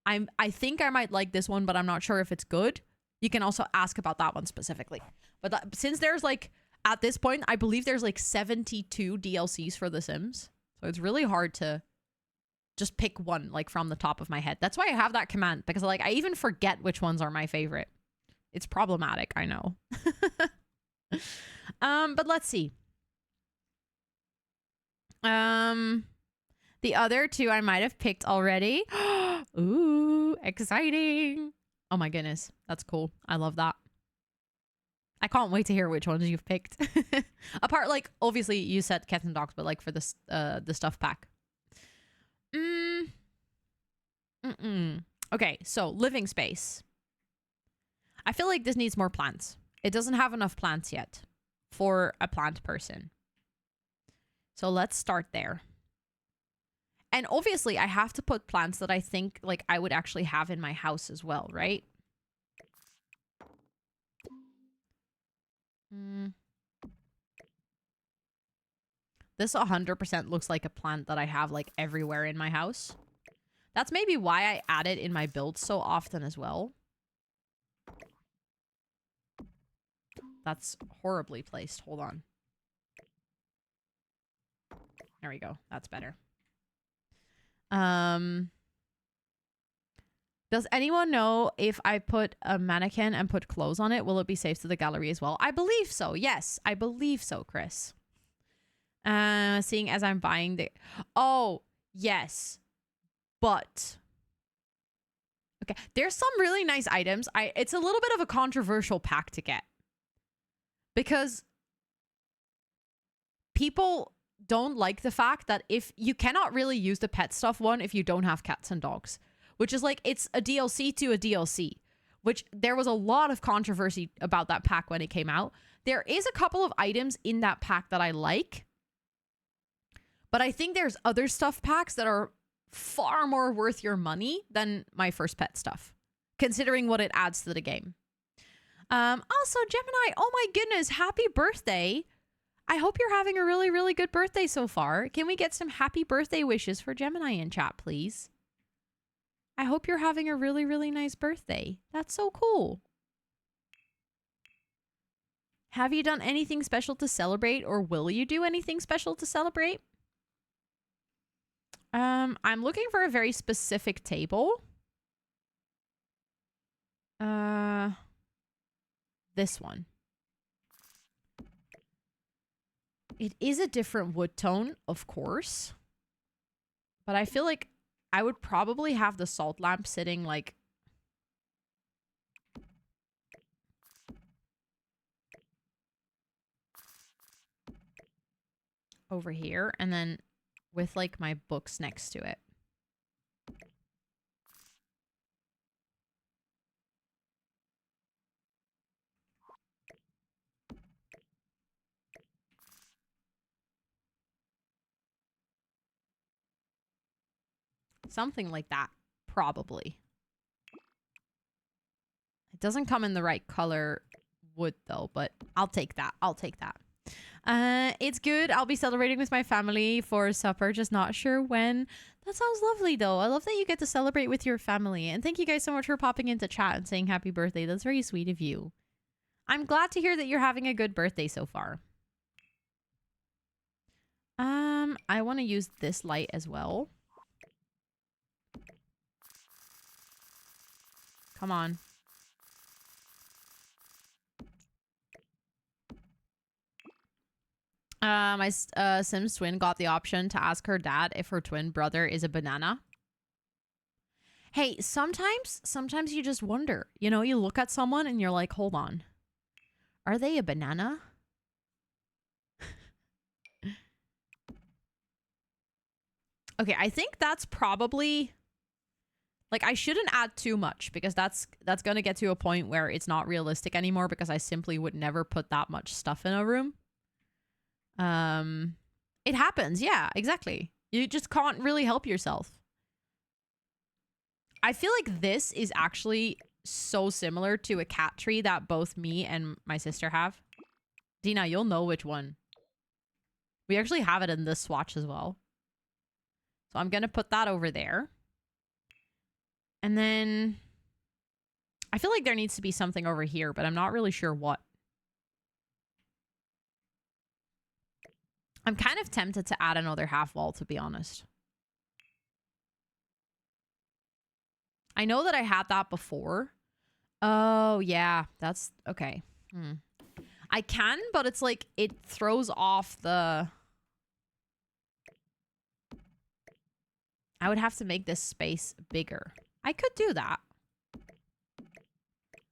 I think I might like this one, but I'm not sure if it's good, you can also ask about that one specifically. But since there's like, at this point, I believe there's like 72 DLCs for The Sims. So it's really hard to just pick one like from the top of my head. That's why I have that command, because like I even forget which ones are my favorite. It's problematic, I know. But let's see. The other two I might have picked already. Ooh, exciting. Oh my goodness. That's cool. I love that. I can't wait to hear which ones you've picked. Apart, like, obviously you said cats and dogs, but like for this, the stuff pack. Okay, so living space. I feel like this needs more plants. It doesn't have enough plants yet for a plant person. So let's start there. And obviously, I have to put plants that I think like I would actually have in my house as well, right? This 100% looks like a plant that I have like everywhere in my house. That's maybe why I add it in my builds so often as well. That's horribly placed. Hold on. There we go. That's better. Does anyone know if I put a mannequin and put clothes on it, will it be safe to the gallery as well? I believe so. Yes, I believe so, Chris. Seeing as I'm buying the... Oh, yes. But... Okay, there's some really nice items. It's a little bit of a controversial pack to get. Because people don't like the fact that if you cannot really use the pet stuff one if you don't have cats and dogs. Which is like, it's a DLC to a DLC. Which there was a lot of controversy about that pack when it came out. There is a couple of items in that pack that I like. But I think there's other stuff packs that are far more worth your money than my first pet stuff. Considering what it adds to the game. Also, Gemini, oh my goodness, happy birthday. I hope you're having a really, really good birthday so far. Can we get some happy birthday wishes for Gemini in chat, please? I hope you're having a really, really nice birthday. That's so cool. Have you done anything special to celebrate, or will you do anything special to celebrate? I'm looking for a very specific table. This one. It is a different wood tone, of course. But I feel like I would probably have the salt lamp sitting like... over here, and then with like my books next to it. Something like that, probably. It doesn't come in the right color wood though, but I'll take that. I'll take that. It's good. I'll be celebrating with my family for supper, just not sure when. That sounds lovely though. I love that you get to celebrate with your family. And thank you guys so much for popping into chat and saying happy birthday. That's very sweet of you. I'm glad to hear that you're having a good birthday so far. I want to use this light as well. Come on. My Sims twin got the option to ask her dad if her twin brother is a banana. Hey, sometimes you just wonder. You know, you look at someone and you're like, hold on. Are they a banana? Okay, I think that's probably... Like, I shouldn't add too much because that's going to get to a point where it's not realistic anymore because I simply would never put that much stuff in a room. It happens. Yeah, exactly. You just can't really help yourself. I feel like this is actually so similar to a cat tree that both me and my sister have. Dina, you'll know which one. We actually have it in this swatch as well. So I'm going to put that over there. And then I feel like there needs to be something over here, but I'm not really sure what. I'm kind of tempted to add another half wall, to be honest. I know that I had that before. Oh, yeah. That's okay. I can, but it's like it throws off the... I would have to make this space bigger. I could do that.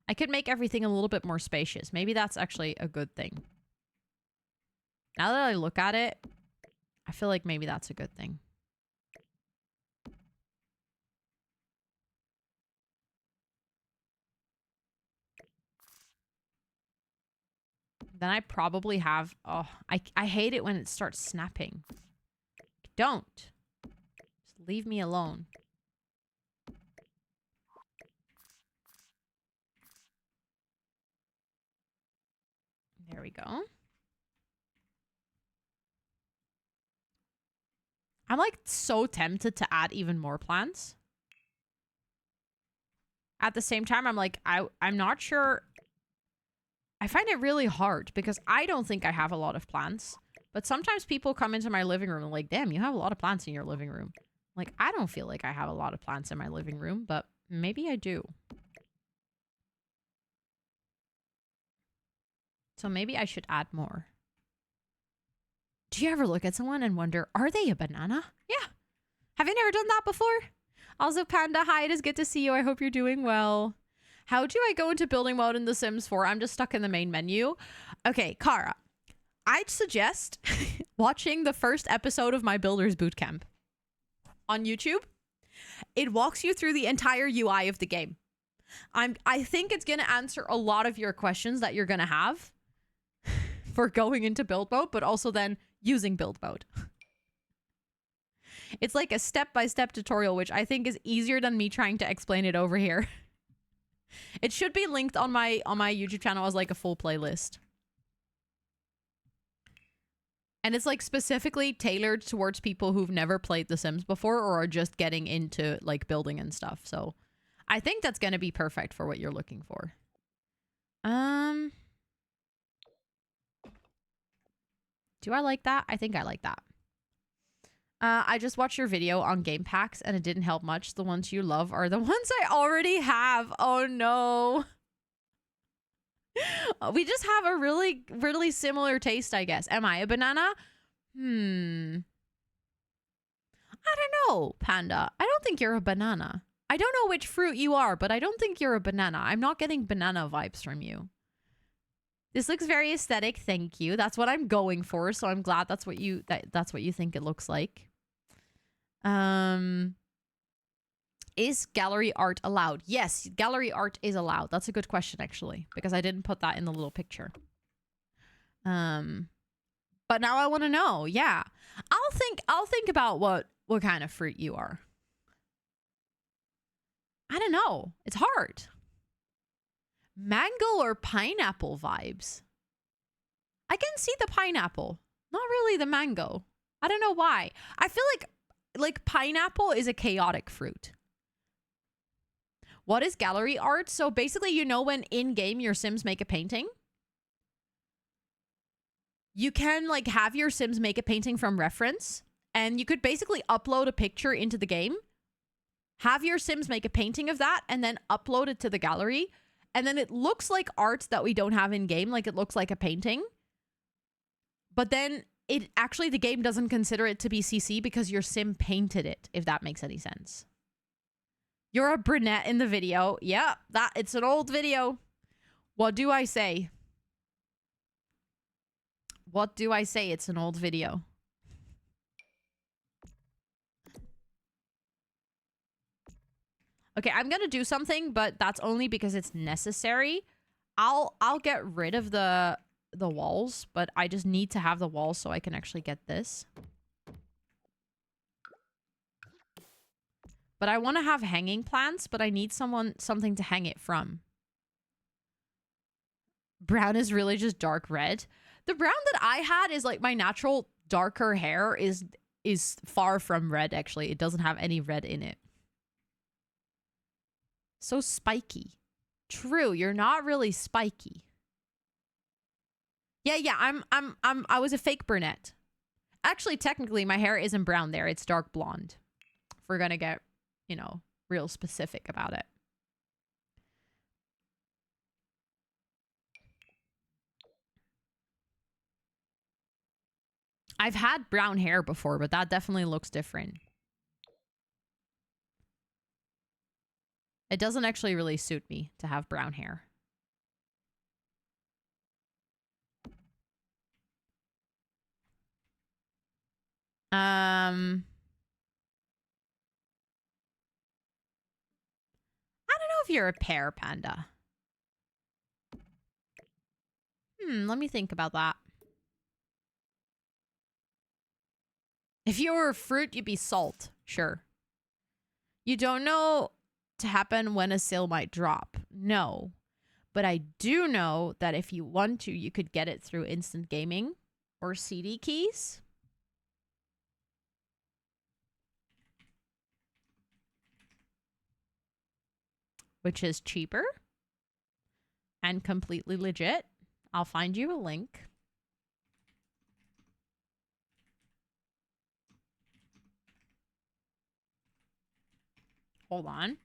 I could make everything a little bit more spacious. Maybe that's actually a good thing. Now that I look at it, I feel like maybe that's a good thing. Then I probably have... Oh, I hate it when it starts snapping. Don't. Just leave me alone. There we go. I'm like so tempted to add even more plants. At the same time, I'm like, I'm not sure. I find it really hard because I don't think I have a lot of plants. But sometimes people come into my living room and like, damn, you have a lot of plants in your living room. Like, I don't feel like I have a lot of plants in my living room, but maybe I do. So maybe I should add more. Do you ever look at someone and wonder, are they a banana? Yeah. Have you never done that before? Also, Panda, hi, it is good to see you. I hope you're doing well. How do I go into building mode in The Sims 4? I'm just stuck in the main menu. Okay, Kara, I'd suggest watching the first episode of my Builder's Bootcamp on YouTube. It walks you through the entire UI of the game. I think it's going to answer a lot of your questions that you're going to have for going into build mode, but also then using build mode. It's like a step-by-step tutorial, which I think is easier than me trying to explain it over here. It should be linked on my YouTube channel as like a full playlist. And it's like specifically tailored towards people who've never played The Sims before or are just getting into like building and stuff. So I think that's going to be perfect for what you're looking for. Do I like that? I think I like that. I just watched your video on game packs and it didn't help much. The ones you love are the ones I already have. Oh no. We just have a really, really similar taste, I guess. Am I a banana? I don't know, Panda. I don't think you're a banana. I don't know which fruit you are, but I don't think you're a banana. I'm not getting banana vibes from you. This looks very aesthetic. Thank you. That's what I'm going for. So I'm glad that's what you think it looks like. Is gallery art allowed? Yes, gallery art is allowed. That's a good question, actually, because I didn't put that in the little picture. But now I want to know. Yeah, I'll think about what kind of fruit you are. I don't know. It's hard. Mango or pineapple vibes? I can see the pineapple, not really the mango. I don't know why. I feel like pineapple is a chaotic fruit. What is gallery art? So basically, you know, when in game your Sims make a painting, you can like have your Sims make a painting from reference, and you could basically upload a picture into the game, have your Sims make a painting of that, and then upload it to the gallery. And then it looks like art that we don't have in game, like it looks like a painting. But then it actually, the game doesn't consider it to be CC because your Sim painted it, if that makes any sense. You're a brunette in the video. Yeah, it's an old video. What do I say? What do I say? It's an old video. Okay, I'm gonna do something, but that's only because it's necessary. I'll get rid of the walls, but I just need to have the walls so I can actually get this. But I want to have hanging plants, but I need something to hang it from. Brown is really just dark red. The brown that I had is like my natural darker hair is far from red, actually. It doesn't have any red in it. So spiky. True, you're not really spiky. Yeah, I was a fake brunette. Actually, technically, my hair isn't brown there. It's dark blonde. If we're gonna get, you know, real specific about it. I've had brown hair before, but that definitely looks different. It doesn't actually really suit me to have brown hair. I don't know if you're a pear, Panda. Let me think about that. If you were a fruit, you'd be salt. Sure. You don't know to happen when a sale might drop. No. But I do know that if you want to, you could get it through instant gaming or CD keys. Which is cheaper and completely legit. I'll find you a link. Hold on.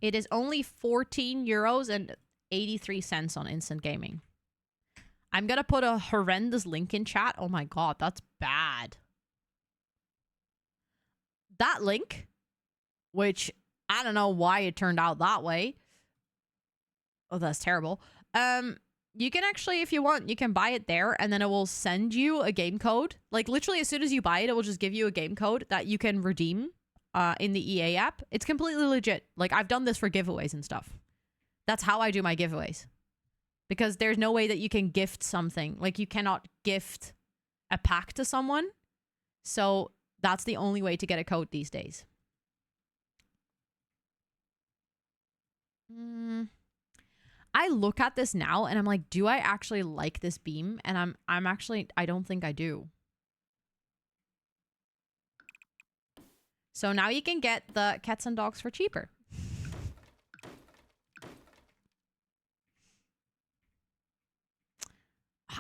It is only 14 euros and 83 cents on Instant Gaming. I'm going to put a horrendous link in chat. Oh my god, that's bad. That link, which I don't know why it turned out that way. Oh, that's terrible. You can actually, if you want, you can buy it there and then it will send you a game code. Like literally as soon as you buy it, it will just give you a game code that you can redeem in the EA app. It's completely legit. Like I've done this for giveaways and stuff. That's how I do my giveaways. Because there's no way that you can gift something. Like you cannot gift a pack to someone. So that's the only way to get a code these days. I look at this now and I'm like, do I actually like this beam? And I'm actually, I don't think I do. So now you can get the cats and dogs for cheaper.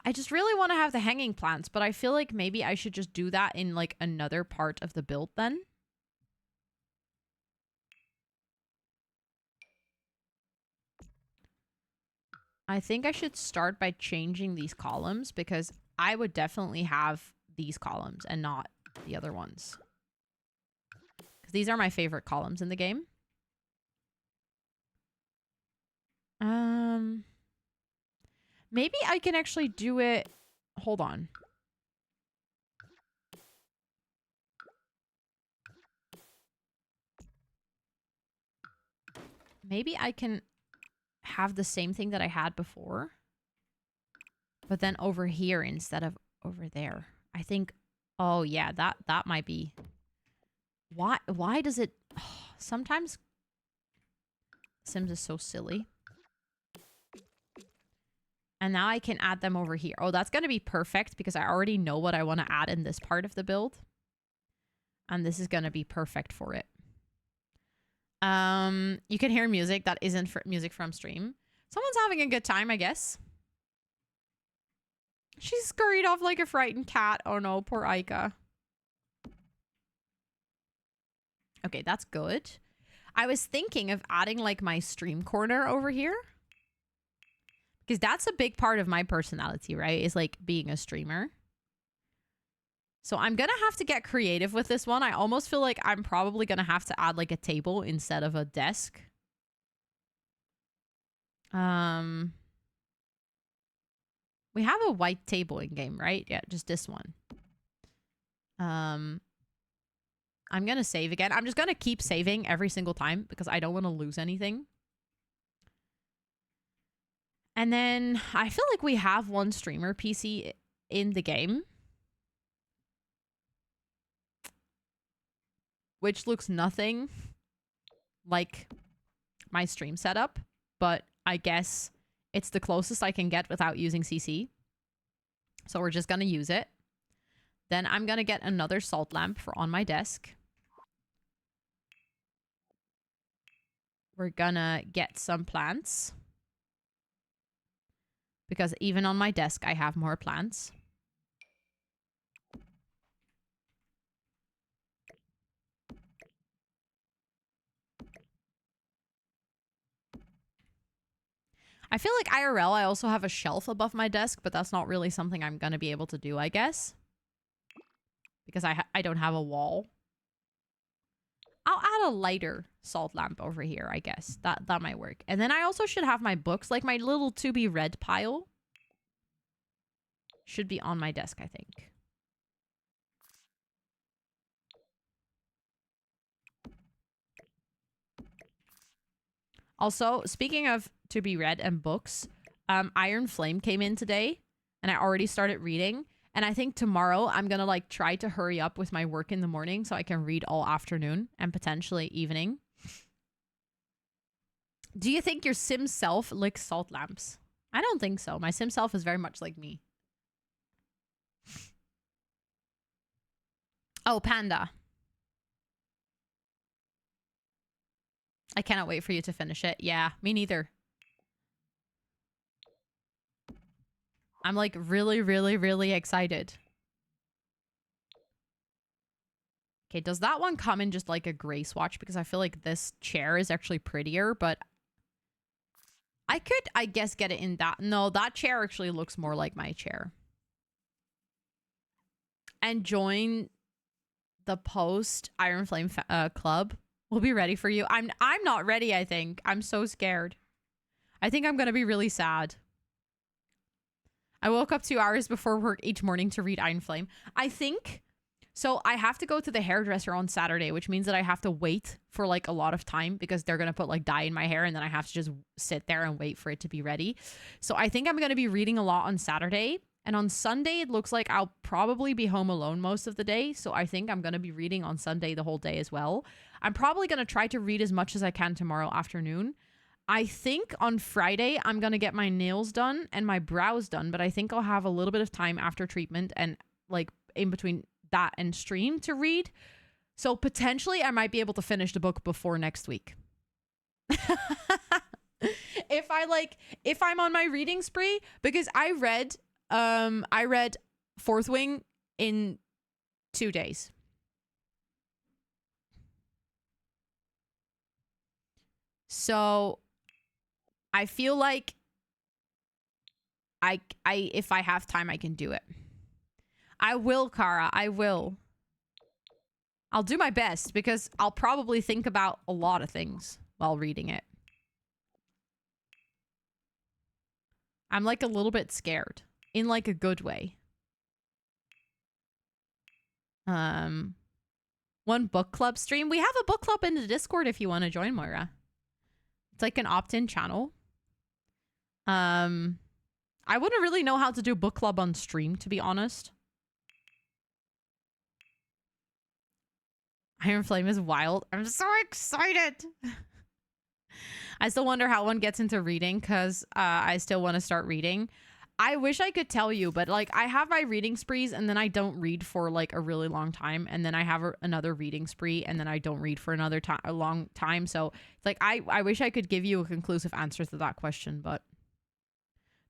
I just really want to have the hanging plants, but I feel like maybe I should just do that in like another part of the build then. I think I should start by changing these columns because I would definitely have these columns and not the other ones. Because these are my favorite columns in the game. Maybe I can actually do it. Hold on. Maybe I can have the same thing that I had before, but then over here instead of over there. I think, oh yeah, that might be. Why does it, sometimes Sims is so silly. And now I can add them over here. Oh, that's going to be perfect because I already know what I want to add in this part of the build. And this is going to be perfect for it. You can hear music that isn't music from stream. Someone's having a good time, I guess. She scurried off like a frightened cat. Oh no, poor Aika. Okay, that's good. I was thinking of adding like my stream corner over here. Because that's a big part of my personality, right? Is like being a streamer. So I'm going to have to get creative with this one. I almost feel like I'm probably going to have to add like a table instead of a desk. We have a white table in game, right? Yeah, just this one. I'm going to save again. I'm just going to keep saving every single time because I don't want to lose anything. And then I feel like we have one streamer PC in the game. Which looks nothing like my stream setup. But I guess it's the closest I can get without using CC. So we're just going to use it. Then I'm going to get another salt lamp for on my desk. We're going to get some plants. Because even on my desk, I have more plants. I feel like IRL, I also have a shelf above my desk, but that's not really something I'm going to be able to do, I guess. Because I don't have a wall. I'll add a lighter salt lamp over here, I guess. That might work. And then I also should have my books, like my little to be read pile. Should be on my desk, I think. Also, speaking of to be read and books, Iron Flame came in today and I already started reading. And I think tomorrow I'm going to like try to hurry up with my work in the morning so I can read all afternoon and potentially evening. Do you think your Sim self licks salt lamps? I don't think so. My Sim self is very much like me. Oh, Panda. I cannot wait for you to finish it. Yeah, me neither. I'm like really, really, really excited. Okay, does that one come in just like a gray swatch? Because I feel like this chair is actually prettier, but I could, I guess, get it in that. No, that chair actually looks more like my chair. And join the post Iron Flame club. We'll be ready for you. I'm not ready, I think. I'm so scared. I think I'm going to be really sad. I woke up 2 hours before work each morning to read Iron Flame. I think... So I have to go to the hairdresser on Saturday, which means that I have to wait for like a lot of time because they're going to put like dye in my hair and then I have to just sit there and wait for it to be ready. So I think I'm going to be reading a lot on Saturday. And on Sunday, it looks like I'll probably be home alone most of the day. So I think I'm going to be reading on Sunday the whole day as well. I'm probably going to try to read as much as I can tomorrow afternoon. I think on Friday, I'm going to get my nails done and my brows done. But I think I'll have a little bit of time after treatment and like in between that and stream to read. So potentially I might be able to finish the book before next week. If I'm on my reading spree, because I read Fourth Wing in 2 days. So I feel like I if I have time I can do it. I will, Kara. I will. I'll do my best because I'll probably think about a lot of things while reading it. I'm like a little bit scared in like a good way. One book club stream. We have a book club in the Discord if you want to join, Moira. It's like an opt-in channel. I wouldn't really know how to do book club on stream, to be honest. Iron Flame is wild. I'm so excited. I still wonder how one gets into reading because I still want to start reading. I wish I could tell you, but like I have my reading sprees and then I don't read for like a really long time. And then I have another reading spree and then I don't read for another a long time. So it's like I wish I could give you a conclusive answer to that question, but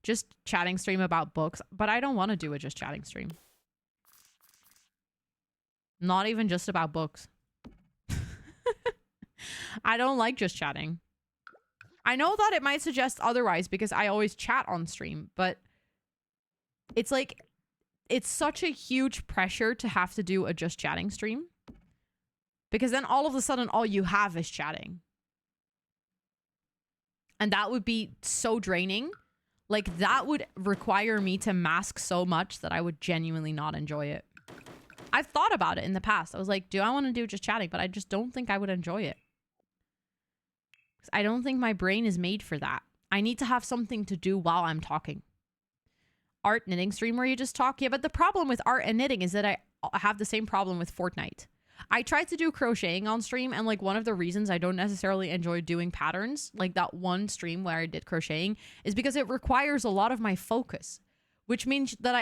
just chatting stream about books. But I don't want to do a just chatting stream. Not even just about books. I don't like just chatting. I know that it might suggest otherwise because I always chat on stream, but it's like, it's such a huge pressure to have to do a just chatting stream because then all of a sudden all you have is chatting. And that would be so draining. Like that would require me to mask so much that I would genuinely not enjoy it. I've thought about it in the past. I was like, do I want to do just chatting? But I just don't think I would enjoy it. I don't think my brain is made for that. I need to have something to do while I'm talking. Art knitting stream where you just talk. Yeah, but the problem with art and knitting is that I have the same problem with Fortnite. I tried to do crocheting on stream, and like one of the reasons I don't necessarily enjoy doing patterns, like that one stream where I did crocheting, is because it requires a lot of my focus, which means that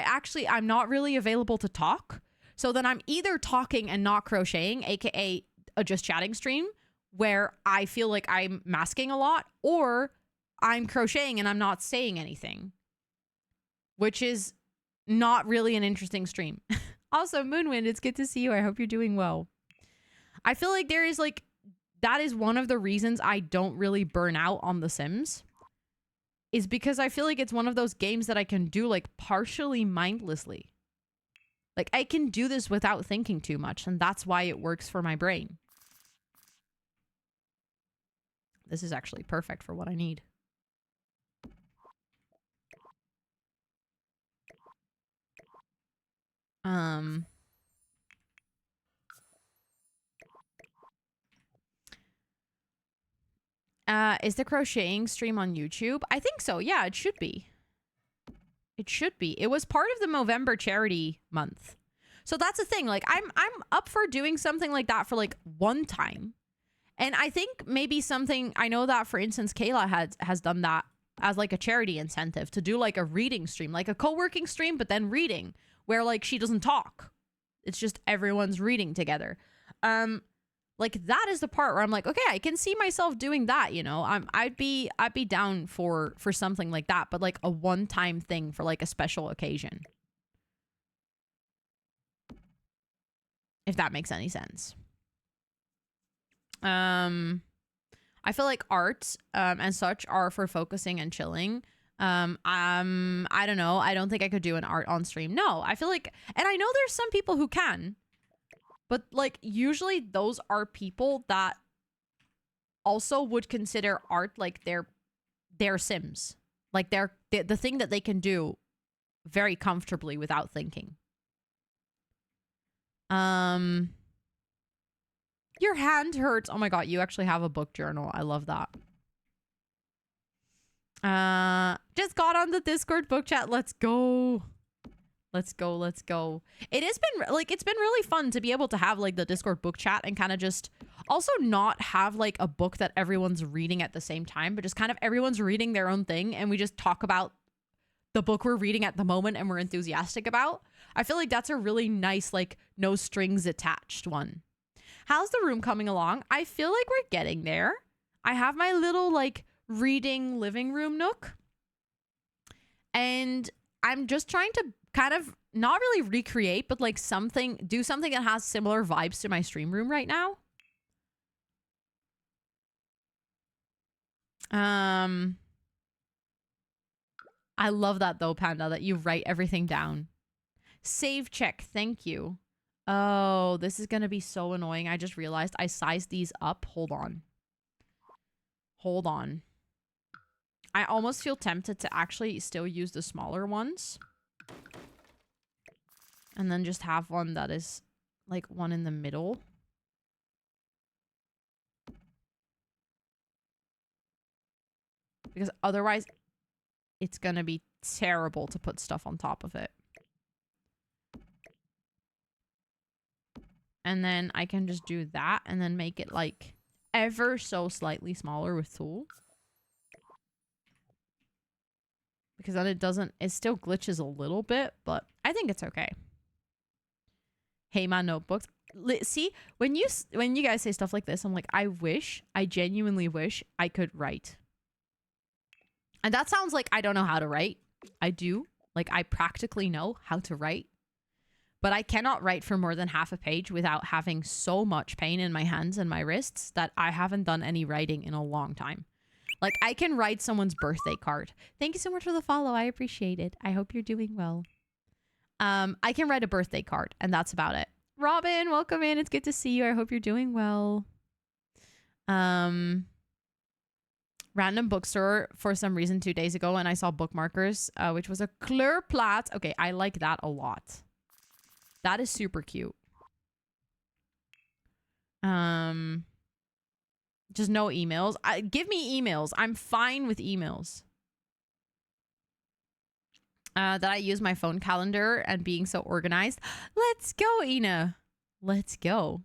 I'm not really available to talk. So then I'm either talking and not crocheting, aka a just chatting stream, where I feel like I'm masking a lot, or I'm crocheting and I'm not saying anything, which is not really an interesting stream. Also, Moonwind, it's good to see you. I hope you're doing well. I feel like there is like, that is one of the reasons I don't really burn out on The Sims, is because I feel like it's one of those games that I can do like partially mindlessly. Like I can do this without thinking too much, and that's why it works for my brain. This is actually perfect for what I need. Is the crocheting stream on YouTube? I think so. Yeah, it should be. It should be. It was part of the Movember charity month. So that's the thing. Like I'm up for doing something like that for like one time. And I think maybe something, I know that, for instance, Kayla has done that as like a charity incentive to do like a reading stream, like a co-working stream, but then reading, where like she doesn't talk. It's just everyone's reading together. Like that is the part where I'm like, okay, I can see myself doing that, you know. I'd be down for something like that, but like a one-time thing for like a special occasion. if that makes any sense. I feel like art and such are for focusing and chilling. I don't know. I don't think I could do an art on stream. No, I feel like, and I know there's some people who can, but like usually those are people that also would consider art like their Sims, like the thing that they can do very comfortably without thinking. Your hand hurts. Oh my god, you actually have a book journal. I love that. Just got on the Discord book chat. Let's go. Let's go. Let's go. It has been like, it's been really fun to be able to have like the Discord book chat and kind of just also not have like a book that everyone's reading at the same time, but just kind of everyone's reading their own thing and we just talk about the book we're reading at the moment and we're enthusiastic about. I feel like that's a really nice, like, no strings attached one. How's the room coming along? I feel like we're getting there. I have my little like reading living room nook. And I'm just trying to kind of not really recreate, but like do something that has similar vibes to my stream room right now. I love that though, Panda, that you write everything down. Save check, thank you. Oh, this is going to be so annoying. I just realized I sized these up. Hold on. Hold on. I almost feel tempted to actually still use the smaller ones. And then just have one that is like one in the middle. Because otherwise, it's going to be terrible to put stuff on top of it. And then I can just do that and then make it like ever so slightly smaller with tool. Because then it still glitches a little bit, but I think it's okay. Hey, my notebooks. See, when you guys say stuff like this, I'm like, I genuinely wish I could write. And that sounds like I don't know how to write. I do. Like, I practically know how to write. But I cannot write for more than half a page without having so much pain in my hands and my wrists that I haven't done any writing in a long time. Like, I can write someone's birthday card. Thank you so much for the follow. I appreciate it. I hope you're doing well. I can write a birthday card, and that's about it. Robin, welcome in. It's good to see you. I hope you're doing well. Random bookstore for some reason 2 days ago, and I saw bookmarkers, which was a Kleurplaat. Okay, I like that a lot. That is super cute. Just no emails. Give me emails. I'm fine with emails. That I use my phone calendar and being so organized. Let's go, Ina. Let's go.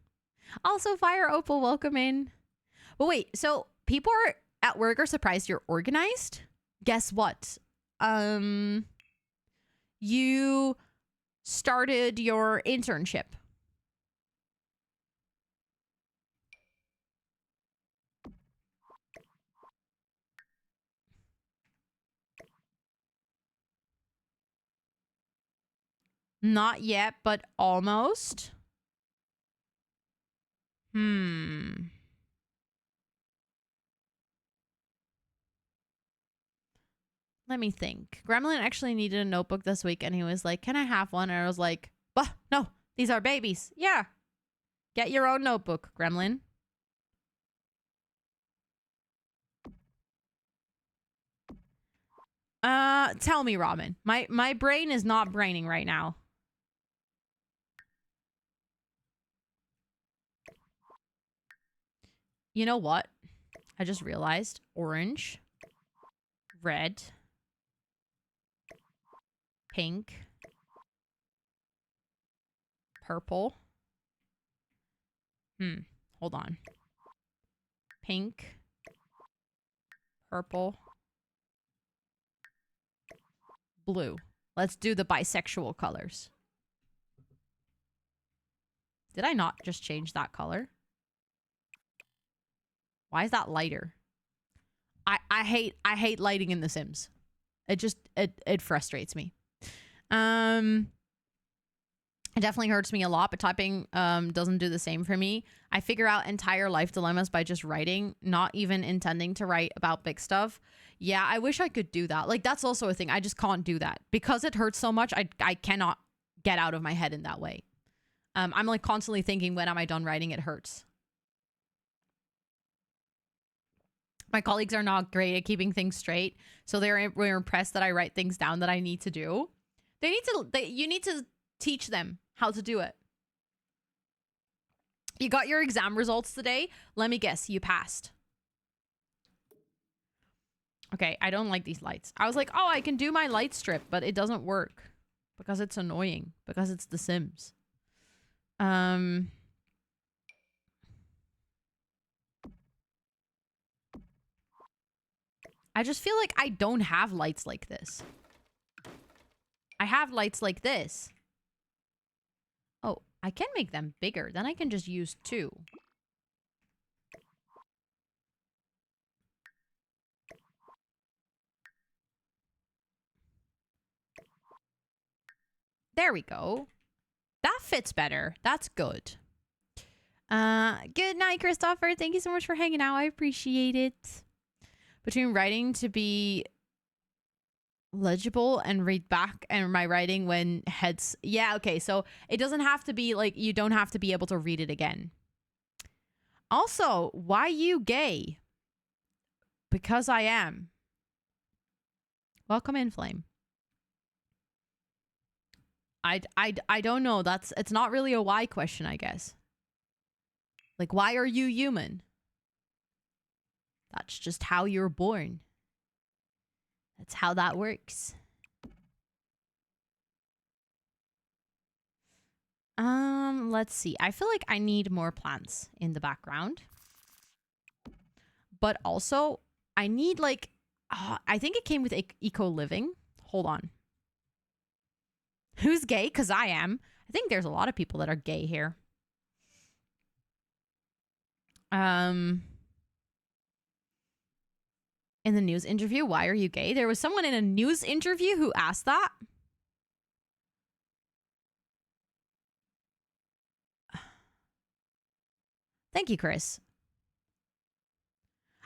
Also, Fire Opal, welcome in. But wait, so people are at work are surprised you're organized? Guess what? You started your internship. Not yet, but almost. Let me think. Gremlin actually needed a notebook this week, and he was like, can I have one? And I was like, no, these are babies. Yeah. Get your own notebook, Gremlin. Tell me, Robin. My brain is not braining right now. You know what? I just realized orange, red, pink, purple. Hold on. Pink, purple, blue. Let's do the bisexual colors. Did I not just change that color? Why is that lighter? I hate lighting in The Sims. It frustrates me. It definitely hurts me a lot, but typing doesn't do the same for me. I figure out entire life dilemmas by just writing, not even intending to write about big stuff. Yeah, I wish I could do that. Like, that's also a thing. I just can't do that. Because it hurts so much, I cannot get out of my head in that way. I'm like constantly thinking, when am I done writing? It hurts. My colleagues are not great at keeping things straight, so we're impressed that I write things down that I need to do. You need to teach them how to do it. You got your exam results today. Let me guess, you passed. Okay, I don't like these lights. I was like, oh, I can do my light strip, but it doesn't work because it's annoying, because it's The Sims. I just feel like I don't have lights like this. I have lights like this. Oh, I can make them bigger. Then I can just use 2. There we go. That fits better. That's good. Good night, Christopher. Thank you so much for hanging out. I appreciate it. Between writing to be legible and read back and my writing when heads... Yeah, okay. So it doesn't have to be like... You don't have to be able to read it again. Also, why you gay? Because I am. Welcome in, Flame. I don't know. It's not really a why question, I guess. Like, why are you human? That's just how you're born. That's how that works. Let's see. I feel like I need more plants in the background. But also, I need like... I think it came with eco living. Hold on. Who's gay? Because I am. I think there's a lot of people that are gay here. In the news interview, why are you gay? There was someone in a news interview who asked that. Thank you, Chris.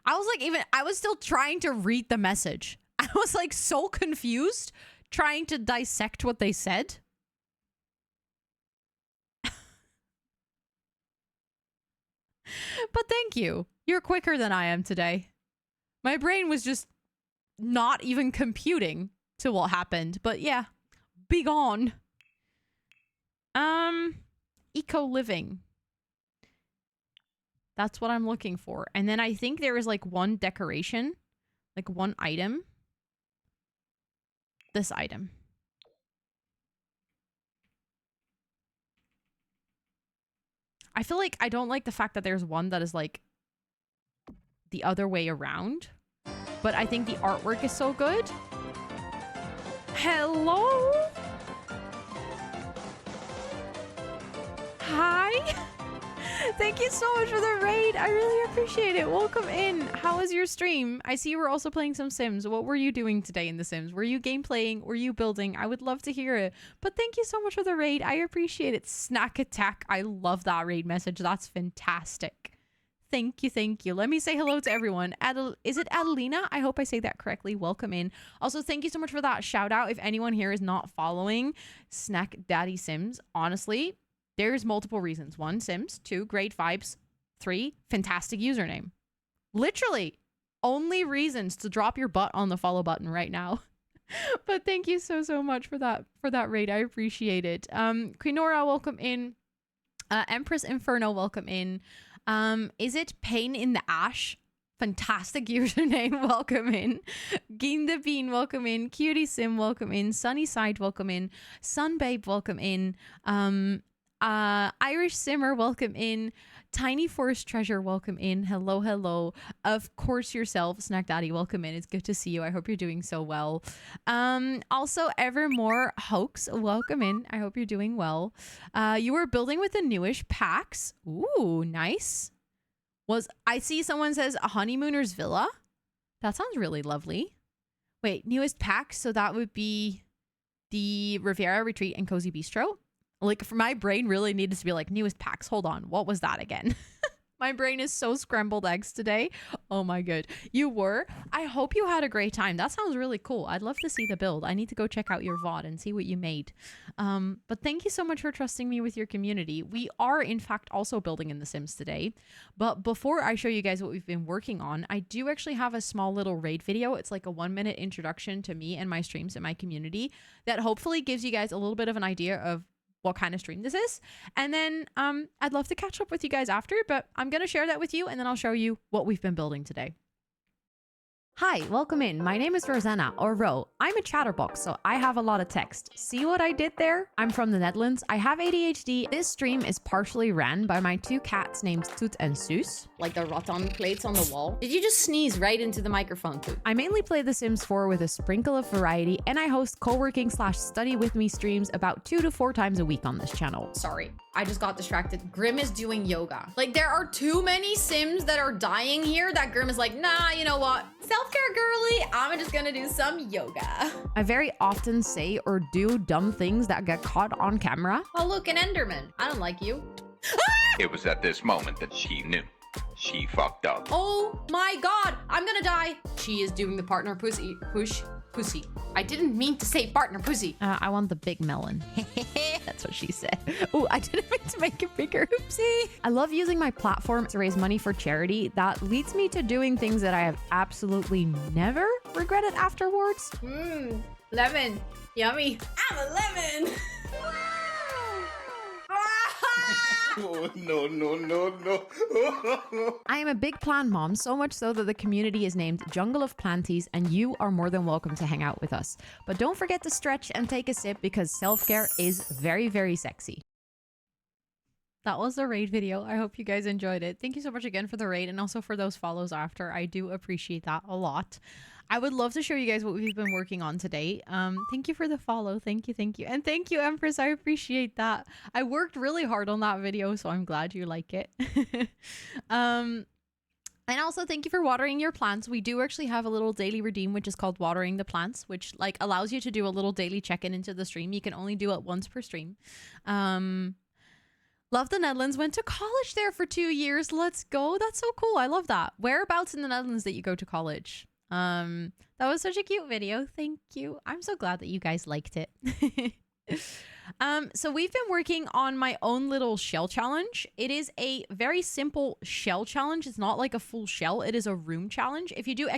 I was still trying to read the message. I was like so confused trying to dissect what they said. But thank you. You're quicker than I am today. My brain was just not even computing to what happened. But yeah, be gone. Eco living. That's what I'm looking for. And then I think there is like one decoration, like one item. This item. I feel like I don't like the fact that there's one that is like the other way around. But I think the artwork is so good. Hello? Hi? Thank you so much for the raid. I really appreciate it. Welcome in. How was your stream? I see you were also playing some Sims. What were you doing today in The Sims? Were you gameplaying? Were you building? I would love to hear it. But thank you so much for the raid. I appreciate it. Snack attack. I love that raid message. That's fantastic. Thank you, thank you. Let me say hello to everyone. Is it Adelina? I hope I say that correctly. Welcome in. Also, thank you so much for that shout out. If anyone here is not following Snack Daddy Sims, honestly, there's multiple reasons. 1, Sims. 2, great vibes. 3, fantastic username. Literally, only reasons to drop your butt on the follow button right now. But thank you so much for that raid. I appreciate it. Quinora, welcome in. Empress Inferno, welcome in. Is it Pain in the Ash? Fantastic username, welcome in. Ginda Bean, welcome in. Cutie Sim, welcome in. Sunnyside, welcome in. Sunbabe, welcome in. Irish Simmer, welcome in. Tiny Forest Treasure, welcome in. Hello, hello. Of course, yourself, Snack Daddy, welcome in. It's good to see you. I hope you're doing so well. Also, Evermore Hoax, welcome in. I hope you're doing well. You were building with the newish packs. Ooh, nice. I see someone says a honeymooner's villa. That sounds really lovely. Wait, newest packs. So that would be the Riviera Retreat and Cozy Bistro. Like, for my brain really needed to be like, newest packs. Hold on. What was that again? My brain is so scrambled eggs today. Oh my god. You were? I hope you had a great time. That sounds really cool. I'd love to see the build. I need to go check out your VOD and see what you made. But thank you so much for trusting me with your community. We are, in fact, also building in The Sims today. But before I show you guys what we've been working on, I do actually have a small little raid video. It's like a 1-minute introduction to me and my streams and my community that hopefully gives you guys a little bit of an idea of what kind of stream this is. And then I'd love to catch up with you guys after, but I'm going to share that with you and then I'll show you what we've been building today. Hi, welcome in. My name is Rosanna, or Ro. I'm a chatterbox, so I have a lot of text. See what I did there? I'm from the Netherlands. I have ADHD. This stream is partially ran by my 2 cats named Toet and Suus. Like the rattan plates on the wall. Did you just sneeze right into the microphone, too? I mainly play The Sims 4 with a sprinkle of variety, and I host co-working/study with me streams about 2 to 4 times a week on this channel. Sorry, I just got distracted. Grim is doing yoga. Like, there are too many Sims that are dying here that Grim is like, nah, you know what? Self-care girly, I'm just gonna do some yoga. I very often say or do dumb things that get caught on camera. Oh, look, an Enderman. I don't like you. It was at this moment that she knew. She fucked up. Oh my god, I'm gonna die. She is doing the partner pussy. Pussy. I didn't mean to say partner pussy. I want the big melon. That's what she said. Oh, I didn't mean to make it bigger. Oopsie. I love using my platform to raise money for charity. That leads me to doing things that I have absolutely never regretted afterwards. Lemon. Yummy. I'm a lemon. Oh, no. I am a big plant mom, so much so that the community is named Jungle of Planties, and you are more than welcome to hang out with us. But don't forget to stretch and take a sip because self-care is very, very sexy. That was the raid video. I hope you guys enjoyed it. Thank you so much again for the raid and also for those follows after. I do appreciate that a lot. I would love to show you guys what we've been working on today. Thank you for the follow. Thank you. And thank you, Empress. I appreciate that. I worked really hard on that video, so I'm glad you like it. And also thank you for watering your plants. We do actually have a little daily redeem, which is called Watering the Plants, which like allows you to do a little daily check-in into the stream. You can only do it once per stream. Love the Netherlands. Went to college there for 2 years. Let's go. That's so cool. I love that. Whereabouts in the Netherlands that you go to college? That was such a cute video. Thank you. I'm so glad that you guys liked it. So we've been working on my own little shell challenge. It is a very simple shell challenge. It's not like a full shell. It is a room challenge. If you do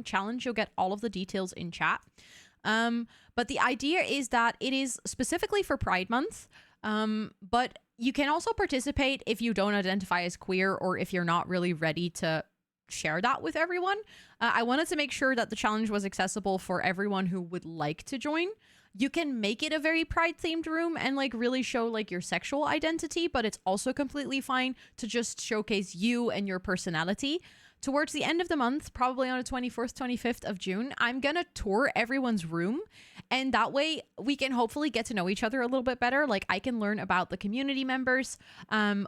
!challenge, you'll get all of the details in chat. But the idea is that it is specifically for Pride Month. But you can also participate if you don't identify as queer or if you're not really ready to share that with everyone. I wanted to make sure that the challenge was accessible for everyone who would like to join. You can make it a very pride themed room and like really show like your sexual identity, but it's also completely fine to just showcase you and your personality. Towards the end of the month, probably on the 24th, 25th of June, I'm gonna tour everyone's room, and that way we can hopefully get to know each other a little bit better. Like I can learn about the community members,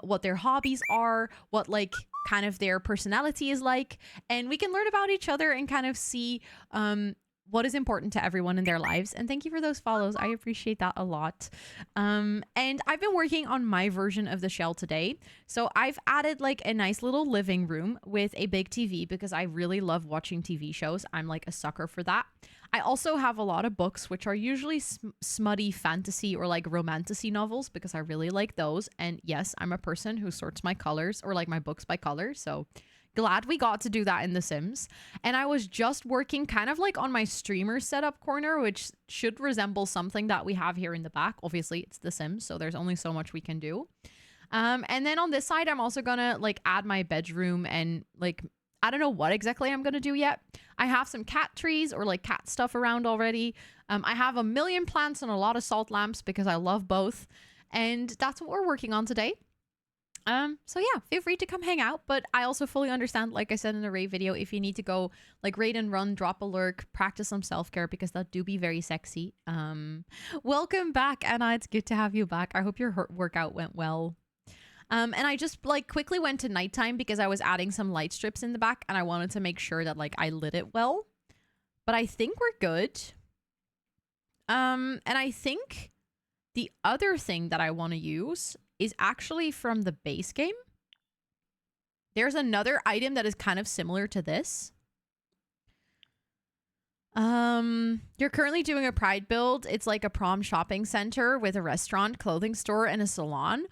what their hobbies are, what like kind of their personality is like, and we can learn about each other and kind of see what is important to everyone in their lives. And thank you for those follows. I appreciate that a lot. And I've been working on my version of the shell today. So I've added like a nice little living room with a big TV because I really love watching TV shows. I'm like a sucker for that. I also have a lot of books, which are usually smutty fantasy or like romantasy novels because I really like those. And yes, I'm a person who sorts my colors or like my books by color. So glad we got to do that in The Sims. And I was just working kind of like on my streamer setup corner, which should resemble something that we have here in the back. Obviously, it's The Sims, so there's only so much we can do. And then on this side, I'm also gonna like add my bedroom and like, I don't know what exactly I'm gonna do yet. I have some cat trees or like cat stuff around already. I have a million plants and a lot of salt lamps because I love both. And that's what we're working on today. So yeah, feel free to come hang out, but I also fully understand, like I said in the raid video, if you need to go like raid and run, drop a lurk, practice some self-care because that do be very sexy. Welcome back, Anna. It's good to have you back. I hope your workout went well. And I just like quickly went to nighttime because I was adding some light strips in the back and I wanted to make sure that like I lit it well, but I think we're good. And I think The other thing that I want to use is actually from the base game. There's another item that is kind of similar to this. You're currently doing a Pride build. It's like a prom shopping center with a restaurant, clothing store, and a salon.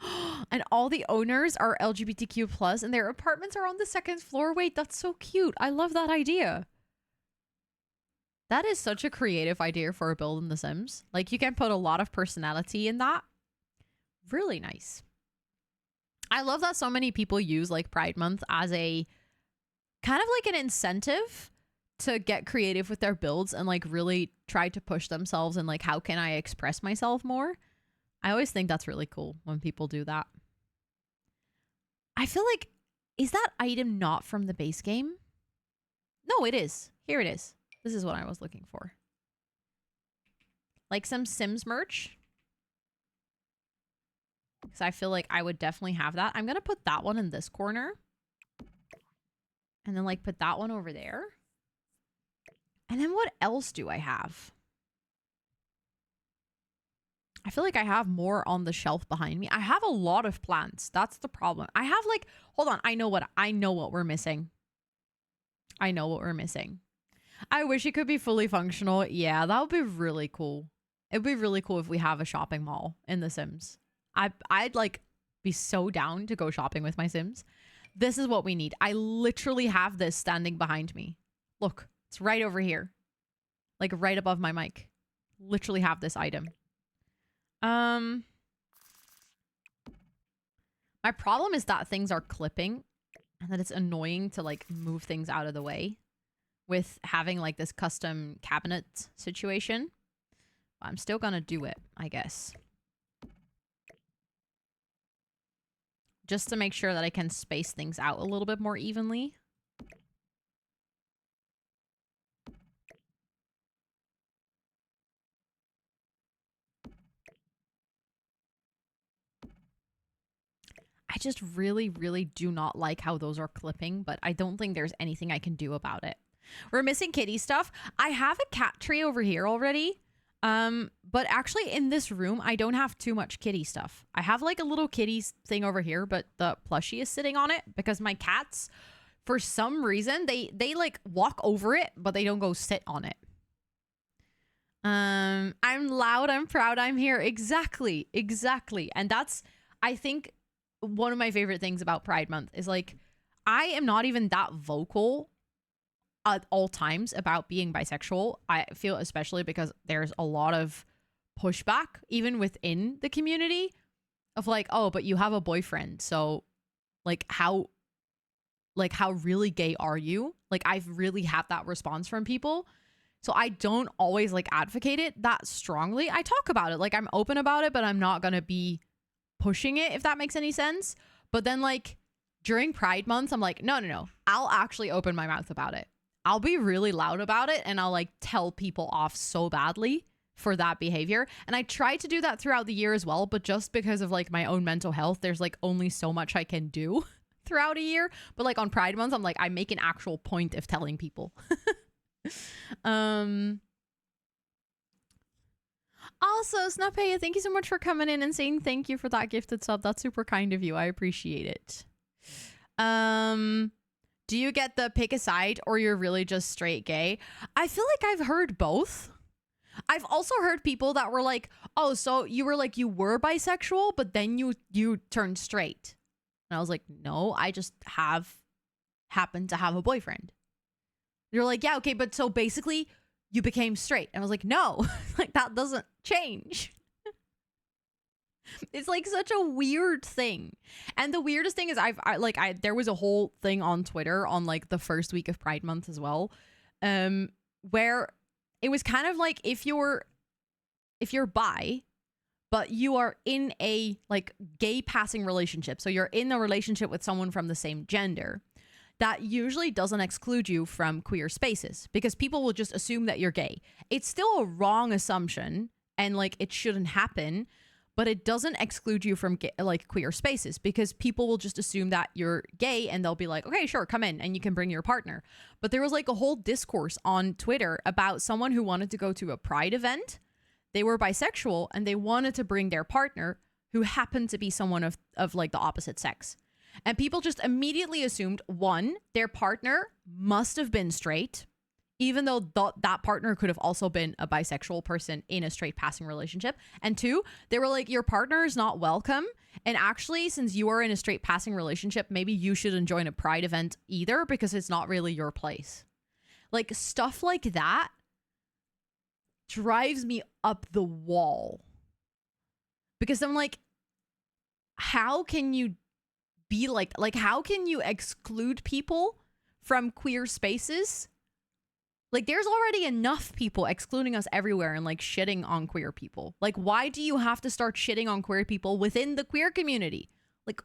And all the owners are LGBTQ plus, and their apartments are on the second floor. Wait, that's so cute. I love that idea. That is such a creative idea for a build in The Sims. Like, you can put a lot of personality in that. Really nice. I love that so many people use like Pride Month as a kind of like an incentive to get creative with their builds and like really try to push themselves and like, how can I express myself more? I always think that's really cool when people do that. I feel like, is that item not from the base game? No, it is. Here it is. This is what I was looking for. Like some Sims merch. Because I feel like I would definitely have that. I'm going to put that one in this corner. And then like put that one over there. And then what else do I have? I feel like I have more on the shelf behind me. I have a lot of plants. That's the problem. I have like, hold on. I know what we're missing. I know what we're missing. I wish it could be fully functional. Yeah, that would be really cool. It'd be really cool if we have a shopping mall in The Sims. I'd like be so down to go shopping with my Sims. This is what we need. I literally have this standing behind me. Look, it's right over here. Like right above my mic. Literally have this item. My problem is that things are clipping and that it's annoying to like move things out of the way with having like this custom cabinet situation. But I'm still gonna do it, I guess. Just to make sure that I can space things out a little bit more evenly. I just really, really do not like how those are clipping, but I don't think there's anything I can do about it. We're missing kitty stuff. I have a cat tree over here already. But actually in this room, I don't have too much kitty stuff. I have like a little kitty thing over here, but the plushie is sitting on it because my cats, for some reason, they like walk over it, but they don't go sit on it. I'm loud, I'm proud, I'm here. Exactly. And that's, I think, one of my favorite things about Pride Month is like, I am not even that vocal at all times about being bisexual. I feel especially because there's a lot of pushback even within the community of like, oh, but you have a boyfriend, so like how really gay are you? Like I've really had that response from people. So I don't always like advocate it that strongly. I talk about it, like I'm open about it, but I'm not gonna be pushing it, if that makes any sense. But then like during Pride Month, I'm like, no, I'll actually open my mouth about it. I'll be really loud about it and I'll like tell people off so badly for that behavior. And I try to do that throughout the year as well, but just because of like my own mental health, there's like only so much I can do throughout a year. But like on Pride Month, I'm like, I make an actual point of telling people. Also, Snapea, thank you so much for coming in and saying thank you for that gifted sub. That's super kind of you. I appreciate it. Do you get the pick a side or you're really just straight gay? I feel like I've heard both. I've also heard people that were like, oh, so you were like, you were bisexual, but then you turned straight. And I was like, no, I just happened to have a boyfriend. You're like, yeah, okay, but so basically you became straight. And I was like, no, like that doesn't change. It's like such a weird thing. And the weirdest thing is there was a whole thing on Twitter on like the first week of Pride Month as well, where it was kind of like if you're bi, but you are in a like gay passing relationship. So you're in a relationship with someone from the same gender. That usually doesn't exclude you from queer spaces because people will just assume that you're gay. It's still a wrong assumption and like it shouldn't happen, but it doesn't exclude you from like queer spaces because people will just assume that you're gay and they'll be like, okay, sure, come in and you can bring your partner. But there was like a whole discourse on Twitter about someone who wanted to go to a Pride event. they were bisexual and they wanted to bring their partner who happened to be someone of like the opposite sex. And people just immediately assumed, one, their partner must have been straight, even though that partner could have also been a bisexual person in a straight passing relationship. And two, they were like, your partner is not welcome. And actually, since you are in a straight passing relationship, maybe you shouldn't join a pride event either because it's not really your place. Like stuff like that drives me up the wall. Because I'm like, how can you be like how can you exclude people from queer spaces? Like, there's already enough people excluding us everywhere and like shitting on queer people. Like, why do you have to start shitting on queer people within the queer community? Like,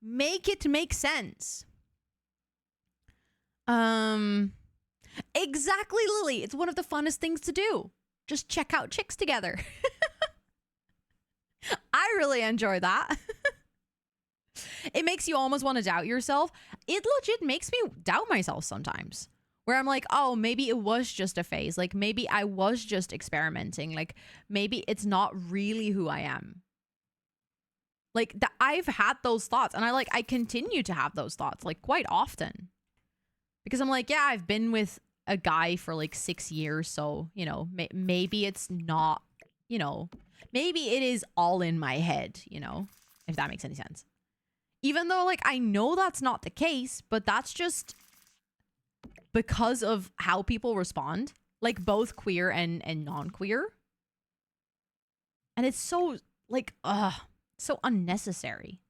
make it make sense. Exactly, Lily. It's one of the funnest things to do. Just check out chicks together. I really enjoy that. It makes you almost want to doubt yourself. It legit makes me doubt myself sometimes. Where I'm like, oh, maybe it was just a phase. Like, maybe I was just experimenting. Like, maybe it's not really who I am. Like, I've had those thoughts. And I continue to have those thoughts, like, quite often. Because I'm like, yeah, I've been with a guy for, like, 6 years. So, you know, maybe it's not, you know, maybe it is all in my head, you know, if that makes any sense. Even though, like, I know that's not the case, but that's just because of how people respond, like both queer and non-queer. And it's so like, so unnecessary.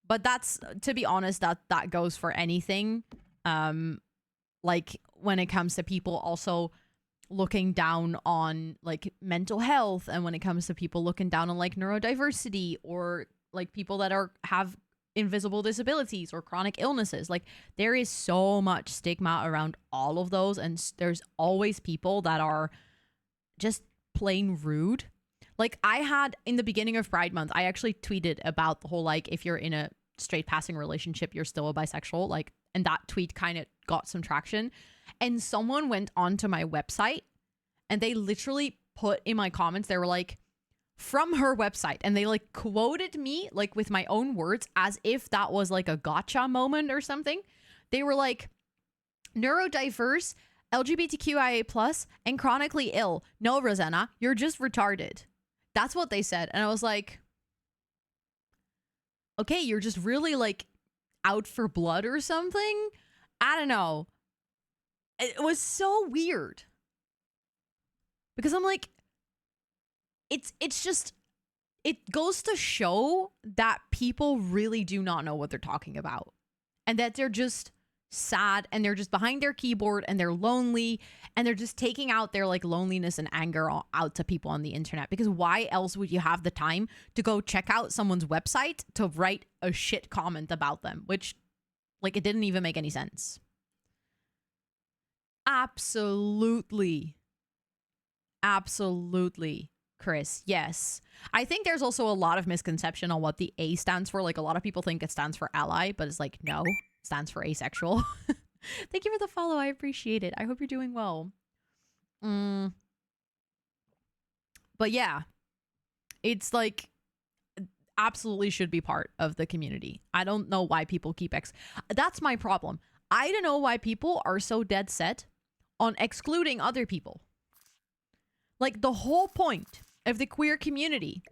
But that's, to be honest, that goes for anything. Like when it comes to people also looking down on like mental health, and when it comes to people looking down on like neurodiversity, or like people that have invisible disabilities or chronic illnesses. Like, there is so much stigma around all of those, and there's always people that are just plain rude. Like, I had in the beginning of Pride Month, I actually tweeted about the whole, like, if you're in a straight passing relationship, you're still a bisexual, like, and that tweet kind of got some traction. And someone went onto my website and they literally put in my comments, they were like, from her website, and they like quoted me like with my own words as if that was like a gotcha moment or something. They were like, neurodiverse, LGBTQIA+, and chronically ill. No, Rosanna, you're just retarded. That's what they said. And I was like, okay, you're just really like out for blood or something? I don't know. It was so weird. Because I'm like, it's just, it goes to show that people really do not know what they're talking about, and that they're just sad, and they're just behind their keyboard, and they're lonely, and they're just taking out their like loneliness and anger out to people on the internet. Because why else would you have the time to go check out someone's website to write a shit comment about them, which like it didn't even make any sense. Absolutely, Chris, yes. I think there's also a lot of misconception on what the A stands for. Like, a lot of people think it stands for ally, but it's like, no, it stands for asexual. Thank you for the follow. I appreciate it. I hope you're doing well. But yeah, it's like, absolutely should be part of the community. I don't know why people keep that's my problem. I don't know why people are so dead set on excluding other people. Like, the whole point of the queer community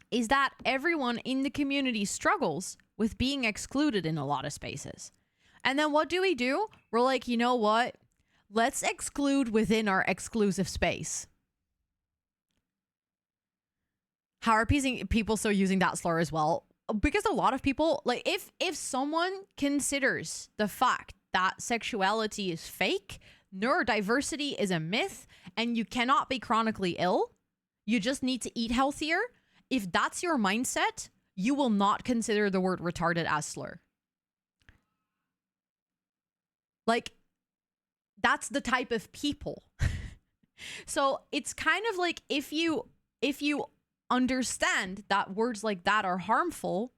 is that everyone in the community struggles with being excluded in a lot of spaces. And then what do? We're like, you know what? Let's exclude within our exclusive space. How are people still using that slur as well? Because a lot of people, like, if someone considers the fact that sexuality is fake, neurodiversity is a myth, and you cannot be chronically ill, you just need to eat healthier. If that's your mindset, you will not consider the word retarded as slur. Like, that's the type of people. So it's kind of like, if you understand that words like that are harmful,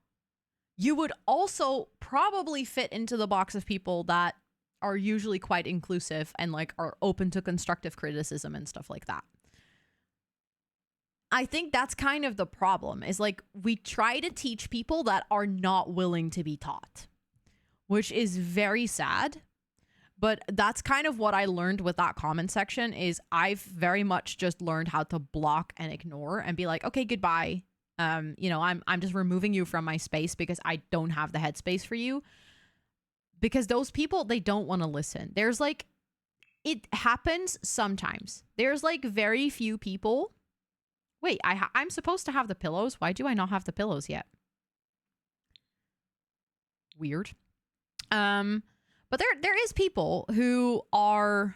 you would also probably fit into the box of people that are usually quite inclusive and like are open to constructive criticism and stuff like that. I think that's kind of the problem is like we try to teach people that are not willing to be taught, which is very sad. But that's kind of what I learned with that comment section is I've very much just learned how to block and ignore and be like, okay, goodbye. You know, I'm just removing you from my space because I don't have the headspace for you. Because those people, they don't want to listen. There's like, it happens sometimes. There's like very few people. Wait, I'm supposed to have the pillows. Why do I not have the pillows yet? Weird. But there is people who are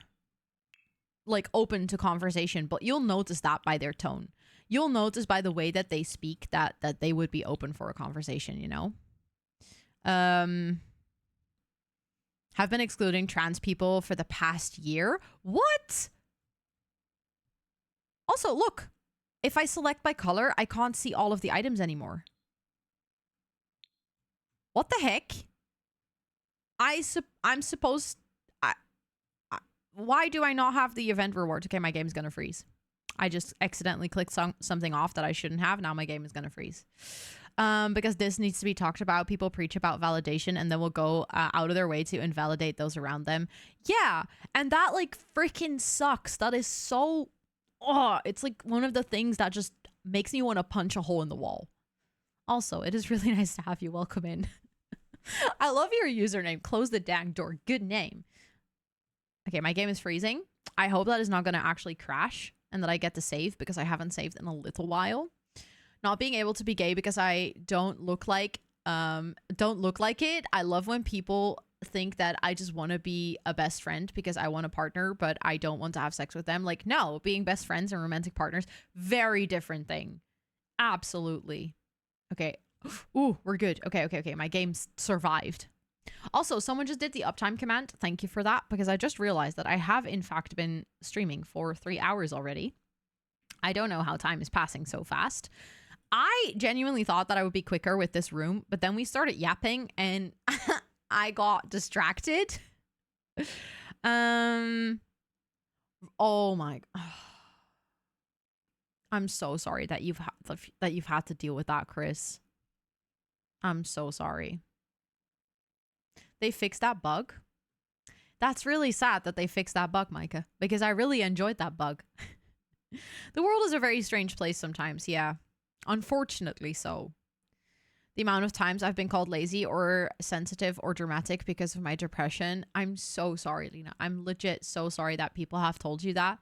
like open to conversation, but you'll notice that by their tone. You'll notice by the way that they speak that they would be open for a conversation, you know? Have been excluding trans people for the past year. What? Also, look. If I select by color, I can't see all of the items anymore. What the heck? I'm supposed... why do I not have the event reward? Okay, my game's gonna freeze. I just accidentally clicked something off that I shouldn't have. Now my game is gonna freeze. Because this needs to be talked about. People preach about validation and then will go out of their way to invalidate those around them. Yeah, and that like freaking sucks. That is so... Oh, it's like one of the things that just makes me want to punch a hole in the wall. Also, it is really nice to have you. Welcome in. I love your username. Close the dang door. Good name. Okay, my game is freezing. I hope that is not going to actually crash and that I get to save because I haven't saved in a little while. Not being able to be gay because I don't look like it. I love when people think that I just want to be a best friend because I want a partner, but I don't want to have sex with them. Like, no, being best friends and romantic partners, very different thing. Absolutely. Okay. Ooh, we're good. Okay. My game survived. Also, someone just did the uptime command. Thank you for that, because I just realized that I have in fact been streaming for 3 hours already. I don't know how time is passing so fast. I genuinely thought that I would be quicker with this room, but then we started yapping and I got distracted. Oh my. I'm so sorry that you've had to deal with that, Chris. I'm so sorry. They fixed that bug. That's really sad that they fixed that bug, Micah, because I really enjoyed that bug. The world is a very strange place sometimes, yeah. Unfortunately so. The amount of times I've been called lazy or sensitive or dramatic because of my depression. I'm so sorry, Lena. I'm legit so sorry that people have told you that.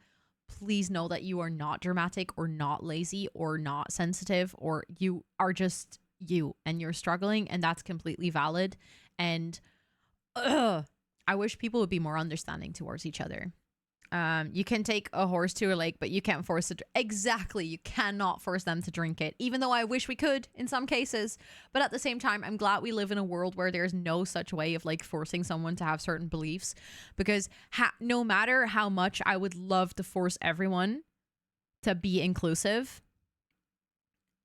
Please know that you are not dramatic or not lazy or not sensitive, or you are just you and you're struggling, and that's completely valid. And I wish people would be more understanding towards each other. You can take a horse to a lake, but you can't force it. Exactly. You cannot force them to drink it, even though I wish we could in some cases. But at the same time, I'm glad we live in a world where there's no such way of like forcing someone to have certain beliefs, because no matter how much I would love to force everyone to be inclusive,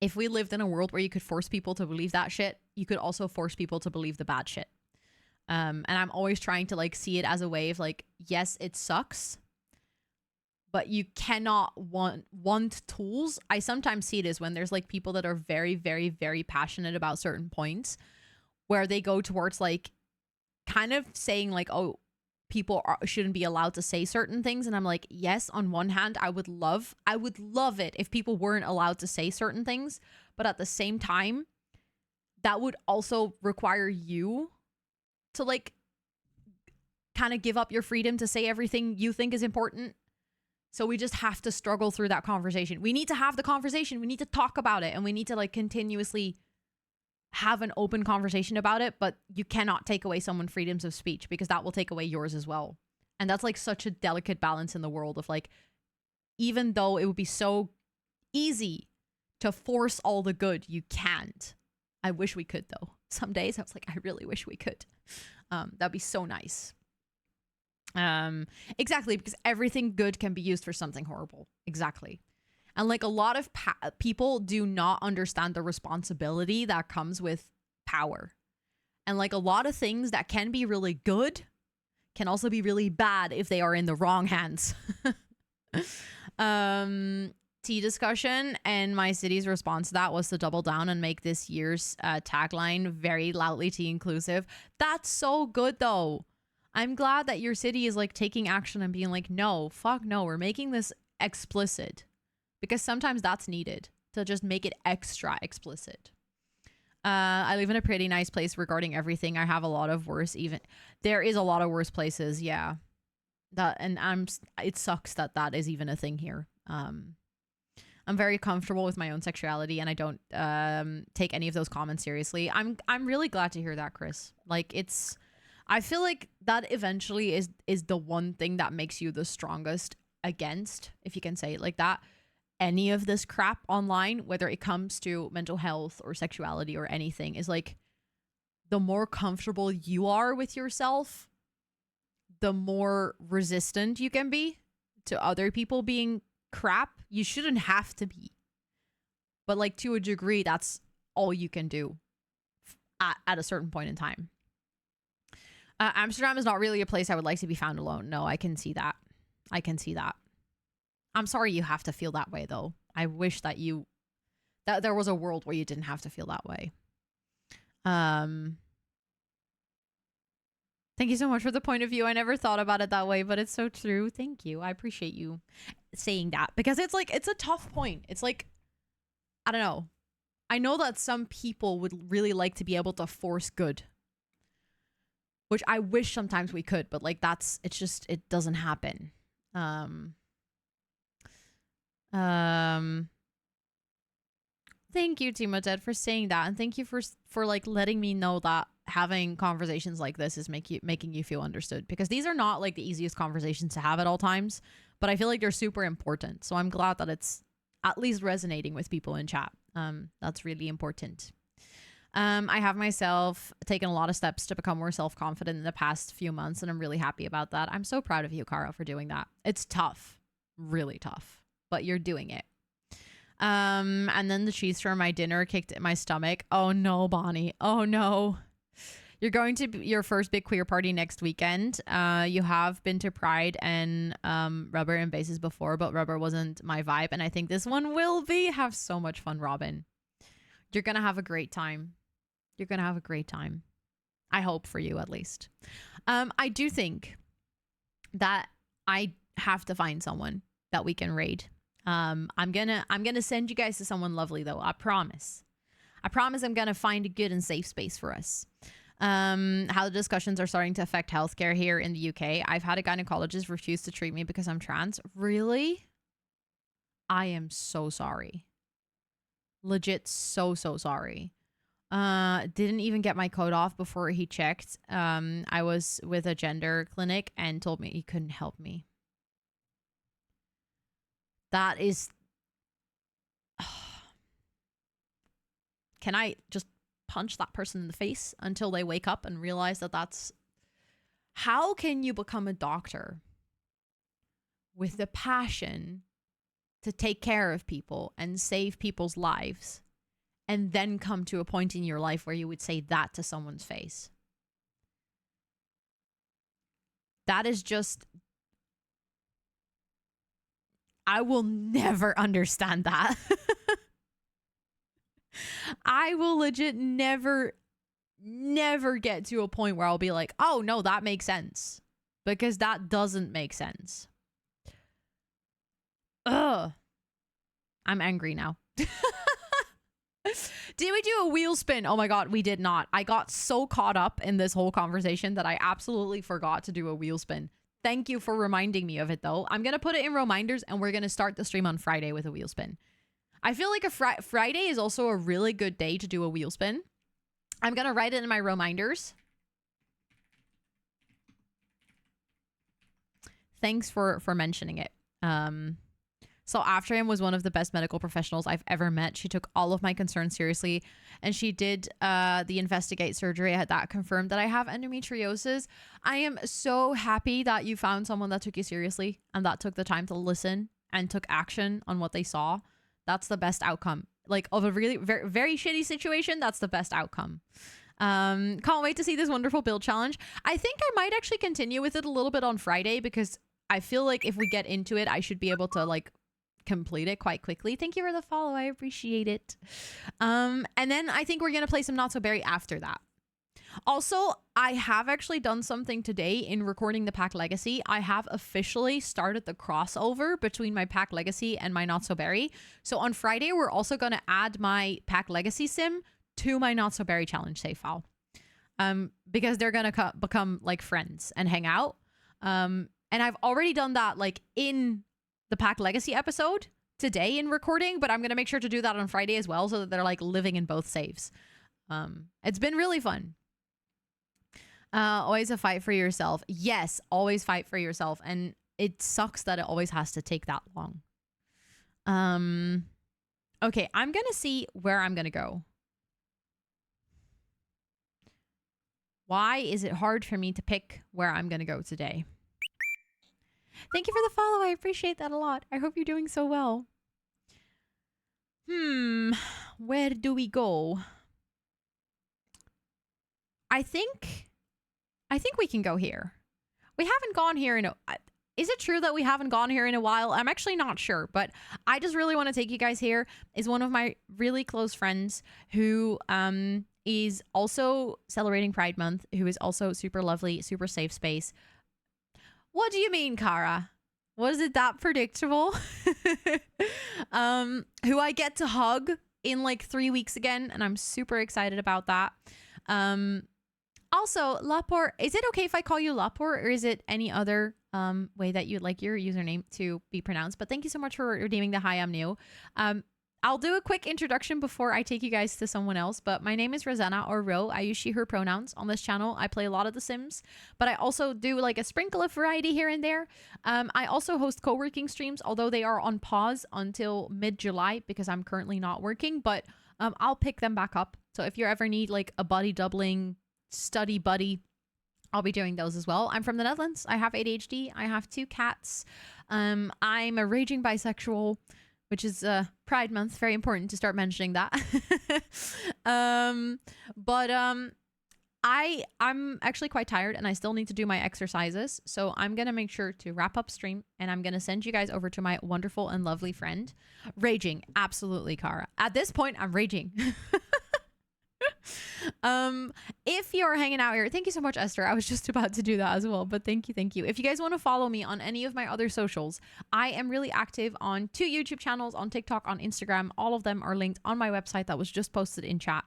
if we lived in a world where you could force people to believe that shit, you could also force people to believe the bad shit. And I'm always trying to like see it as a way of like, yes, it sucks, but you cannot want tools. I sometimes see it as when there's like people that are very, very, very passionate about certain points, where they go towards like kind of saying like, oh, people shouldn't be allowed to say certain things. And I'm like, yes, on one hand, I would love it if people weren't allowed to say certain things. But at the same time, that would also require you to like kind of give up your freedom to say everything you think is important. So we just have to struggle through that conversation. We need to have the conversation. We need to talk about it. And we need to like continuously have an open conversation about it. But you cannot take away someone's freedoms of speech, because that will take away yours as well. And that's like such a delicate balance in the world of like, even though it would be so easy to force all the good, you can't. I wish we could though. Some days I was like, I really wish we could. That'd be so nice. Exactly, because everything good can be used for something horrible. Exactly. And like a lot of people do not understand the responsibility that comes with power. And like a lot of things that can be really good can also be really bad if they are in the wrong hands. tea discussion, and my city's response to that was to double down and make this year's tagline very loudly tea inclusive. That's so good though. I'm glad that your city is like taking action and being like, no, fuck no, we're making this explicit, because sometimes that's needed to just make it extra explicit. I live in a pretty nice place regarding everything. I have a lot of worse, even there is a lot of worse places. Yeah, that, and it sucks that that is even a thing here. I'm very comfortable with my own sexuality, and I don't take any of those comments seriously. I'm really glad to hear that, Chris. Like, it's, I feel like that eventually is the one thing that makes you the strongest against, if you can say it like that, any of this crap online, whether it comes to mental health or sexuality or anything, is like, the more comfortable you are with yourself, the more resistant you can be to other people being crap. You shouldn't have to be, but like, to a degree, that's all you can do at a certain point in time. Amsterdam is not really a place I would like to be found alone. No, I can see that. I can see that. I'm sorry you have to feel that way, though. I wish that that there was a world where you didn't have to feel that way. Thank you so much for the point of view. I never thought about it that way, but it's so true. Thank you. I appreciate you saying that, because it's like, it's a tough point. It's like, I don't know. I know that some people would really like to be able to force good, which I wish sometimes we could, but like, it's just, it doesn't happen. Thank you, Timoted, for saying that, and thank you for like letting me know that having conversations like this is making you feel understood, because these are not like the easiest conversations to have at all times, but I feel like they're super important. So I'm glad that it's at least resonating with people in chat. That's really important. I have myself taken a lot of steps to become more self-confident in the past few months, and I'm really happy about that. I'm so proud of you, Cara, for doing that. It's tough, really tough, but you're doing it. And then the cheese from my dinner kicked in my stomach. Oh no, Bonnie. Oh no. You're going to your first big queer party next weekend. You have been to Pride and Rubber and Bases before, but Rubber wasn't my vibe, and I think this one will be. Have so much fun, Robin. You're gonna have a great time. You're gonna have a great time. I hope, for you at least. I do think that I have to find someone that we can raid. I'm gonna send you guys to someone lovely, though. I promise. I'm gonna find a good and safe space for us. How the discussions are starting to affect healthcare here in the UK. I've had a gynecologist refuse to treat me because I'm trans. Really? I am so sorry. Legit so sorry. Didn't even get my code off before he checked. I was with a gender clinic and told me he couldn't help me. That is... Can I just punch that person in the face until they wake up and realize that that's... How can you become a doctor with the passion to take care of people and save people's lives, and then come to a point in your life where you would say that to someone's face? That is just... I will never understand that. I will legit never get to a point where I'll be like, oh no, that makes sense. Because that doesn't make sense. Ugh. I'm angry now. Did we do a wheel spin? Oh my god, we did not. I got so caught up in this whole conversation that I absolutely forgot to do a wheel spin. Thank you for reminding me of it, though. I'm going to put it in reminders, and we're going to start the stream on Friday with a wheel spin. I feel like Friday is also a really good day to do a wheel spin. I'm going to write it in my reminders. Thanks for mentioning it. So after him was one of the best medical professionals I've ever met. She took all of my concerns seriously, and she did the investigate surgery. I had that confirmed that I have endometriosis. I am so happy that you found someone that took you seriously and that took the time to listen and took action on what they saw. That's the best outcome. Like, of a really very, very shitty situation, that's the best outcome. Can't wait to see this wonderful build challenge. I think I might actually continue with it a little bit on Friday, because I feel like if we get into it, I should be able to like complete it quite quickly. Thank you for the follow. I appreciate it. And then I think we're going to play some Not So Berry after that. Also, I have actually done something today in recording the Pack Legacy. I have officially started the crossover between my Pack Legacy and my Not So Berry. So on Friday, we're also going to add my Pack Legacy sim to my Not So Berry challenge save file. Because they're going to become like friends and hang out. And I've already done that like in the Pack Legacy episode today in recording, but I'm going to make sure to do that on Friday as well so that they're like living in both saves. It's been really fun. Always a fight for yourself. Yes, always fight for yourself. And it sucks that it always has to take that long. Okay, I'm going to see where I'm going to go. Why is it hard for me to pick where I'm going to go today? Thank you for the follow. I appreciate that a lot. I hope you're doing so well. Where do we go? I think we can go here. We haven't gone here in a... Is it true that we haven't gone here in a while? I'm actually not sure, but I just really want to take you guys here. Is one of my really close friends who is also celebrating Pride Month, who is also super lovely, super safe space. What do you mean, Kara? Was it that predictable? Who I get to hug in like 3 weeks again, and I'm super excited about that. Also, Lapor, is it okay if I call you Lapor, or is it any other way that you'd like your username to be pronounced? But thank you so much for redeeming the hi, I'm new. I'll do a quick introduction before I take you guys to someone else, but my name is Rosanna, or Ro. I use she, her pronouns on this channel. I play a lot of The Sims, but I also do like a sprinkle of variety here and there. I also host co-working streams, although they are on pause until mid-July because I'm currently not working, but I'll pick them back up. So if you ever need like a buddy doubling study buddy, I'll be doing those as well. I'm from the Netherlands. I have ADHD. I have 2 cats. I'm a raging bisexual, which is Pride Month. Very important to start mentioning that. I'm actually quite tired and I still need to do my exercises. So I'm going to make sure to wrap up stream and I'm going to send you guys over to my wonderful and lovely friend. Raging. Absolutely, Kara. At this point, I'm raging. If you're hanging out here, thank you so much, Esther. I was just about to do that as well, but thank you. If you guys want to follow me on any of my other socials, I am really active on 2 YouTube channels, on TikTok, on Instagram. All of them are linked on my website that was just posted in chat.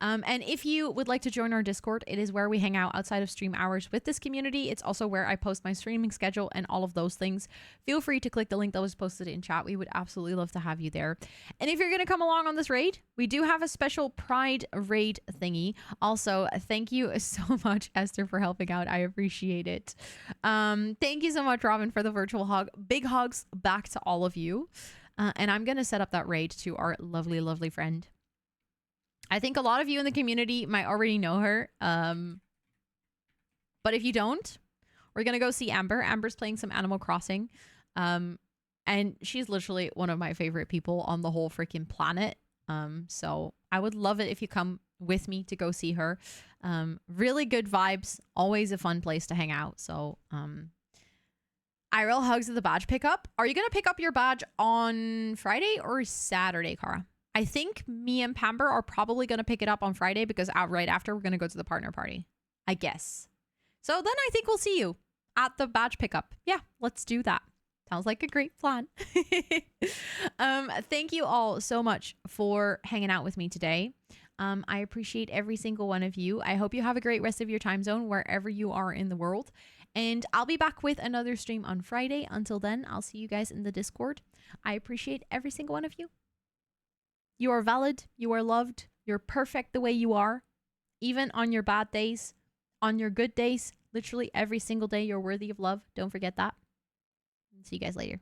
And if you would like to join our Discord, it is where we hang out outside of stream hours with this community. It's also where I post my streaming schedule and all of those things. Feel free to click the link that was posted in chat. We would absolutely love to have you there. And if you're going to come along on this raid, we do have a special Pride raid thingy. Also, thank you so much, Esther, for helping out. I appreciate it. Thank you so much, Robin, for the virtual hug. Big hugs back to all of you. And I'm going to set up that raid to our lovely, lovely friend. I think a lot of you in the community might already know her. But if you don't, we're going to go see Amber. Amber's playing some Animal Crossing. And she's literally one of my favorite people on the whole freaking planet. So I would love it if you come with me to go see her. Really good vibes. Always a fun place to hang out. So IRL hugs at the badge pickup. Are you going to pick up your badge on Friday or Saturday, Cara? I think me and Pamber are probably going to pick it up on Friday because right after we're going to go to the partner party, I guess. So then I think we'll see you at the badge pickup. Yeah, let's do that. Sounds like a great plan. Thank you all so much for hanging out with me today. I appreciate every single one of you. I hope you have a great rest of your time zone wherever you are in the world. And I'll be back with another stream on Friday. Until then, I'll see you guys in the Discord. I appreciate every single one of you. You are valid. You are loved. You're perfect the way you are. Even on your bad days, on your good days, literally every single day, you're worthy of love. Don't forget that. See you guys later.